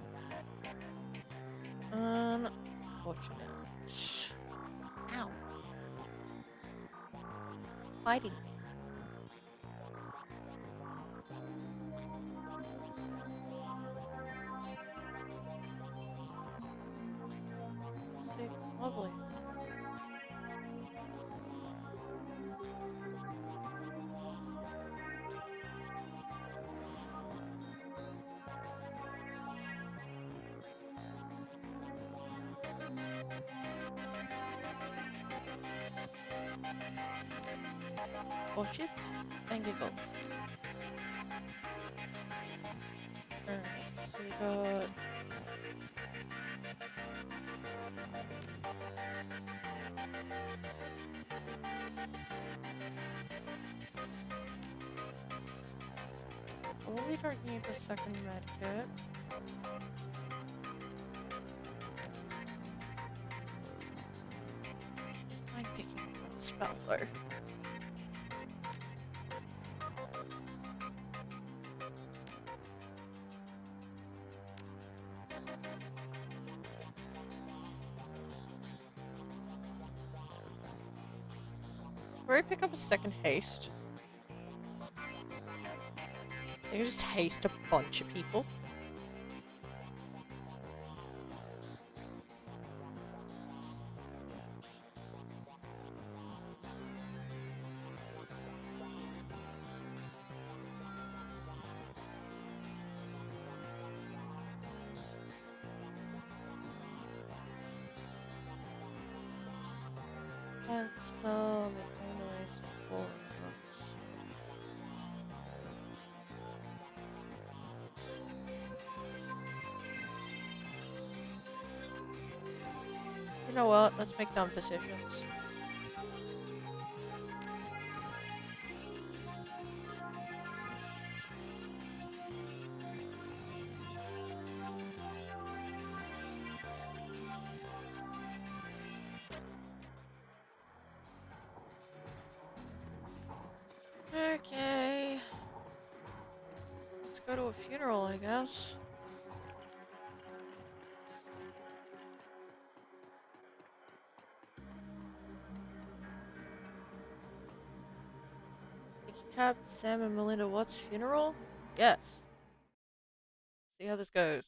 Unfortunate. Ow. Fighting me. Six, lovely. For shits and giggles. Alright, so we got... Probably don't need the second med kit. I'm picking up the spell though. Where I pick up a second haste. I can just haste a bunch of people. Can't spell the noise for You know what? Let's make dumb decisions. Okay. Let's go to a funeral, I guess. Take a cab to Sam and Melinda Watt's funeral? Yes. See how this goes.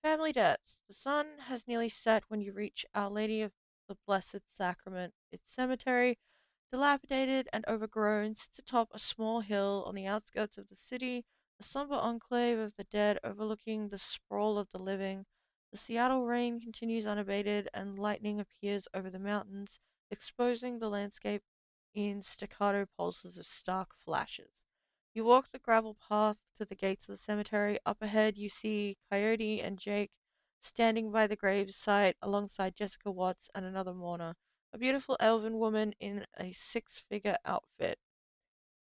Family deaths. The sun has nearly set when you reach Our Lady of the Blessed Sacrament. Its cemetery, dilapidated and overgrown, sits atop a small hill on the outskirts of the city, a somber enclave of the dead overlooking the sprawl of the living. The Seattle rain continues unabated, and lightning appears over the mountains, exposing the landscape in staccato pulses of stark flashes. You walk the gravel path to the gates of the cemetery. Up ahead, you see Coyote and Jake standing by the gravesite alongside Jessica Watts and another mourner, a beautiful elven woman in a six-figure outfit.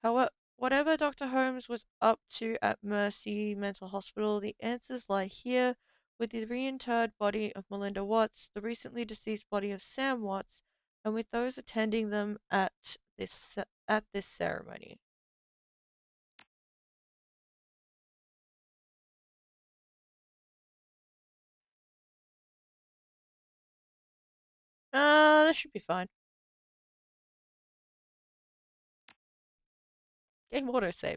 However, whatever Dr. Holmes was up to at Mercy Mental Hospital, the answers lie here with the reinterred body of Melinda Watts, the recently deceased body of Sam Watts, and with those attending them at this ceremony. This should be fine. Game autosaved.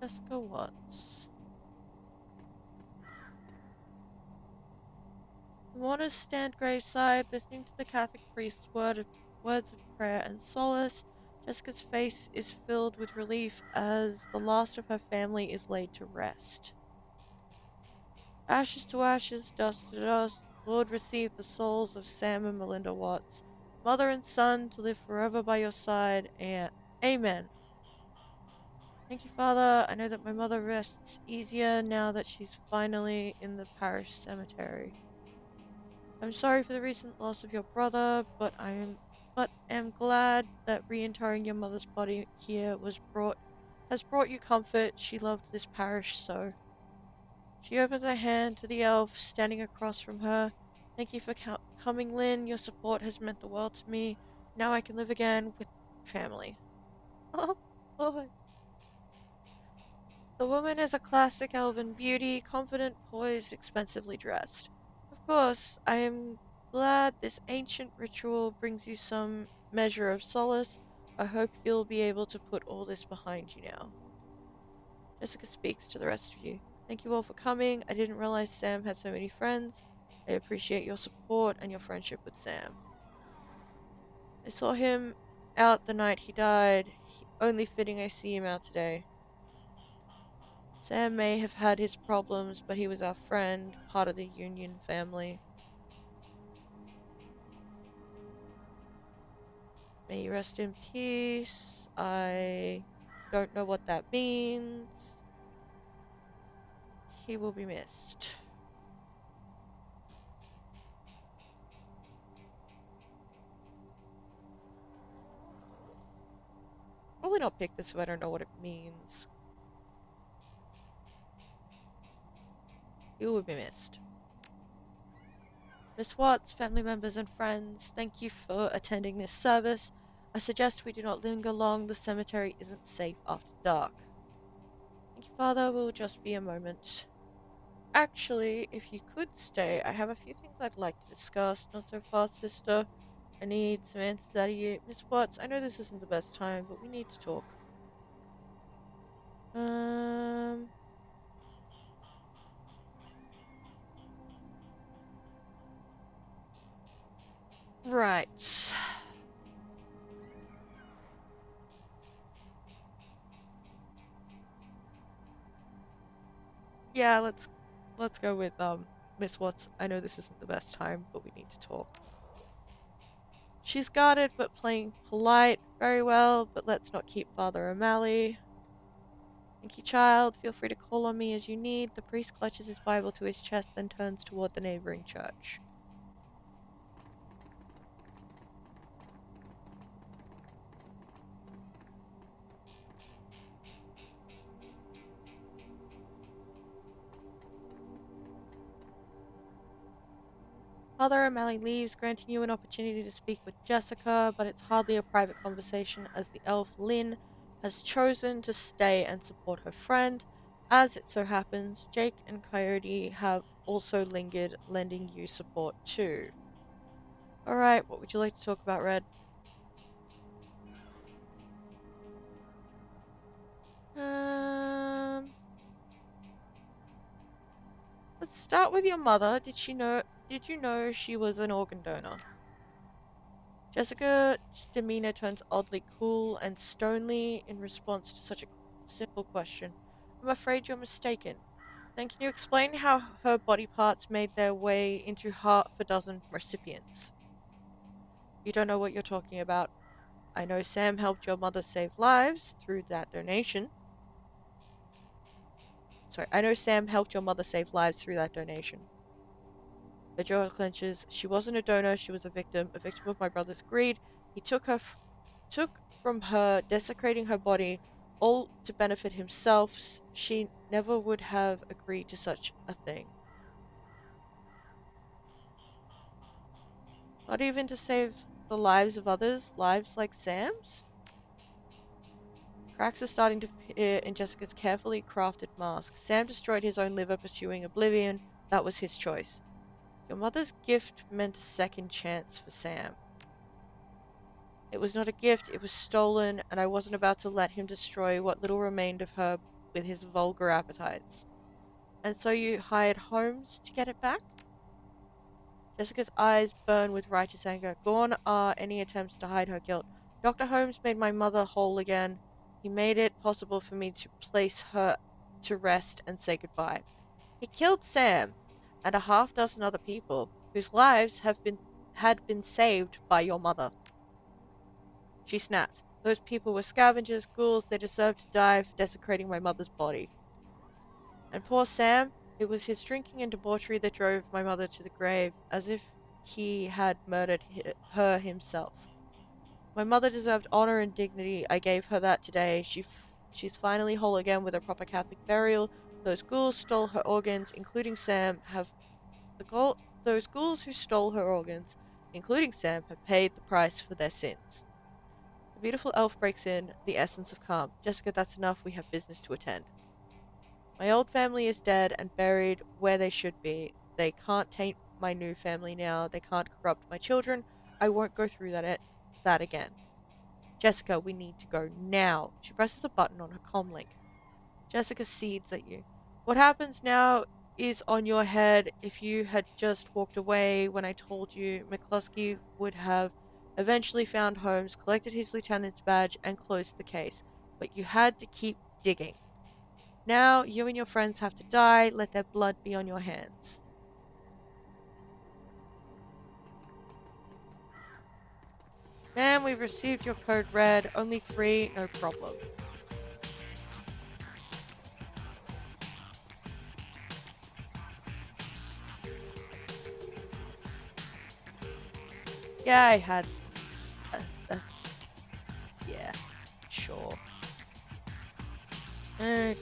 Jessica Watts. The mourners stand graveside, listening to the Catholic priest's words of prayer and solace. Jessica's face is filled with relief as the last of her family is laid to rest. Ashes to ashes, dust to dust, Lord, receive the souls of Sam and Melinda Watts, mother and son, to live forever by your side. And Amen. Thank you, Father. I know that my mother rests easier now that she's finally in the parish cemetery. I'm sorry for the recent loss of your brother, but am glad that reinterring your mother's body here has brought you comfort. She loved this parish so. She opens her hand to the elf standing across from her. Thank you for coming, Lynn. Your support has meant the world to me. Now I can live again with family. Oh, boy. The woman is a classic elven beauty, confident, poised, expensively dressed. Of course, I am glad this ancient ritual brings you some measure of solace. I hope you'll be able to put all this behind you now. Jessica speaks to the rest of you. Thank you all for coming. I didn't realize Sam had so many friends. I appreciate your support and your friendship with Sam. I saw him out the night he died. Only fitting I see him out today. Sam may have had his problems, but he was our friend, part of the Union family. May you rest in peace. I don't know what that means. He will be missed. Probably not pick this if I don't know what it means. He will be missed. Miss Watts, family members, and friends, thank you for attending this service. I suggest we do not linger long. The cemetery isn't safe after dark. Thank you, Father. We'll just be a moment. Actually, if you could stay, I have a few things I'd like to discuss. Not so fast, sister. I need some answers out of you. Miss Watts, I know this isn't the best time, but we need to talk. Um. Right. Yeah, let's go with Miss Watts. I know this isn't the best time, but we need to talk. She's guarded but playing polite very well, but let's not keep Father O'Malley. Thank you, child. Feel free to call on me as you need. The priest clutches his Bible to his chest, then turns toward the neighboring church. Mother O'Malley leaves, granting you an opportunity to speak with Jessica, but it's hardly a private conversation as the elf Lynn has chosen to stay and support her friend. As it so happens, Jake and Coyote have also lingered, lending you support too. Alright, what would you like to talk about, Red? Um, let's start with your mother. Did you know she was an organ donor? Jessica's demeanor turns oddly cool and stony in response to such a simple question. I'm afraid you're mistaken. Then can you explain how her body parts made their way into half a dozen recipients? You don't know what you're talking about. I know Sam helped your mother save lives through that donation. Sorry, I know Sam helped your mother save lives through that donation. Her jaw clenches. She wasn't a donor, she was a victim of my brother's greed. He took from her, desecrating her body, all to benefit himself. She never would have agreed to such a thing. Not even to save the lives of others, lives like Sam's? Cracks are starting to appear in Jessica's carefully crafted mask. Sam destroyed his own liver pursuing oblivion. That was his choice. Your mother's gift meant a second chance for Sam. It was not a gift, it was stolen, and I wasn't about to let him destroy what little remained of her with his vulgar appetites. And so you hired Holmes to get it back? Jessica's eyes burn with righteous anger. Gone are any attempts to hide her guilt. Dr. Holmes made my mother whole again. He made it possible for me to place her to rest and say goodbye. He killed Sam and a half dozen other people whose lives had been saved by your mother. She snapped. Those people were scavengers, ghouls, they deserved to die for desecrating my mother's body. And poor Sam, it was his drinking and debauchery that drove my mother to the grave, as if he had murdered her himself. My mother deserved honor and dignity. I gave her that today. She's finally whole again with a proper Catholic burial. Those ghouls stole her organs, including Sam, have those ghouls who stole her organs, including Sam, have paid the price for their sins. The beautiful elf breaks in, the essence of calm. Jessica, that's enough. We have business to attend. My old family is dead and buried where they should be. They can't taint my new family now. They can't corrupt my children. I won't go through that again. Jessica, we need to go now. She presses a button on her comm link. Jessica seethes at you. What happens now is on your head. If you had just walked away when I told you, McCluskey would have eventually found Holmes, collected his lieutenant's badge, and closed the case. But you had to keep digging. Now you and your friends have to die. Let their blood be on your hands. Ma'am, we've received your code red. Only 3, no problem. Yeah, I had. A, a, yeah, sure. Okay.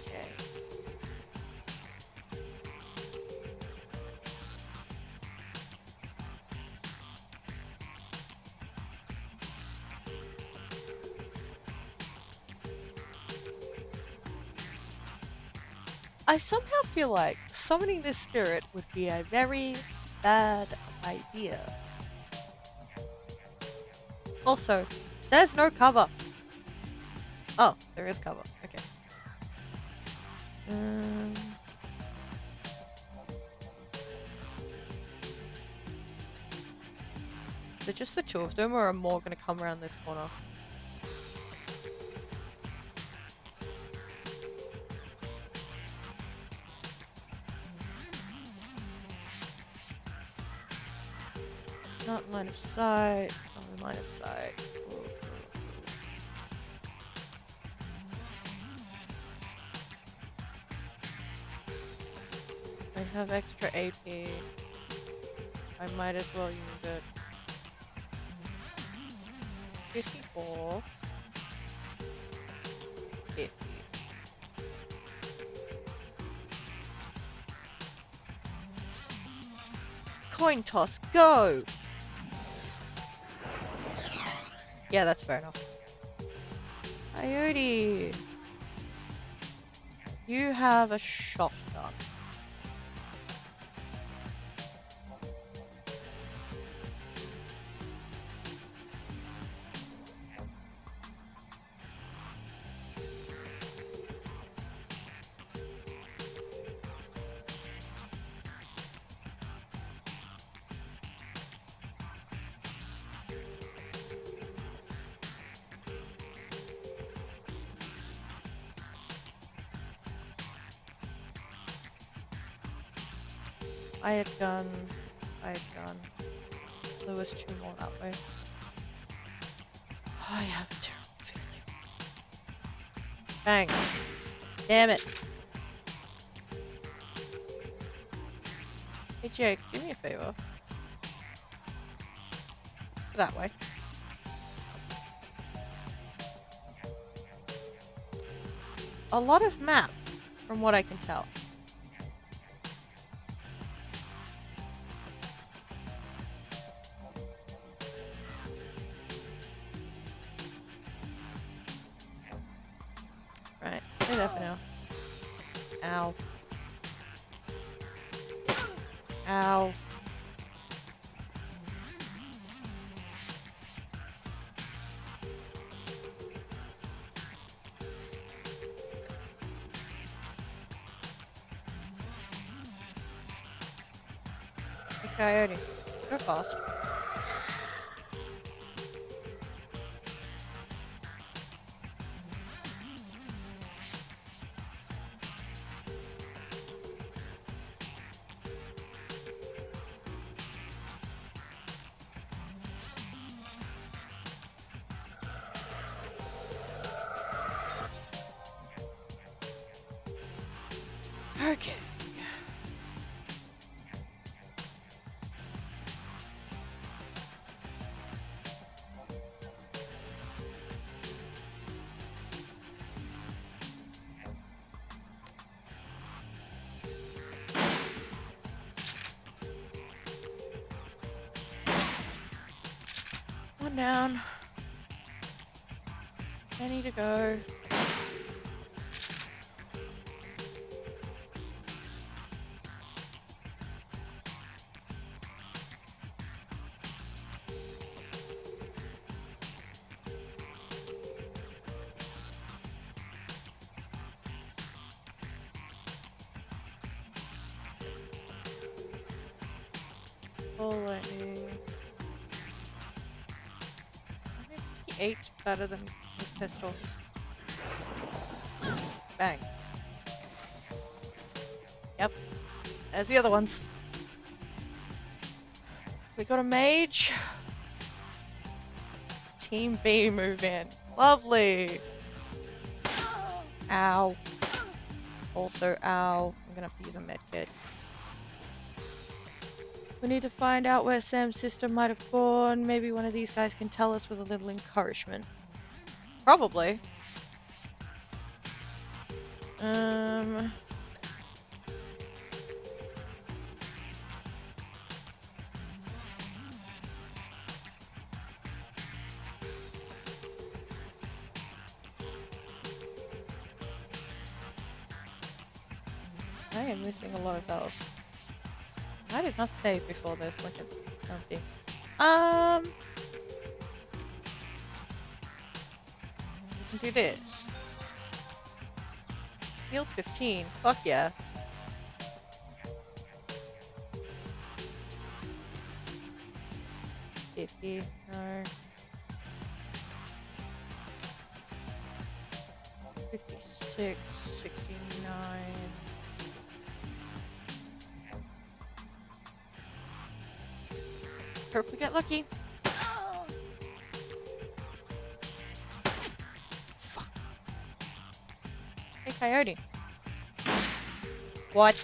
I somehow feel like summoning this spirit would be a very bad idea. Also, there's no cover. Oh, there is cover. Okay. Um, is it just the two of them, or are more going to come around this corner? Not in line of sight. Not in line of sight. Ooh. I have extra AP. I might as well use it. 54. 50. Coin toss, go! Yeah, that's fair enough. Coyote! You have a shotgun. I had gun. There was 2 more that way. I have a terrible feeling. Bang. Damn it. Hey Jake, do me a favor. That way. A lot of map, from what I can tell. Right, stay there for now. Ow. Ow. Hey Coyote, you're fast. Okay. One down. I need to go. Full lightning. 58 better than his pistol. Bang. Yep. There's the other ones. We got a mage. Team B move in. Lovely. Ow. Also, ow. I'm gonna have to use a medkit. We need to find out where Sam's sister might have gone. Maybe one of these guys can tell us with a little encouragement. Probably. I am missing a lot of health. I did not save before this, like a empty. We can do this. Field 15. Fuck yeah. No. 56, 69. Hope we get lucky. Fuck. Hey, Coyote. What?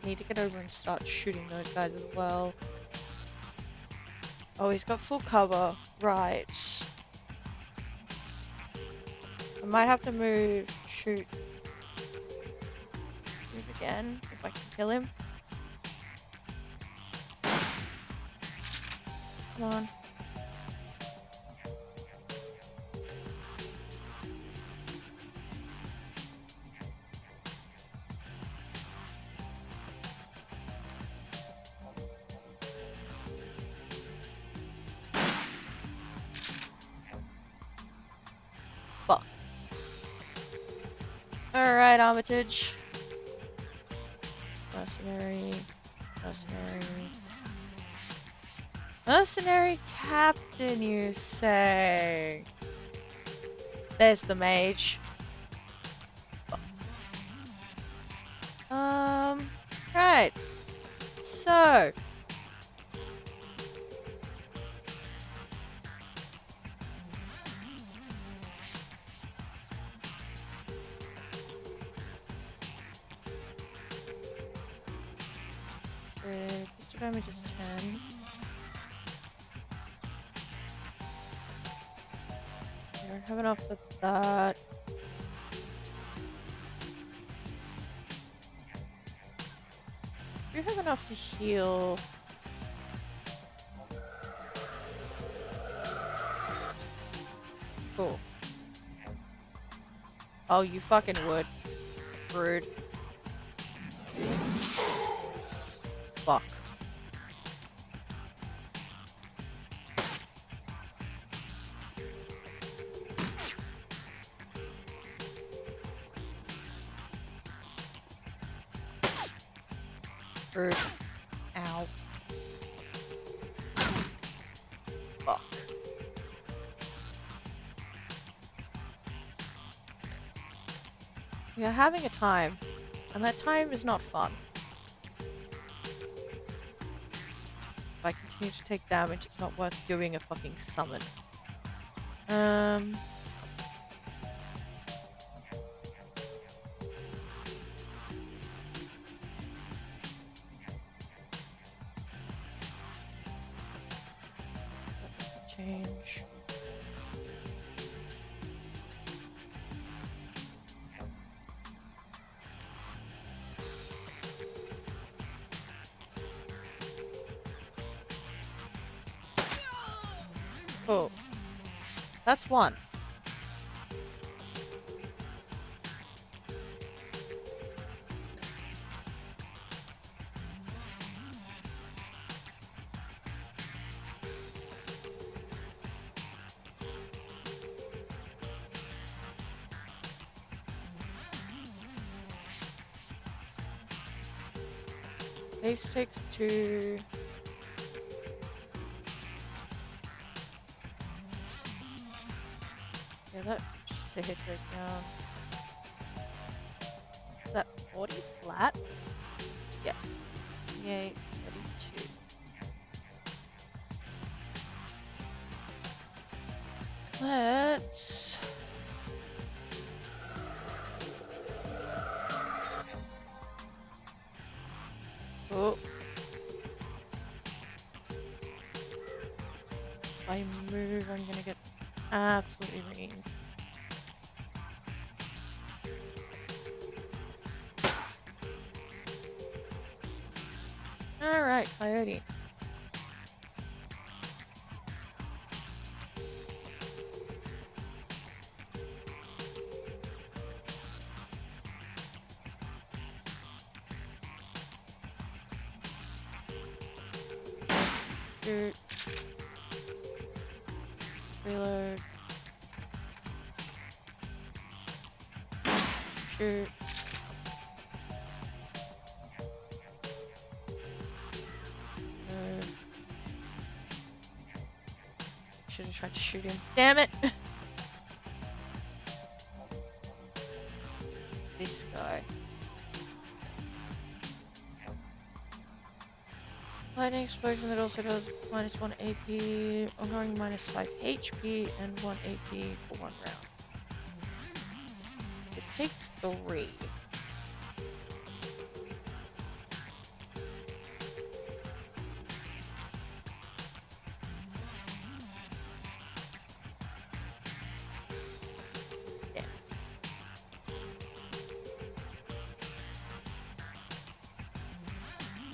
Need to get over and start shooting those guys as well. Oh, he's got full cover. Right. I might have to move, shoot, move again if I can kill him. Come on. Fuck. Alright, Armitage. Mercenary. Mercenary. Mercenary captain, you say? There's the mage. Right. So. Pistol damage is 10. I don't have enough for that. Do you have enough to heal? Cool. Oh, you fucking would. Rude. Fuck. Rude. Ow. Fuck. We are having a time, and that time is not fun. If I continue to take damage, it's not worth doing a fucking summon. Change. Cool. That's one. Base takes 2. Yeah, that just a hit right down. Is that 40 flat? Yes. 28, 32. Let's... Oh. If I move, I'm gonna get absolutely reamed. Alright, Coyote. Shoot. Reload. Shoot. Should have tried to shoot him. Damn it! This guy. Lightning explosion that also does -1 AP, ongoing -5 HP, and 1 AP for 1 round. This takes 3. Damn.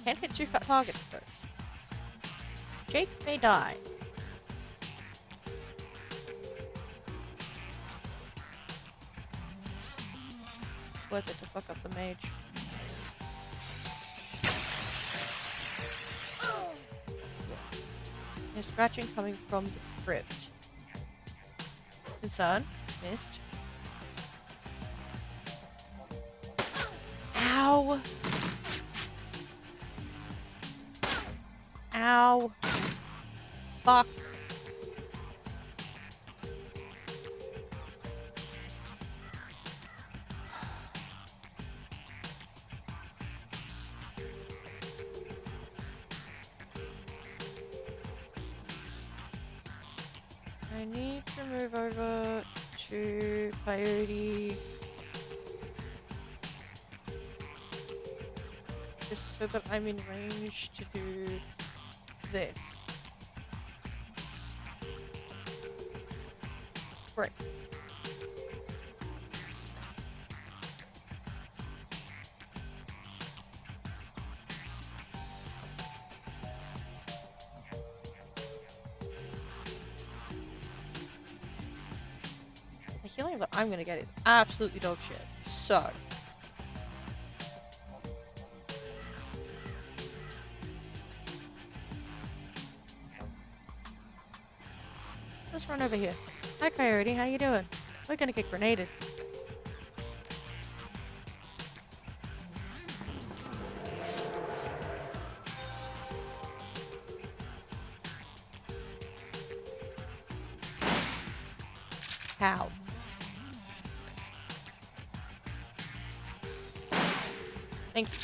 Can't hit two targets though. Jake may die. Worth it to fuck up the mage. There's scratching coming from the crypt. Concern. Missed. Ow! Ow! Fuck! I need to move over to Coyote. Just so that I'm in range to do this. Right. The healing that I'm gonna get is absolutely dog shit. So. Let's run over here. Hi Coyote, how you doing? We're gonna get grenaded. How? Thank you.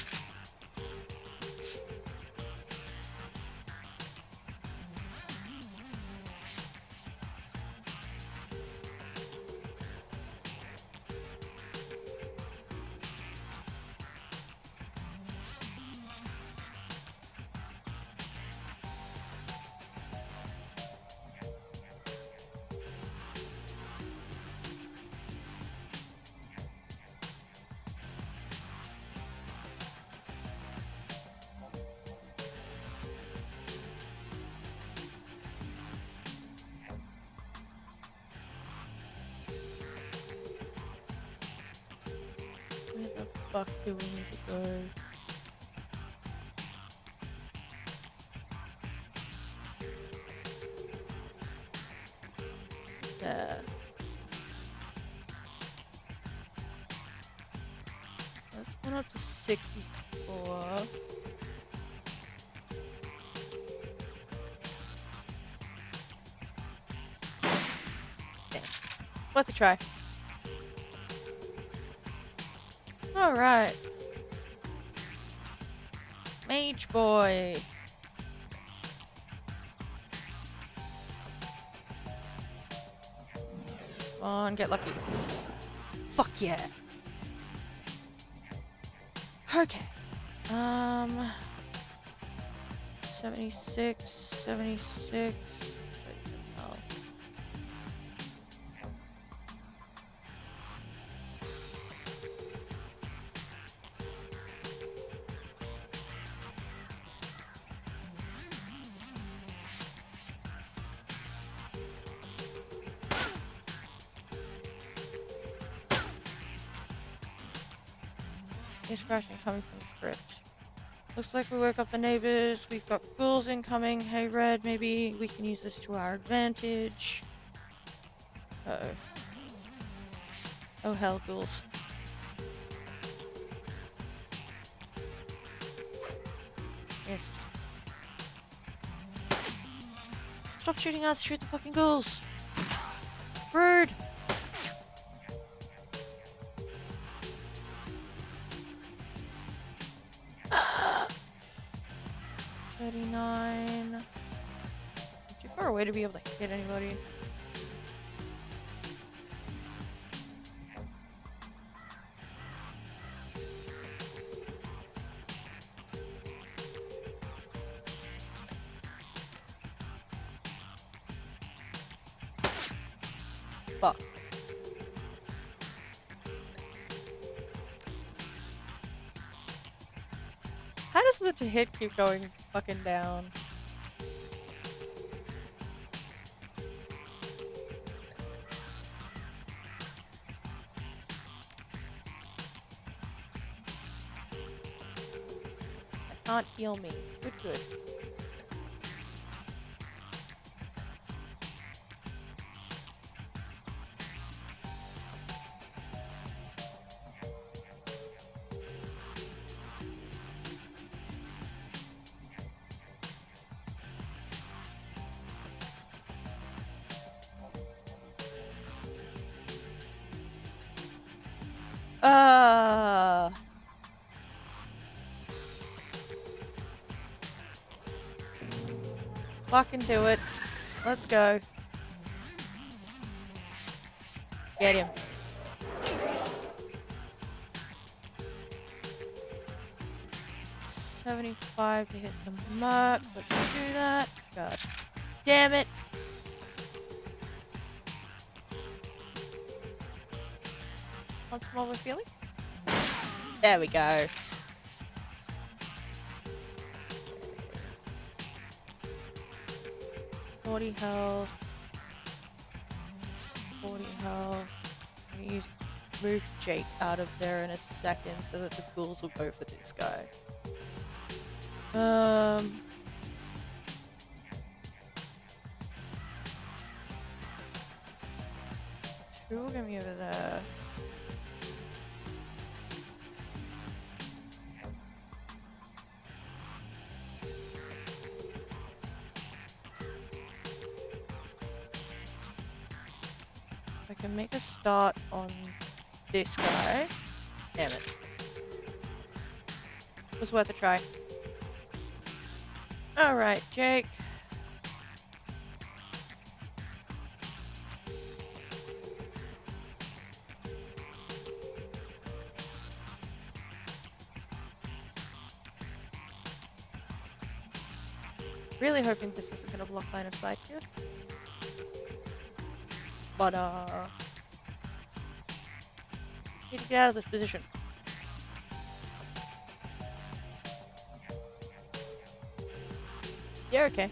Where the fuck do we need to go? There. Let's go up to 64. Yeah. Worth a try. Alright. Mage boy. Come on, get lucky. Fuck yeah. Okay. 76, 76. Oh. There's crashing coming from the crypt. Looks like we woke up the neighbors. We've got ghouls incoming. Hey, Red, maybe we can use this to our advantage. Uh-oh. Oh, hell, ghouls. Missed. Stop shooting us. Shoot the fucking ghouls. Rude. Ah. 39. Too far away to be able to hit anybody. Fuck. How does does the hit keep going fucking down? That can't heal me. Good, good. Uh, Fucking do it. Let's go. Get him. 75 to hit the mark. Let's do that. God damn it. Once more with feeling. There we go. $40 health. 40 health. I'm gonna move Jake out of there in a second so that the ghouls will go for this guy. Two will get me over there. I can make a start on this guy. Damn it. It was worth a try. Alright, Jake. Really hoping this isn't gonna block line of sight here. But, need to get out of this position. You're okay.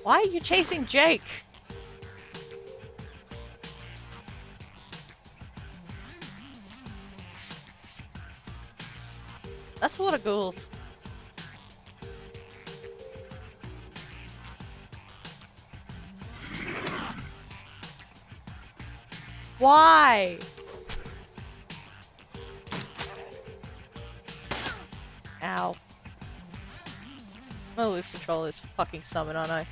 Why are you chasing Jake? That's a lot of ghouls. Why? Ow. I'm gonna lose control of this fucking summon, aren't I?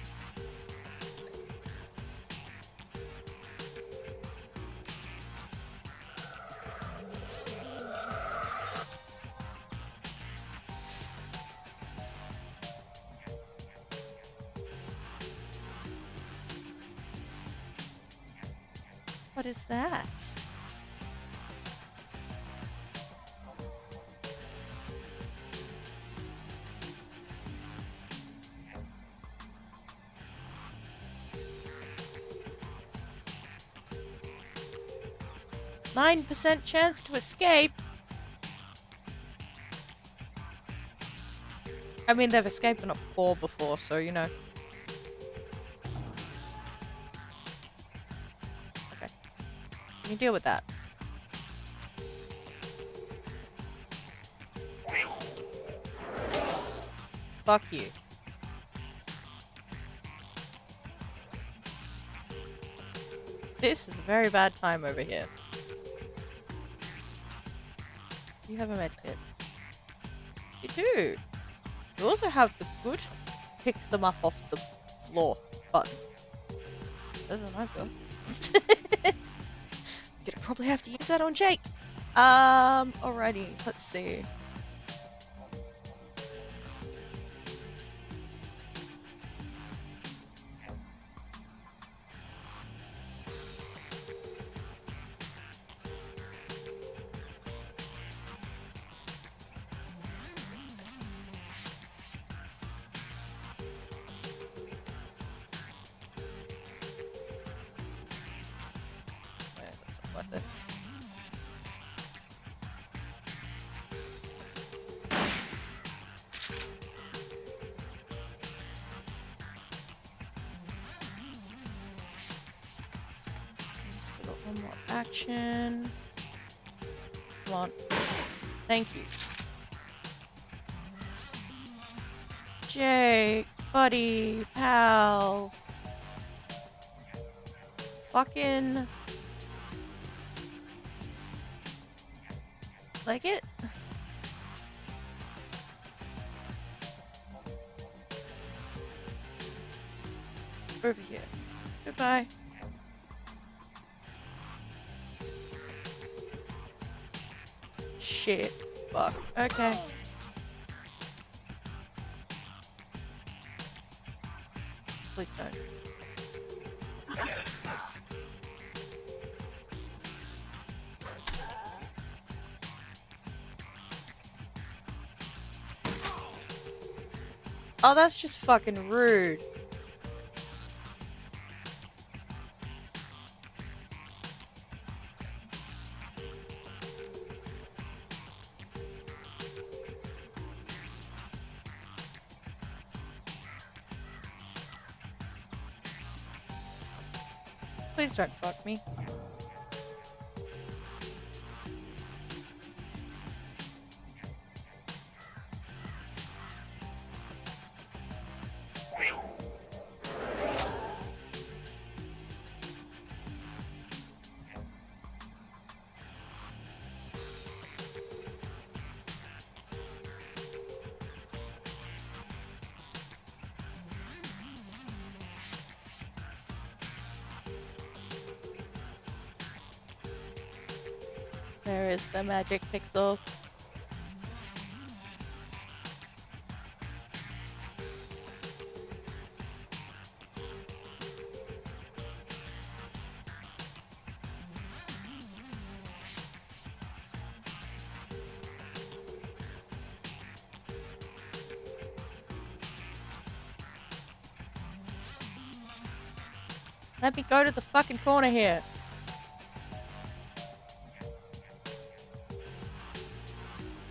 What is that? %9 chance to escape. I mean, they've escaped on a 4 before, so you know. Okay. You can deal with that. Fuck you. This is a very bad time over here. You have a medkit. You do. You also have the good pick them up off the floor button. Better than I've got. Gonna probably have to use that on Jake. Alrighty, let's see. One more action. Come on. Thank you. Jake, buddy, pal. Fucking... like it? Over here. Goodbye. Shit. Fuck. Okay. Please don't. Oh, that's just fucking rude. Please don't fuck me. There is the magic pixel. Let me go to the fucking corner here.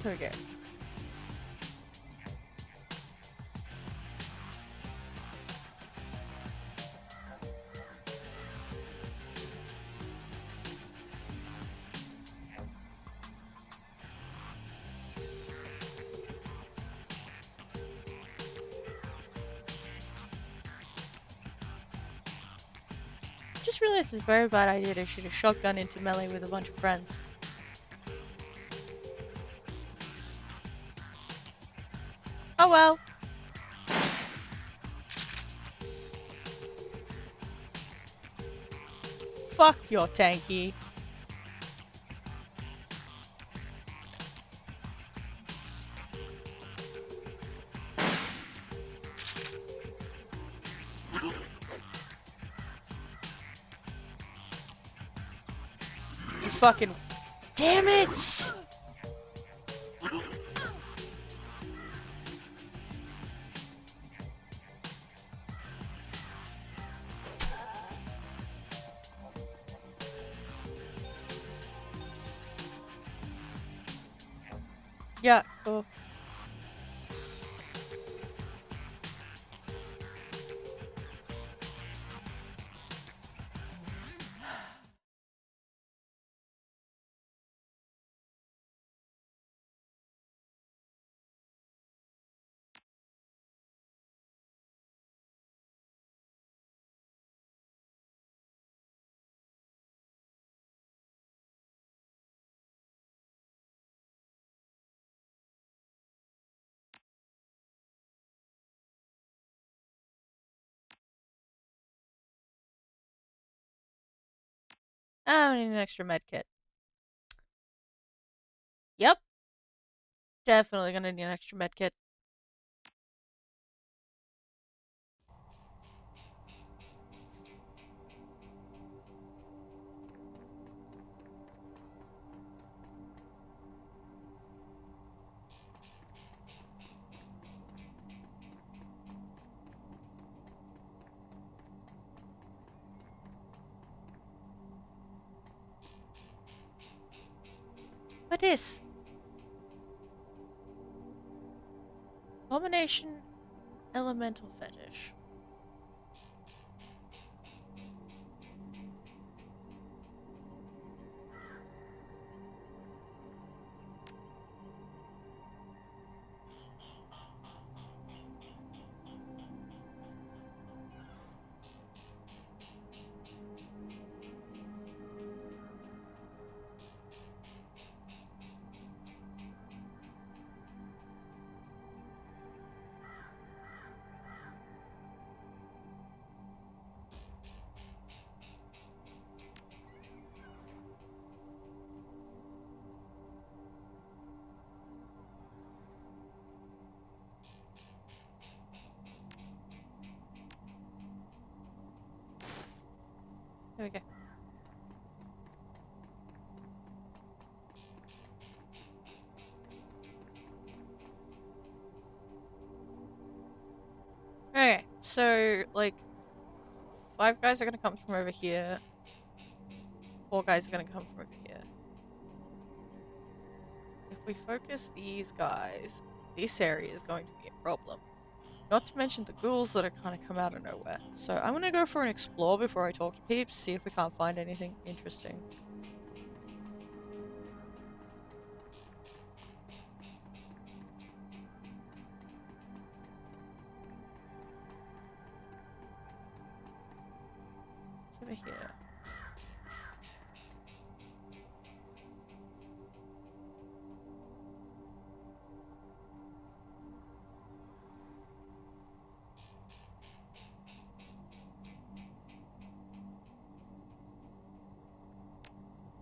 Here we go. Just realized it's a very bad idea to shoot a shotgun into melee with a bunch of friends. Oh well. Fuck your tanky. You fucking... damn it! Yeah, cool. I need an extra med kit. Yep. Definitely gonna need an extra med kit. What is? Abomination elemental fetish. Here we go. Okay, so like 5 guys are gonna come from over here. 4 guys are gonna come from over here. If we focus these guys, this area is going to be a problem. Not to mention the ghouls that are kind of come out of nowhere. So I'm gonna go for an explore before I talk to peeps, see if we can't find anything interesting. What's over here?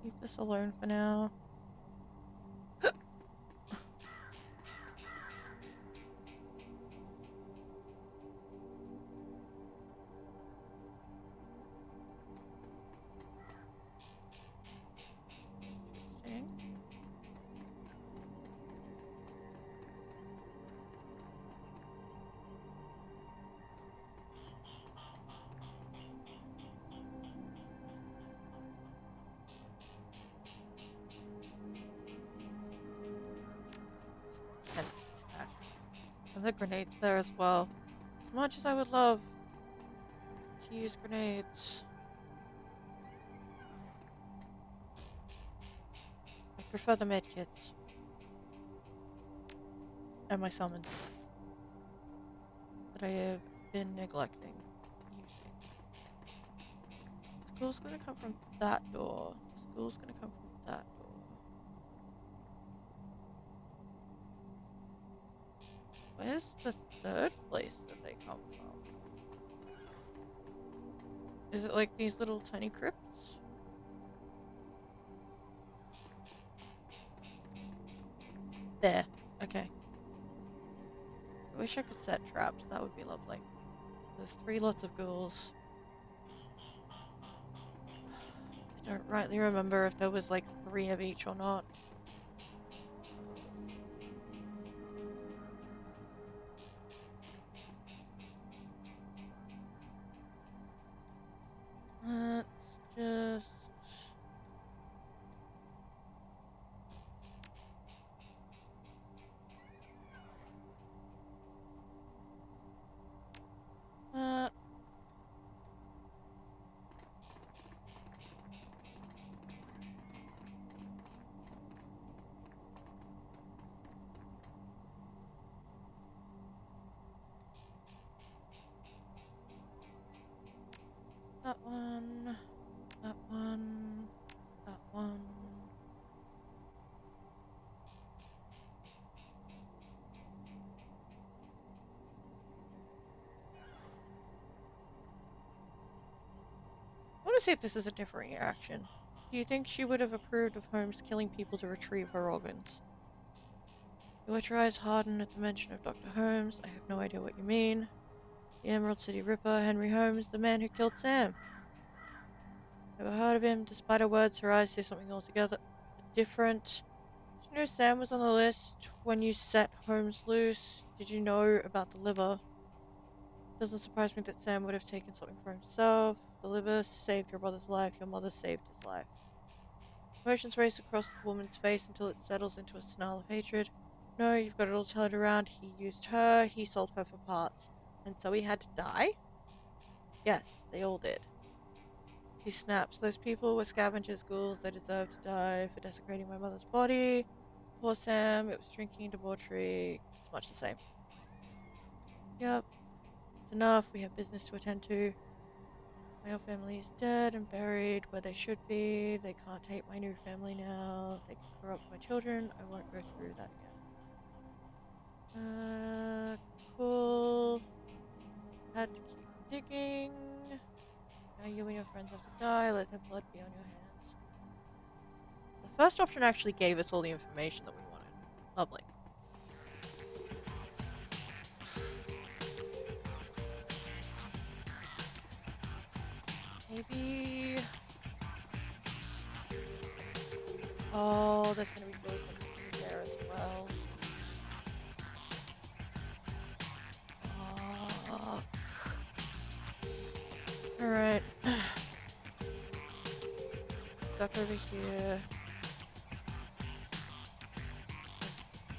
Leave this alone for now. Interesting. Send stash. Some of the grenades there as well. As much as I would love to use grenades, I prefer the medkits. And my summons that I have been neglecting using. The school's gonna come from that door. The school's gonna come from that door. Where's the third place that they come from? Is it like these little tiny crypts? There. Okay. I wish I could set traps. That would be lovely. There's 3 lots of ghouls. I don't rightly remember if there was like 3 of each or not. Let's just... Uh... That one... That one... That one... I want to see if this is a different reaction. Do you think she would have approved of Holmes killing people to retrieve her organs? Your eyes harden at the mention of Dr. Holmes. I have no idea what you mean. The Emerald City Ripper, Henry Holmes, the man who killed Sam. Never heard of him. Despite her words, her eyes say something altogether different. Did you know Sam was on the list when you set Holmes loose? Did you know about the liver? Doesn't surprise me that Sam would have taken something for himself. The liver saved your brother's life. Your mother saved his life. Emotions race across the woman's face until it settles into a snarl of hatred. No, you've got it all turned around. He used her. He sold her for parts. And so he had to die? Yes, they all did. She snaps. Those people were scavengers, ghouls. They deserve to die for desecrating my mother's body. Poor Sam. It was drinking and debauchery. It's much the same. Yep. It's enough. We have business to attend to. My old family is dead and buried where they should be. They can't take my new family now. They can corrupt my children. I won't go through that again. Cool. Had to keep digging. Now you and your friends have to die. Let their blood be on your hands. The first option actually gave us all the information that we wanted. Lovely. Maybe... Oh, there's gonna be doors that come through there as well. Oh. Alright. Back over here.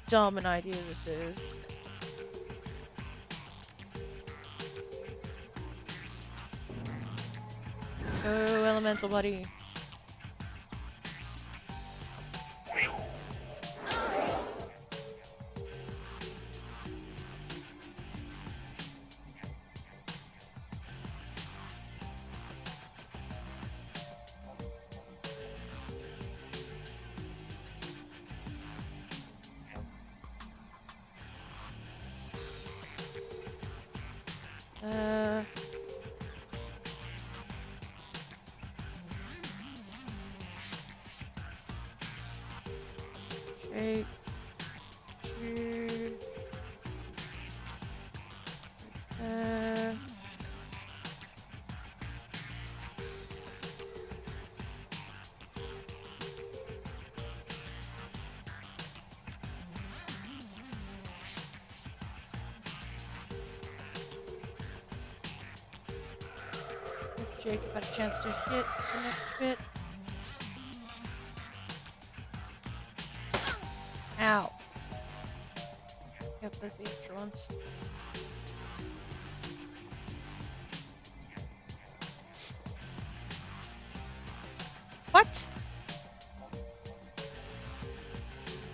Dumb an idea this is. Go, elemental buddy. Shake. Two. Jake got a chance to hit the next bit. Ow. Yep, that's the extra ones. What?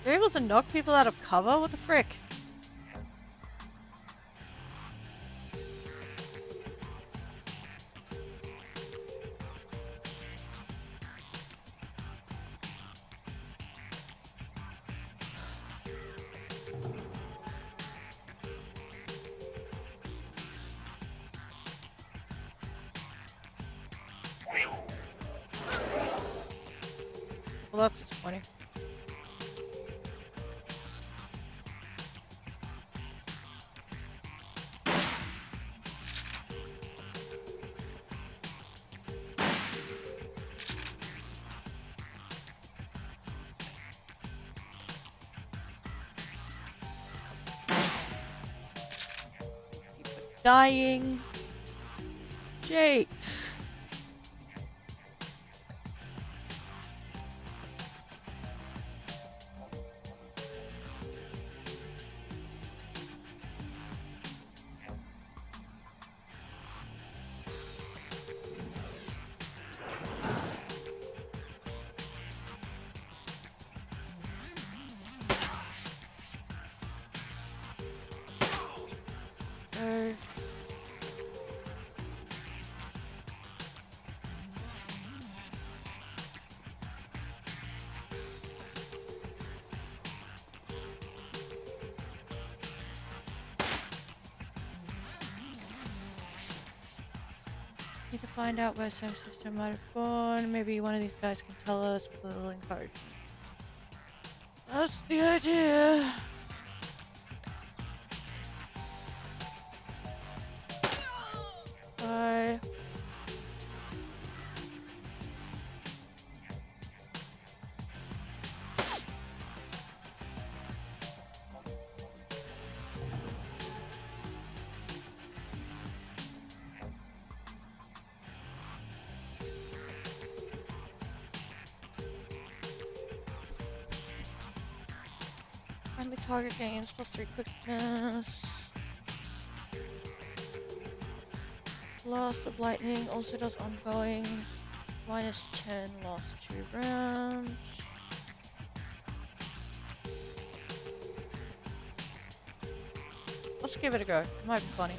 You're able to knock people out of cover? What the frick? Well, that's disappointing. Keep dying. Jake. Need to find out where Sam's sister might have gone. Maybe one of these guys can tell us with a little encouragement. That's the idea. Bye. Friendly target gains +3 quickness. Blast of lightning also does ongoing. -10 last 2 rounds. Let's give it a go. It might be funny.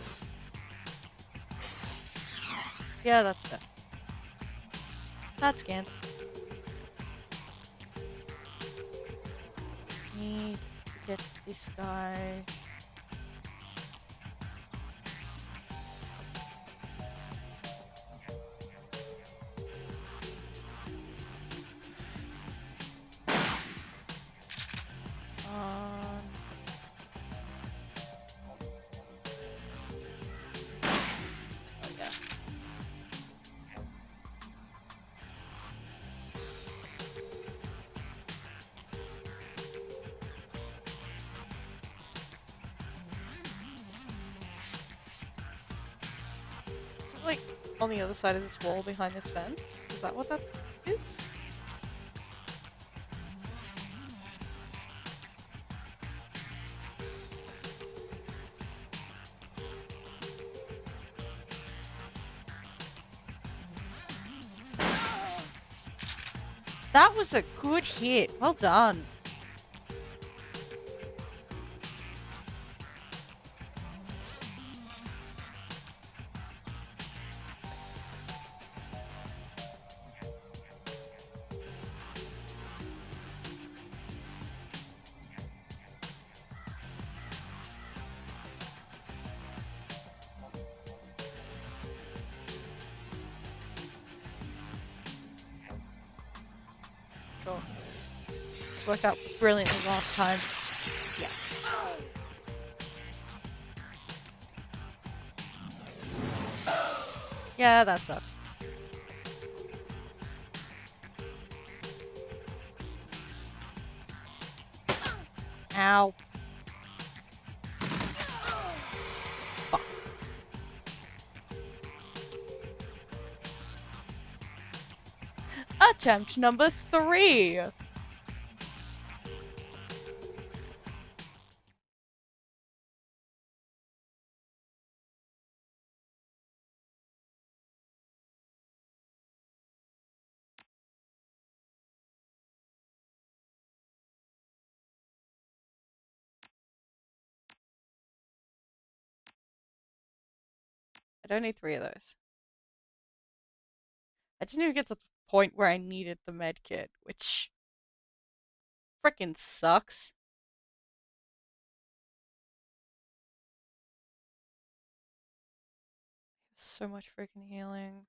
Yeah, that's fair. That scans. Need to get this guy. Oh yeah. like on the other side of this wall behind this fence? Is that what that is? That was a good hit. Well done. Sure. Worked out brilliantly last time. Yes. Yeah, that sucked. Ow. Fuck. Attempt number 3. I don't need 3 of those. I didn't even get to the point where I needed the med kit, which frickin' sucks. So much freaking healing.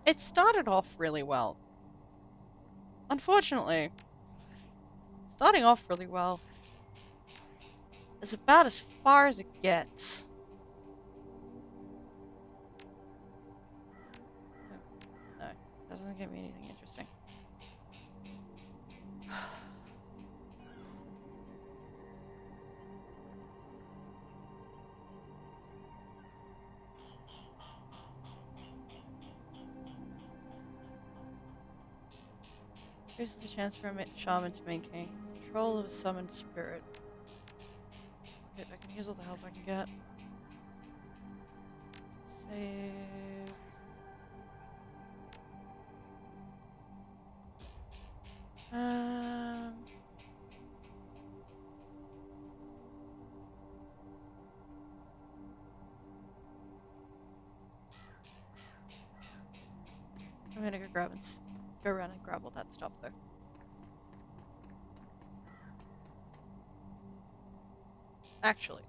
It started off really well. Unfortunately, starting off really well is about as far as it gets. No, doesn't give me anything interesting. Here's the chance for a shaman to maintain control of a summoned spirit. Okay, I can use all the help I can get. Save. Um. I'm gonna go around and grab all that stuff though. Actually,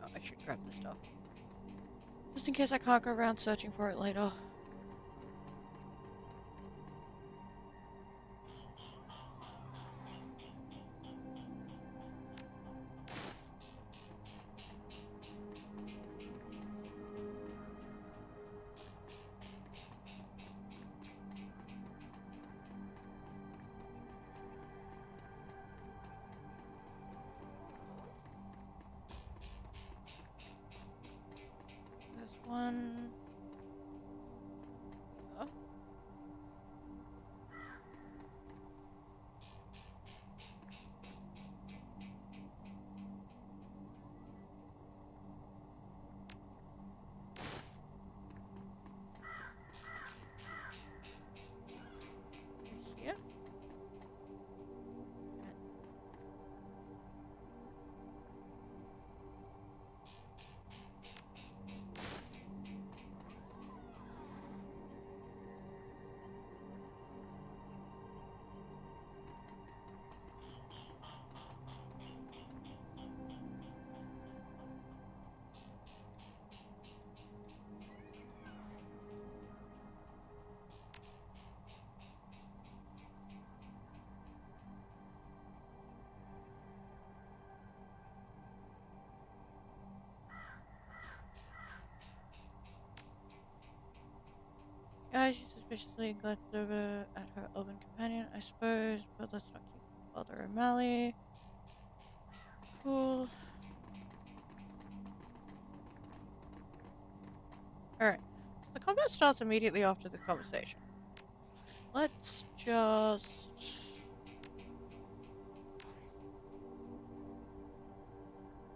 oh, I should grab this stuff. Just in case I can't go around searching for it later. There's one. Oh. Here? eyes you suspiciously and glanced over at her elven companion, I suppose, but let's not keep Father O'Malley. Cool. Alright. The combat starts immediately after the conversation. Let's just...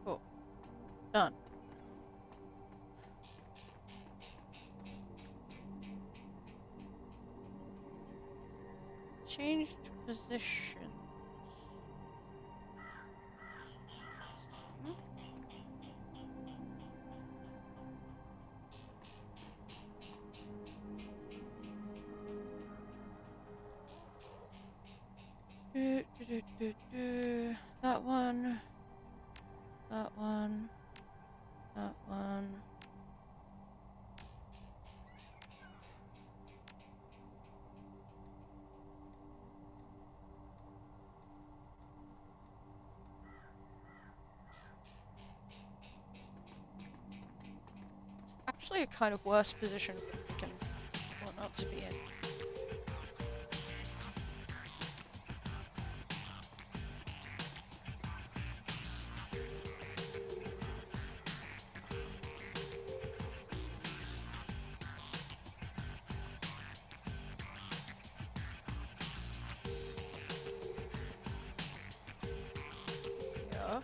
Cool. Done. Changed positions. Interesting. That one. That one. That one. Actually a kind of worse position for picking what not to be in. Yeah.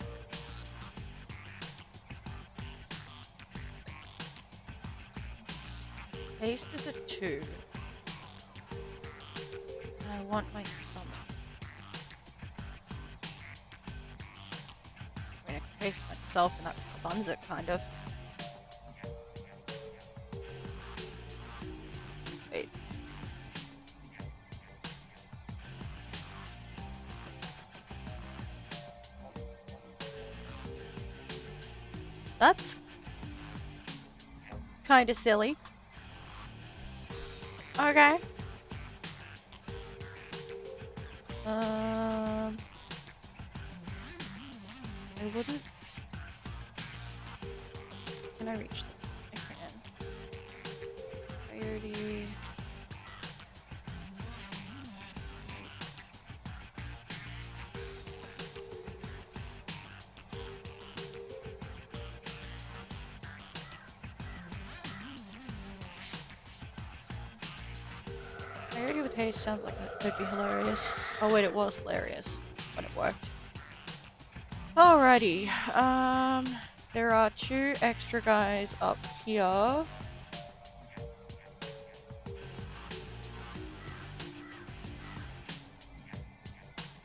Haste is a 2. And I want my summon. I mean, I can haste myself and that stuns it, kind of. Wait. That's kind of silly. Okay. I wouldn't. Can I reach them? I can. Priority. Priority with haste sounds like it could be hilarious. Oh wait, it was hilarious when it worked. Alrighty. There are 2 extra guys up here.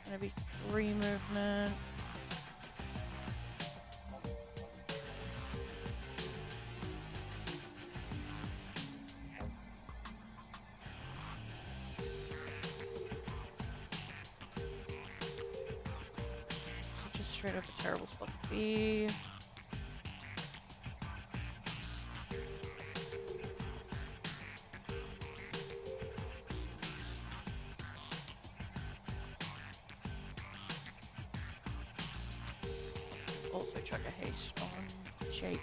Gonna be 3 movement. So just straight up a terrible spot to be. Also chuck a haste on Jake.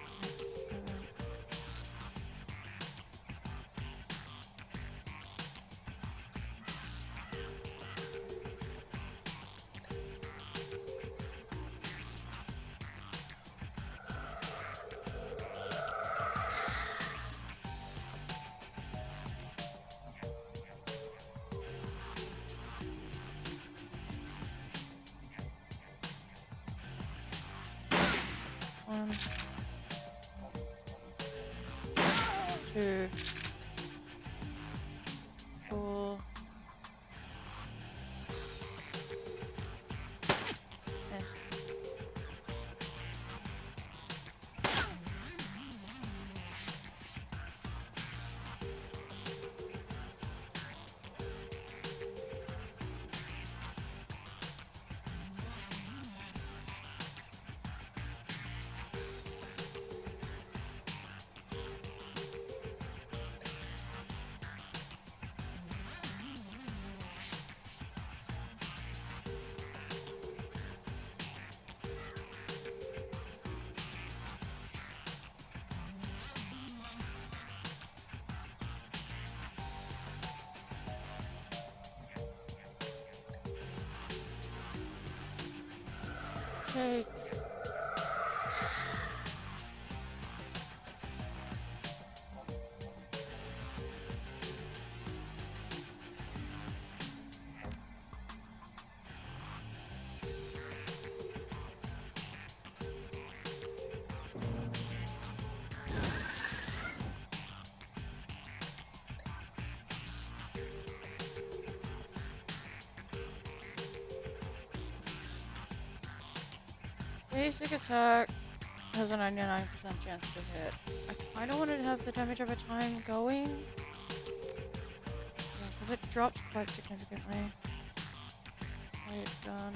One, 2, 4. Yes. take? Basic attack has a 99% chance to hit. I kinda wanted to have the damage over time going. Yeah, because it drops quite significantly. Light gun.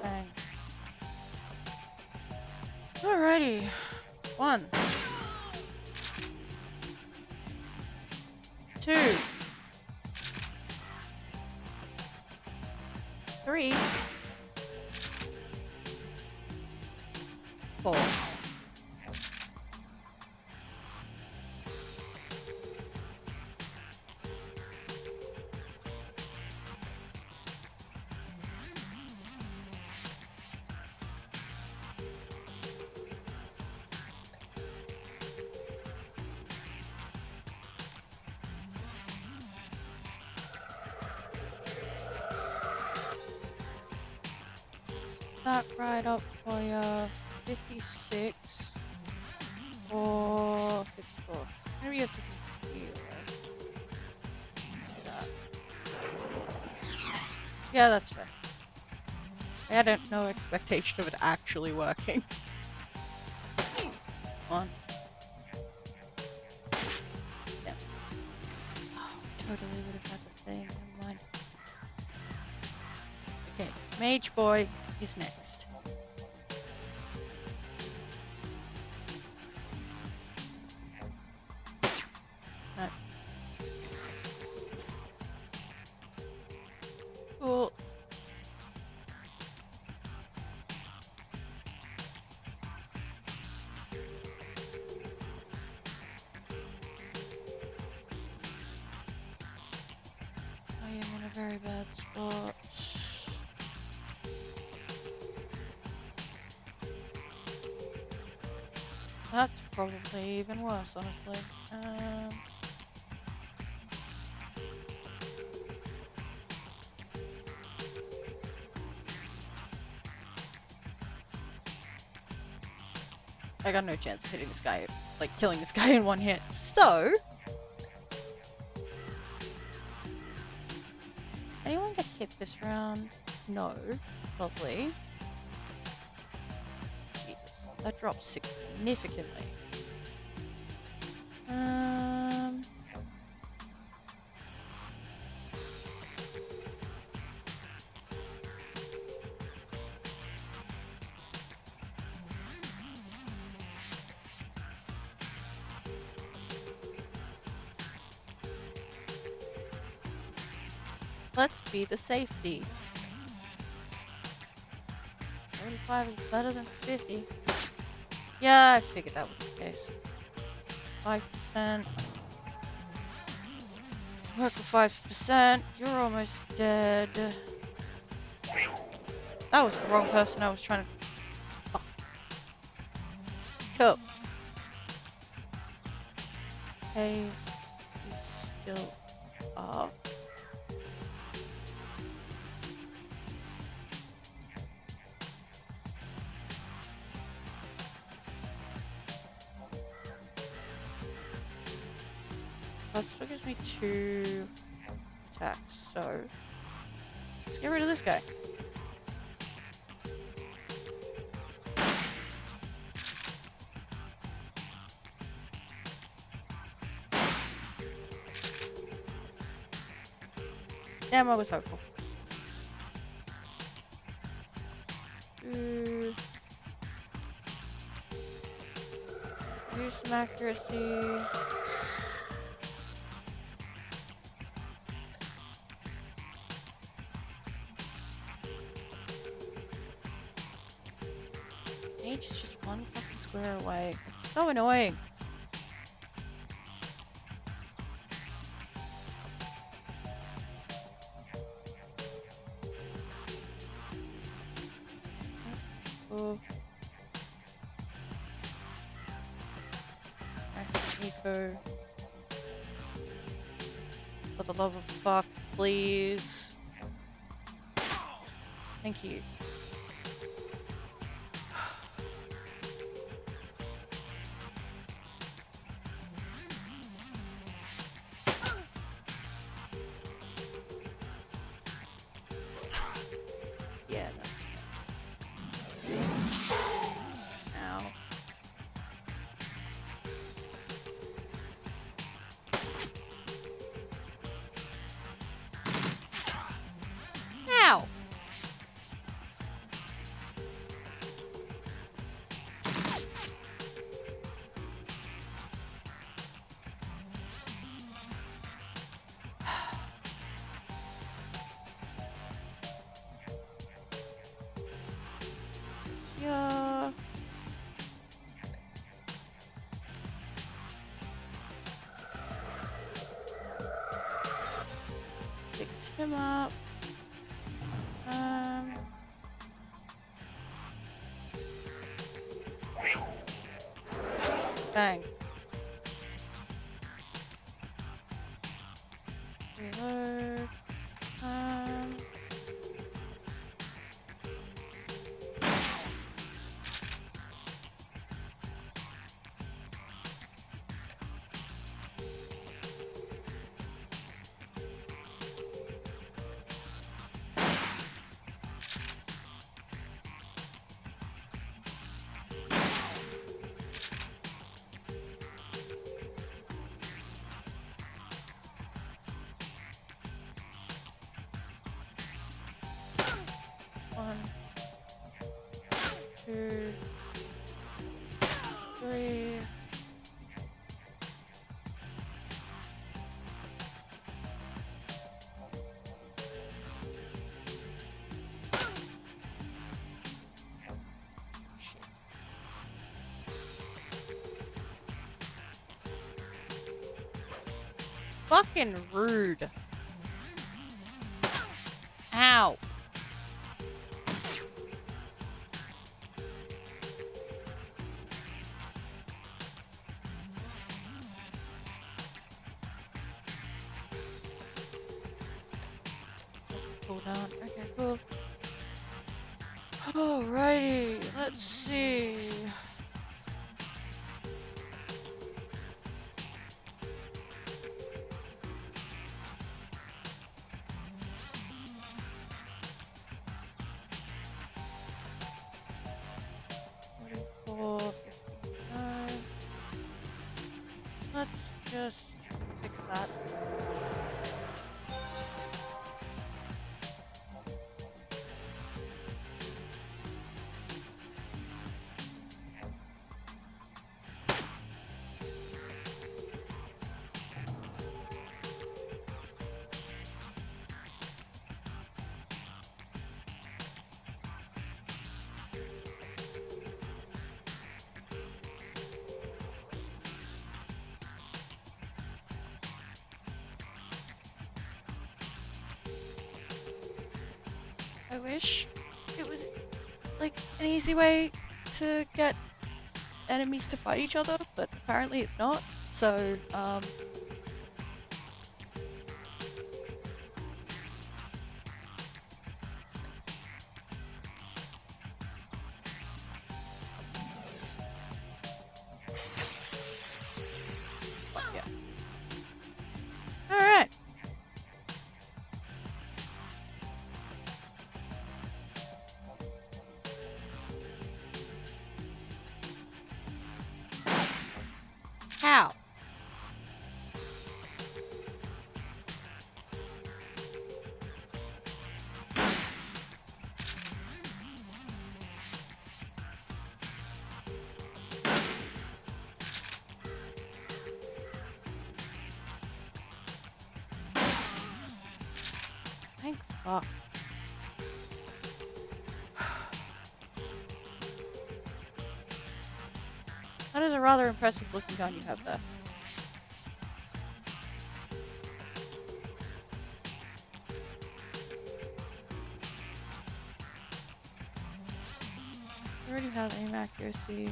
Bang. Alrighty. 1. 2. 3. 4. That right up for ya. 56 or 54. It's gonna be a 53. Yeah, that's fair. I had no expectation of it actually working. On. Yeah. Oh, totally would have had the thing. Never mind. Okay, Mage Boy is next. No. Cool. I am in a very bad spot. That's probably even worse, honestly. I got no chance of hitting this guy, like killing this guy in one hit. So, anyone get hit this round? No, lovely. Jesus, that drops significantly. Let's be the safety. 75 is better than 50. Yeah, I figured that was the case. 5%. Work with 5%. You're almost dead. That was the wrong person I was trying to... Oh. Cool. Pace is still up. That still gives me 2 attacks, so let's get rid of this guy. Damn, I was hopeful. Do some accuracy. Mage is just one fucking square away. It's so annoying. cool. Active eco. For the love of fuck, please. Thank you. Yeah, that's it. Ow. Ow! Yeah. Fix him up. Um. Bang. Reload. One, two, three. Shit. Fucking rude. Ow. Cool down. Okay, cool. Alrighty, let's see. Four, 55. Let's just fix that. I wish it was like an easy way to get enemies to fight each other, but apparently it's not. So, yeah. Alright. How? Thank fuck. That is a rather impressive looking gun you have there. already have aim accuracy.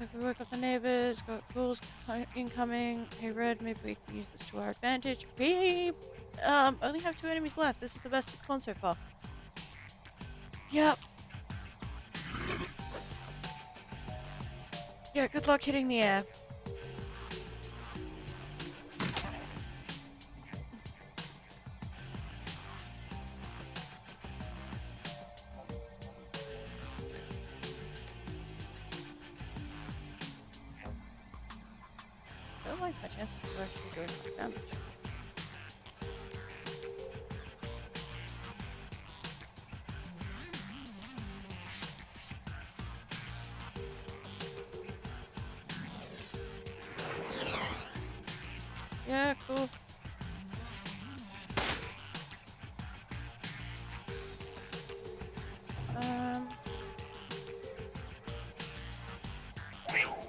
Like we wake up the neighbors, got calls incoming. Hey Red, maybe we can use this to our advantage. We only have 2 enemies left. This is the best it's gone so far. Yep. Yeah, good luck hitting the air. I don't like my chances of actually doing much damage. Yeah, cool.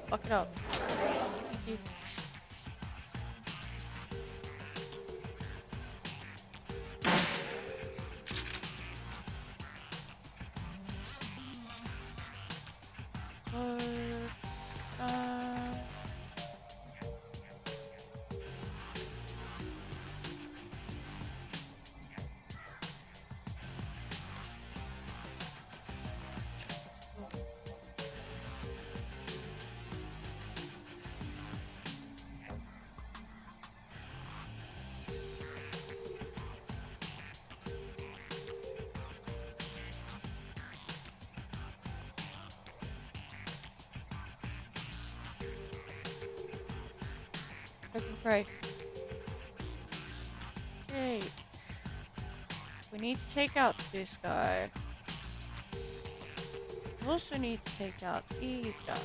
Fuck it up. Thank you. Um, Hope and pray. Okay. We need to take out this guy. We also need to take out these guys.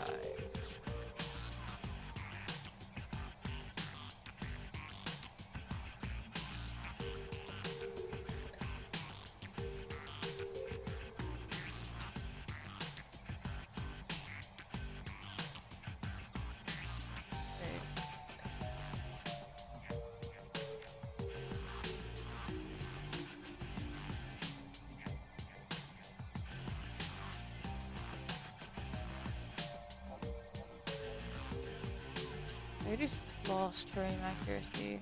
I just lost her aim accuracy.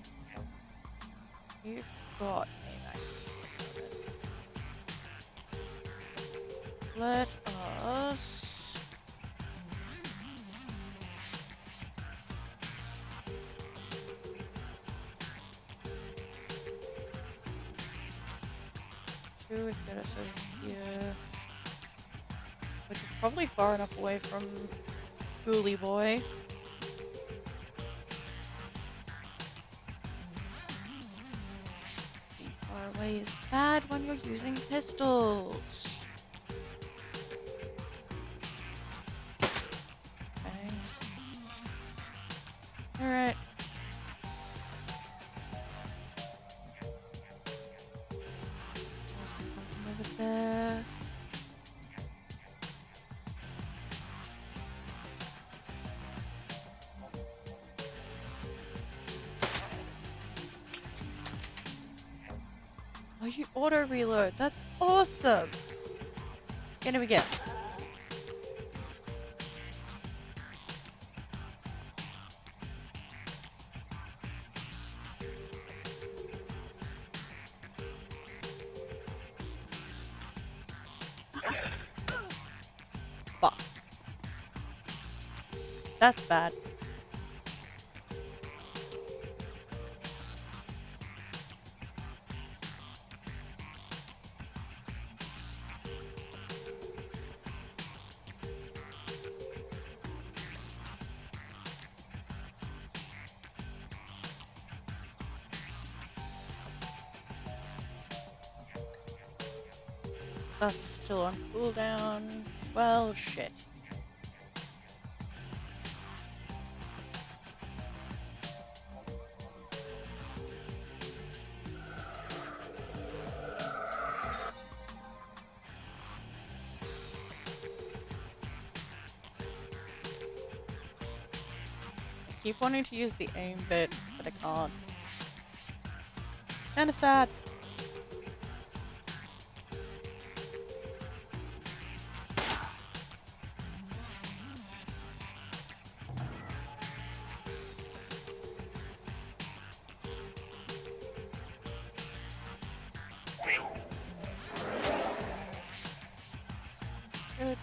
You've got aim accuracy. Let us... Should we get us over here? Which is probably far enough away from Ghoulie Boy. Being far away is bad when you're using pistols. Okay. Alright. Over there. Oh, you auto reload. That's awesome. Get him again. Fuck. That's bad. That's still on cooldown. Well, shit. I keep wanting to use the aim bit, but I can't. Kinda sad. Good.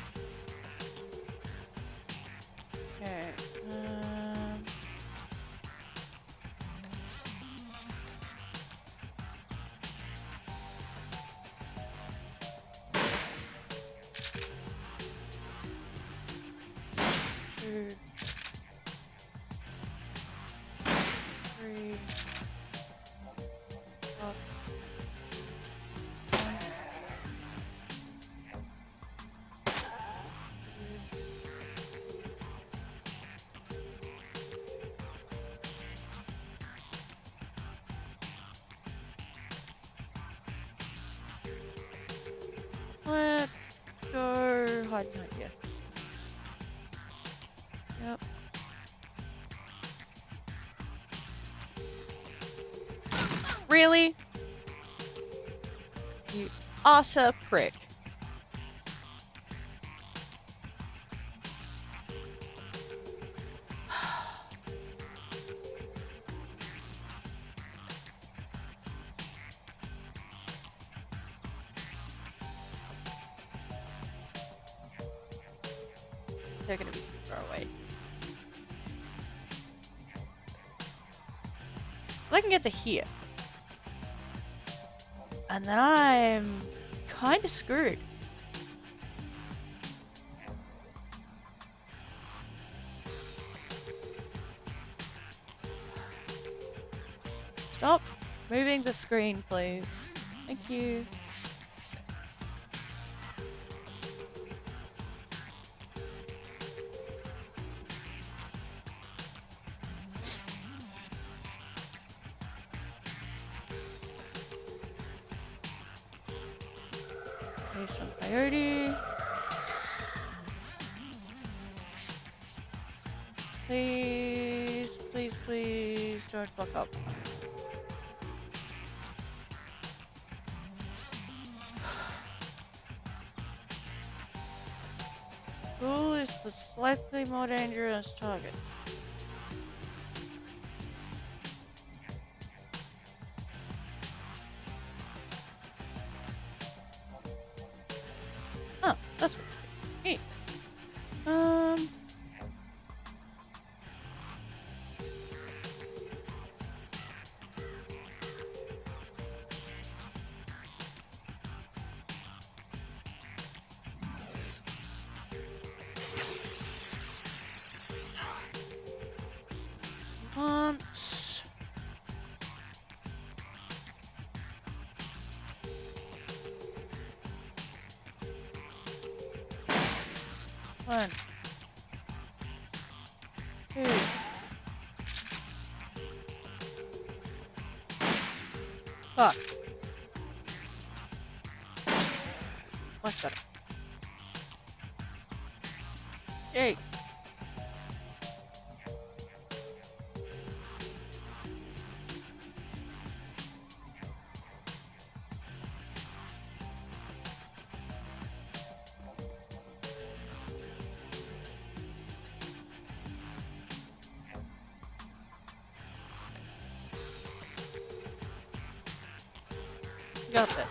Okay. Two, three, up, one, two. Let's go hide behind here. Yep. Really? You utter prick. They're gonna be too far away. Well, I can get to here. And then I'm kind of screwed. Stop moving the screen, please. Thank you. Here's some coyote. Please, please, please don't fuck up. Who is the slightly more dangerous target? Oh, that's what. Hey. Once. One. Two. Fuck. Much better. Yay. Got this.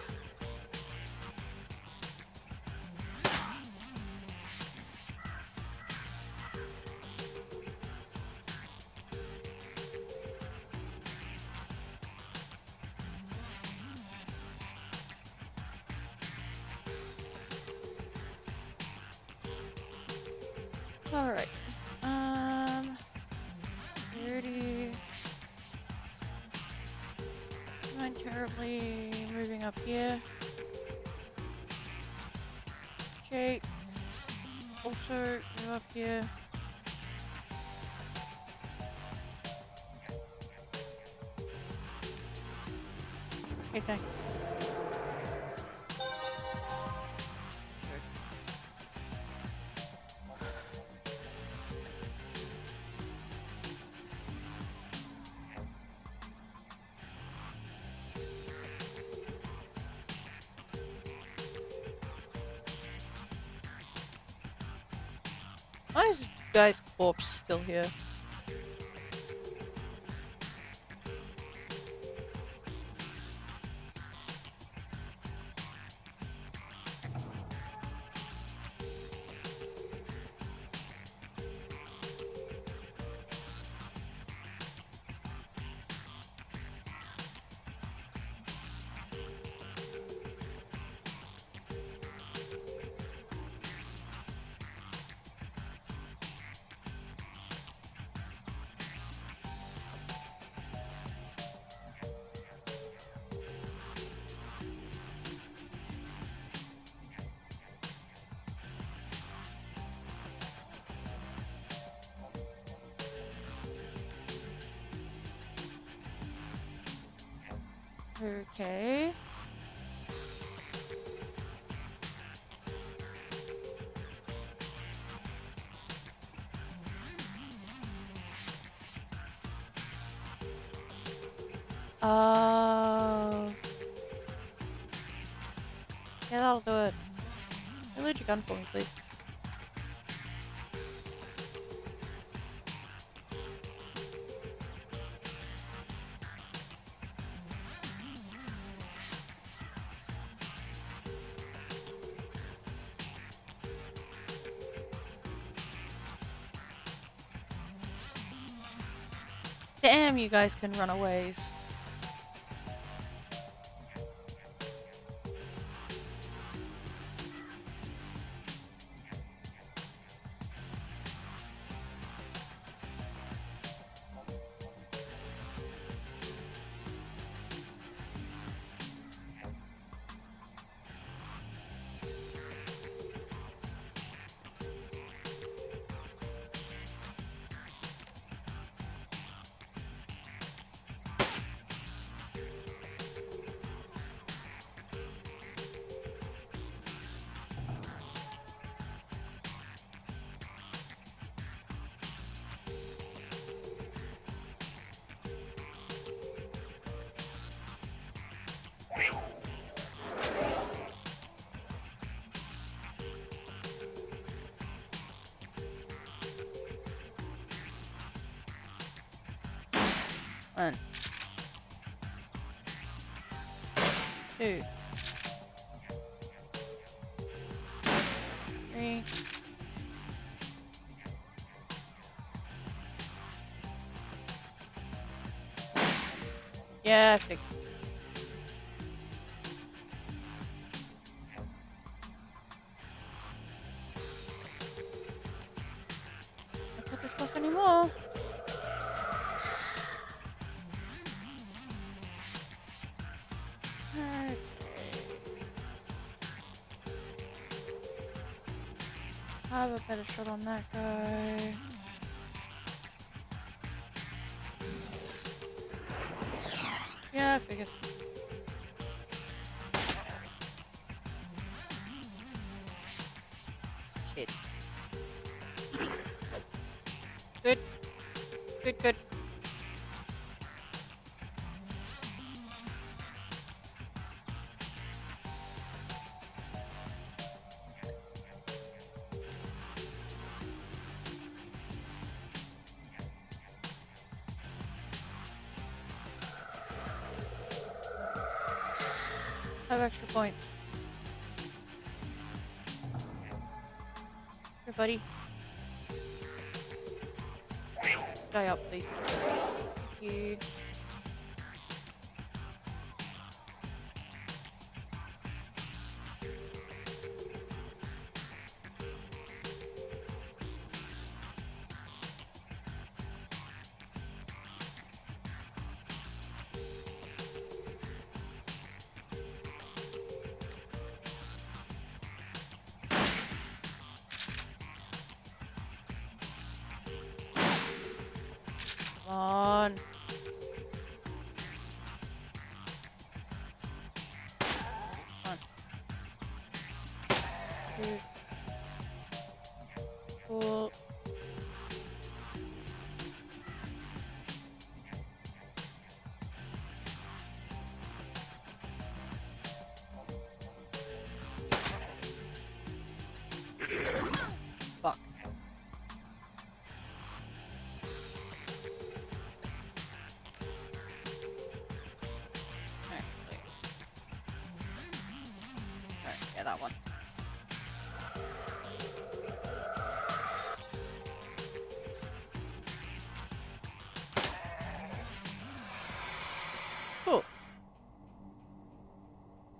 Alright. 30. Mind terribly moving up here. Jake, also go up here. Okay, thanks. Why is this guy's corpse still here? Okay. Yeah, that'll do it. Reload your gun for me, please. Damn, you guys can run a ways. One. Two. Three. Yeah, I think. Don't put this book anymore. Okay. I have a better shot on that guy. Yeah, I figured. Shit. Good. Good, good. Have extra points. Here, buddy. This guy up, please. Thank you.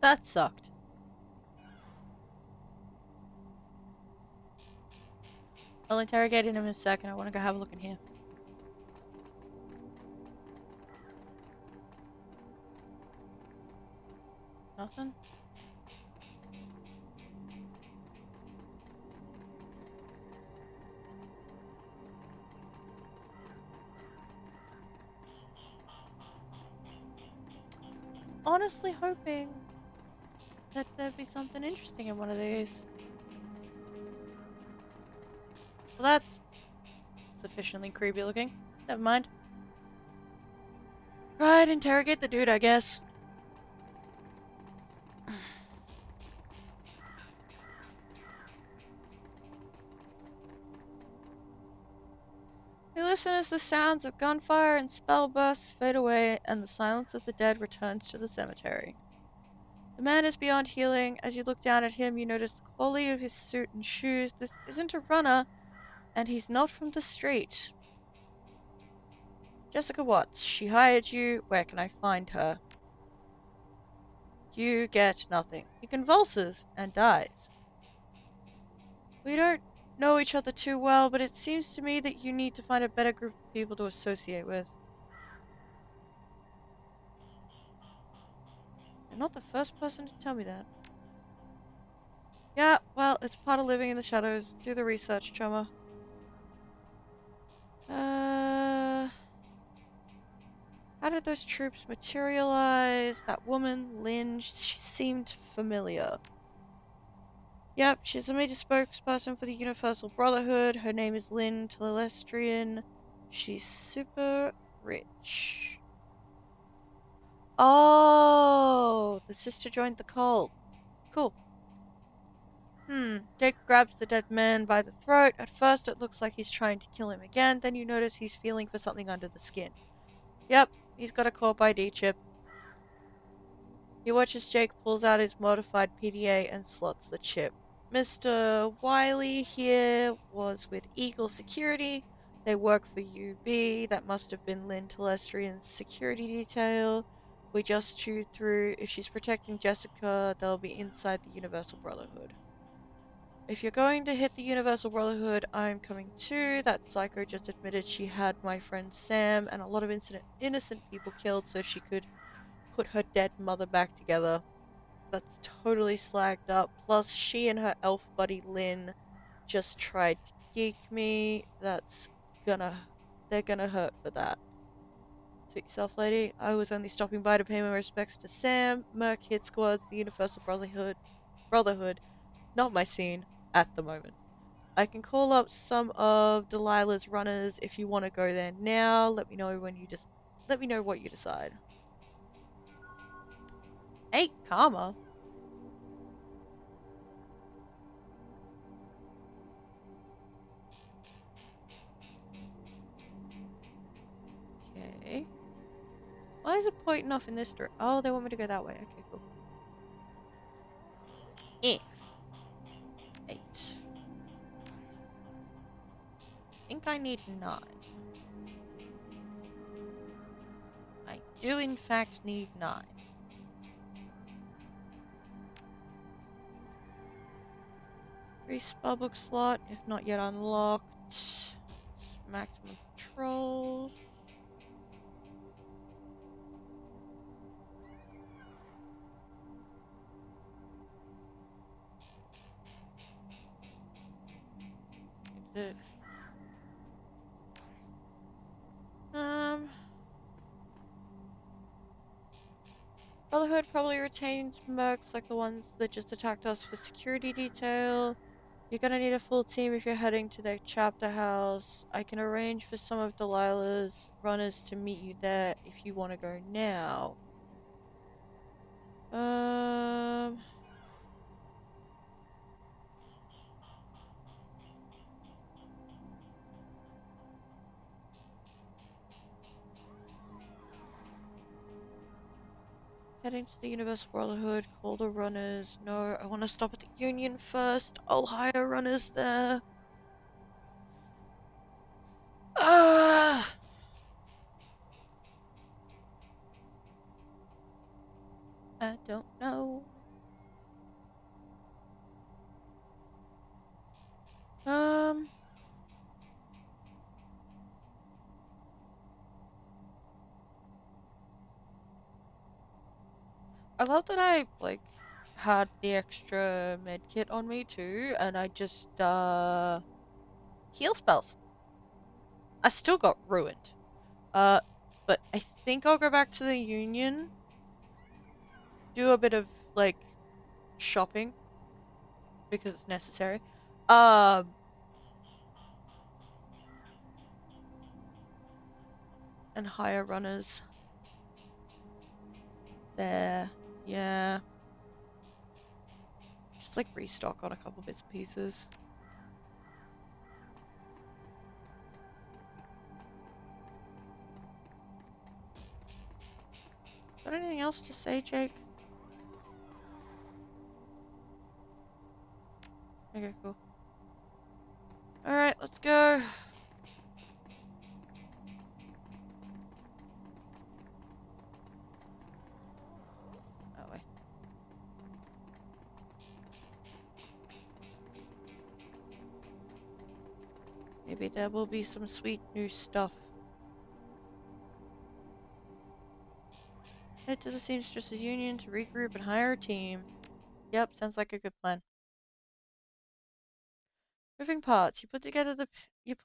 That sucked. I'll interrogate him in a second. I want to go have a look in here. Nothing? Honestly hoping that there'd be something interesting in one of these. Well, that's sufficiently creepy looking. Never mind. Right, interrogate the dude, I guess. We listen as the sounds of gunfire and spell bursts fade away and the silence of the dead returns to the cemetery. The man is beyond healing. As you look down at him, you notice the quality of his suit and shoes. This isn't a runner, and he's not from the street. Jessica Watts, she hired you. Where can I find her? You get nothing. He convulses and dies. We don't know each other too well, but it seems to me that you need to find a better group of people to associate with. You're not the first person to tell me that. Yeah, well, it's part of living in the shadows. Do the research, Chummer. How did those troops materialize? That woman, Lynn, she seemed familiar. Yep, she's a major spokesperson for the Universal Brotherhood. Her name is Lynn Telestrian. She's super rich. Oh, the sister joined the cult. Cool. Jake grabs the dead man by the throat. At first, it looks like he's trying to kill him again. Then you notice he's feeling for something under the skin. Yep, he's got a corp ID chip. He watches Jake pulls out his modified PDA and slots the chip. Mr. Wiley here was with Eagle Security. They work for UB. That must have been Lynn Telestrian's security detail. We just chewed through. If she's protecting Jessica, they'll be inside the Universal Brotherhood. If you're going to hit the Universal Brotherhood, I'm coming too. That psycho just admitted she had my friend Sam and a lot of innocent people killed so she could put her dead mother back together. That's totally slagged up. Plus, she and her elf buddy Lynn just tried to geek me. They're gonna hurt for that. Suit yourself, lady. I was only stopping by to pay my respects to Sam. Merc hit squads, the Universal Brotherhood. Not my scene at the moment. I can call up some of Delilah's runners if you want to go there now. Let me know what you decide. Hey, Karma. Okay. Why is it pointing off in this direction? Oh, they want me to go that way. Okay, cool. Eh. 8. I think I need 9. I do, in fact, need 9. Free spellbook slot, if not yet unlocked. Maximum controls. Exit. Um. Brotherhood probably retains mercs like the ones that just attacked us for security detail. You're gonna need a full team if you're heading to their chapter house. I can arrange for some of Delilah's runners to meet you there if you want to go now. Um, Heading to the Universal Brotherhood, call the runners. No, I want to stop at the Union first. I'll hire runners there. Ah! I don't know. Um, I love that I had the extra med kit on me too, and I just heal spells. I still got ruined. Uh, but I think I'll go back to the Union, do a bit of like shopping because it's necessary. Um, and hire runners there. Yeah, just like restock on a couple bits and pieces. Got anything else to say, Jake? Okay, cool. All right, let's go. That way. Maybe there will be some sweet new stuff. Head to the Seamstresses Union to regroup and hire a team. Yep, sounds like a good plan. Moving parts. You put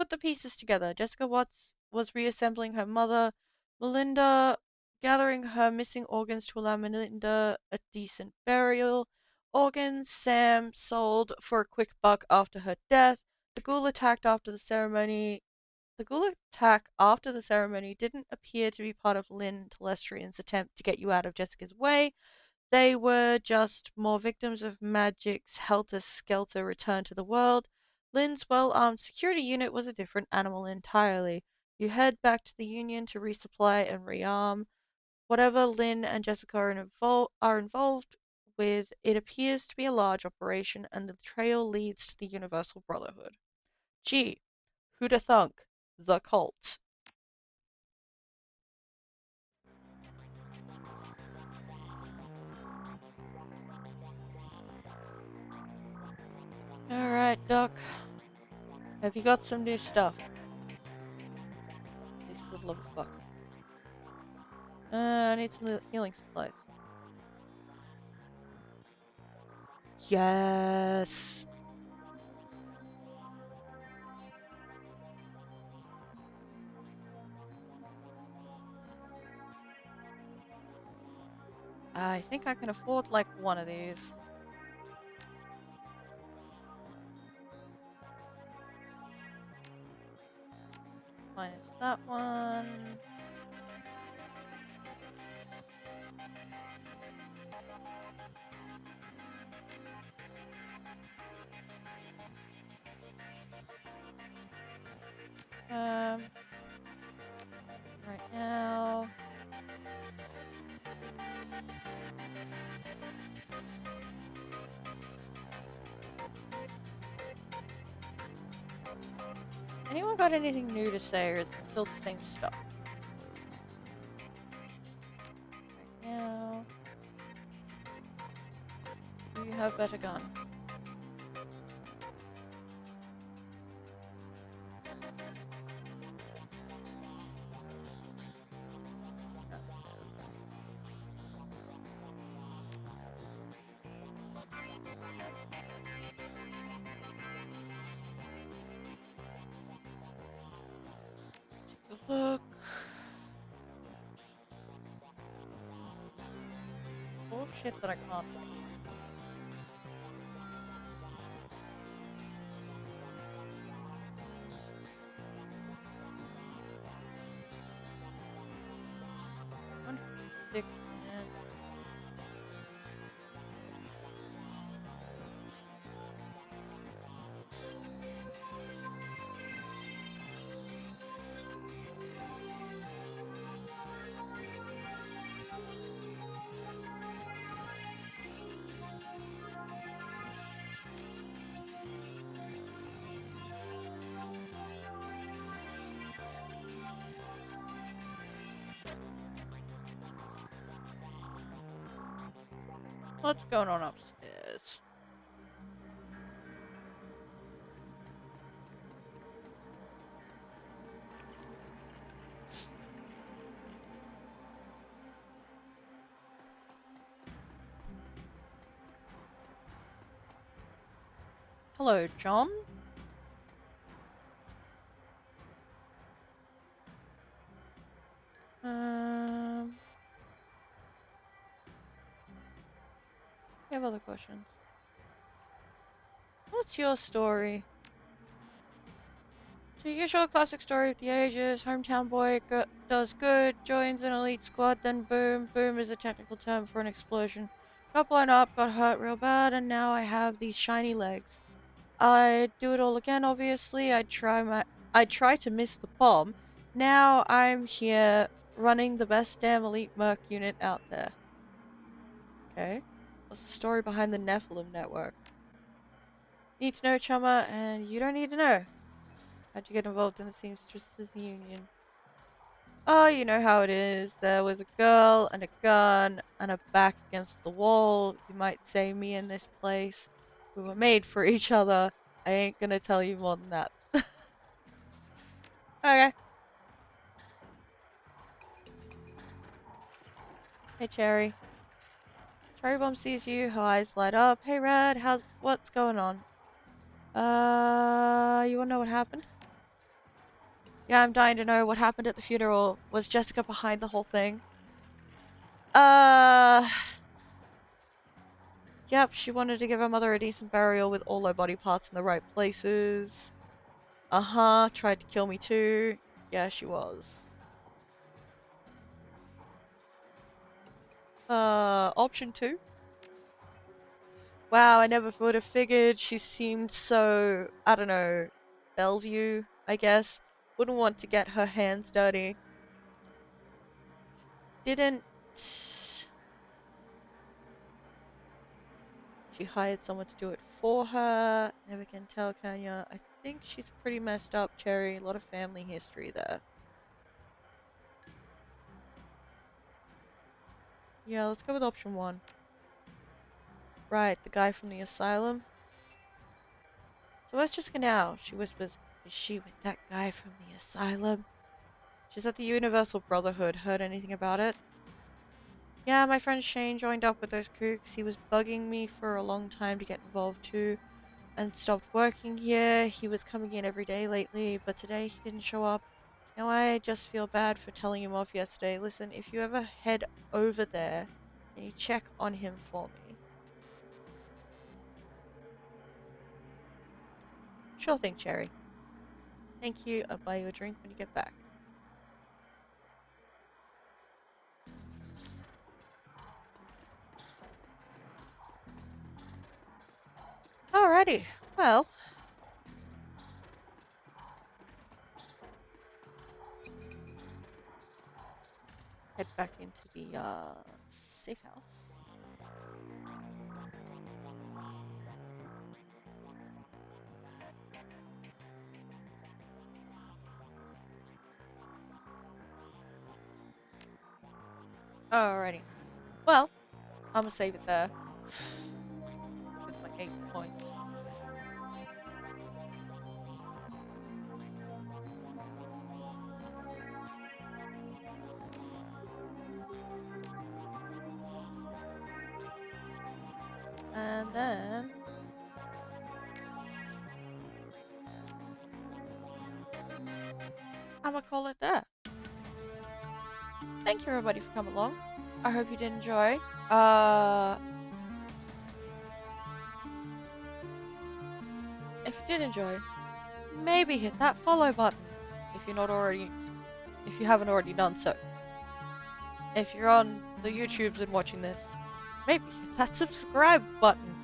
the pieces together. Jessica Watts was reassembling her mother. Melinda gathering her missing organs to allow Melinda a decent burial. Organs Sam sold for a quick buck after her death. The ghoul attacked after the ceremony. The ghoul attack after the ceremony didn't appear to be part of Lynn Telestrian's attempt to get you out of Jessica's way. They were just more victims of magic's helter-skelter return to the world. Lynn's well-armed security unit was a different animal entirely. You head back to the Union to resupply and rearm. Whatever Lynn and Jessica are involved with, it appears to be a large operation, and the trail leads to the Universal Brotherhood. Gee, who'da thunk? The cult. Alright, Doc. Have you got some new stuff? Please, for the love of fuck. I need some healing supplies. Yes. I think I can afford like one of these. Minus that one. Um, right now. Anyone got anything new to say, or is it still the same stuff? Right now. Do you have better gun? Take a look. Oh shit that I can't. One stick and What's going on upstairs? Hello, John. Um, I have other questions. What's your story? So usual classic story of the ages, hometown boy does good, joins an elite squad, then boom. Boom is a technical term for an explosion. Got blown up, got hurt real bad, and now I have these shiny legs. I'd do it all again, obviously. I'd try to miss the bomb. Now I'm here running the best damn elite merc unit out there. Okay. What's the story behind the Nephilim network? Need to know, chumma, and you don't need to know. How'd you get involved in the Seamstresses Union? Oh, you know how it is. There was a girl and a gun and a back against the wall. You might say me in this place. We were made for each other. I ain't gonna tell you more than that. Okay. Hey, Cherry. Cherry Bomb sees you, her eyes light up. Hey, Red, what's going on? You wanna know what happened? Yeah, I'm dying to know what happened at the funeral. Was Jessica behind the whole thing? Uh, yep, she wanted to give her mother a decent burial with all her body parts in the right places. Uh-huh, tried to kill me too. Yeah, she was. Option two? Wow, I never would have figured. She seemed so, I don't know, Bellevue, I guess. Wouldn't want to get her hands dirty. Didn't. She hired someone to do it for her. Never can tell, can ya? I think she's pretty messed up, Cherry. A lot of family history there. Yeah, let's go with option one. Right, the guy from the asylum. So where's Jessica now? She whispers, is she with that guy from the asylum? She's at the Universal Brotherhood. Heard anything about it? Yeah, my friend Shane joined up with those kooks. He was bugging me for a long time to get involved too, and stopped working here. He was coming in every day lately, but today he didn't show up. Now I just feel bad for telling him off yesterday. Listen, if you ever head over there, can you check on him for me? Sure thing, Cherry. Thank you. I'll buy you a drink when you get back. Alrighty. Well, head back into the safe house. Alrighty. Well, I'm gonna save it there. With my 8 points. And then I'm gonna call it there. Thank you everybody for coming along. I hope you did enjoy. If you did enjoy, maybe hit that follow button if you haven't already done so. If you're on the YouTubes and watching this, maybe hit that subscribe button.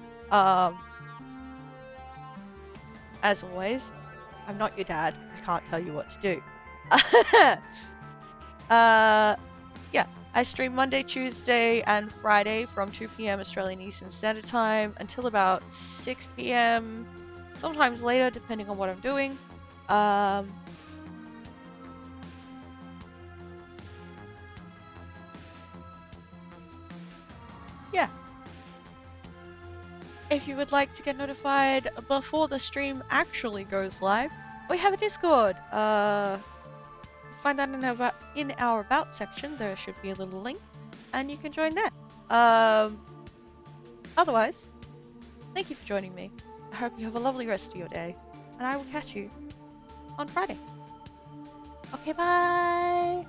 As always, I'm not your dad. I can't tell you what to do. Yeah, I stream Monday, Tuesday, and Friday from 2 p.m. Australian Eastern Standard Time until about 6 p.m. Sometimes later, depending on what I'm doing. Yeah. If you would like to get notified before the stream actually goes live, we have a Discord. Find that in our about section. There should be a little link, and you can join that. Otherwise, thank you for joining me. I hope you have a lovely rest of your day, and I will catch you on Friday. Okay, bye.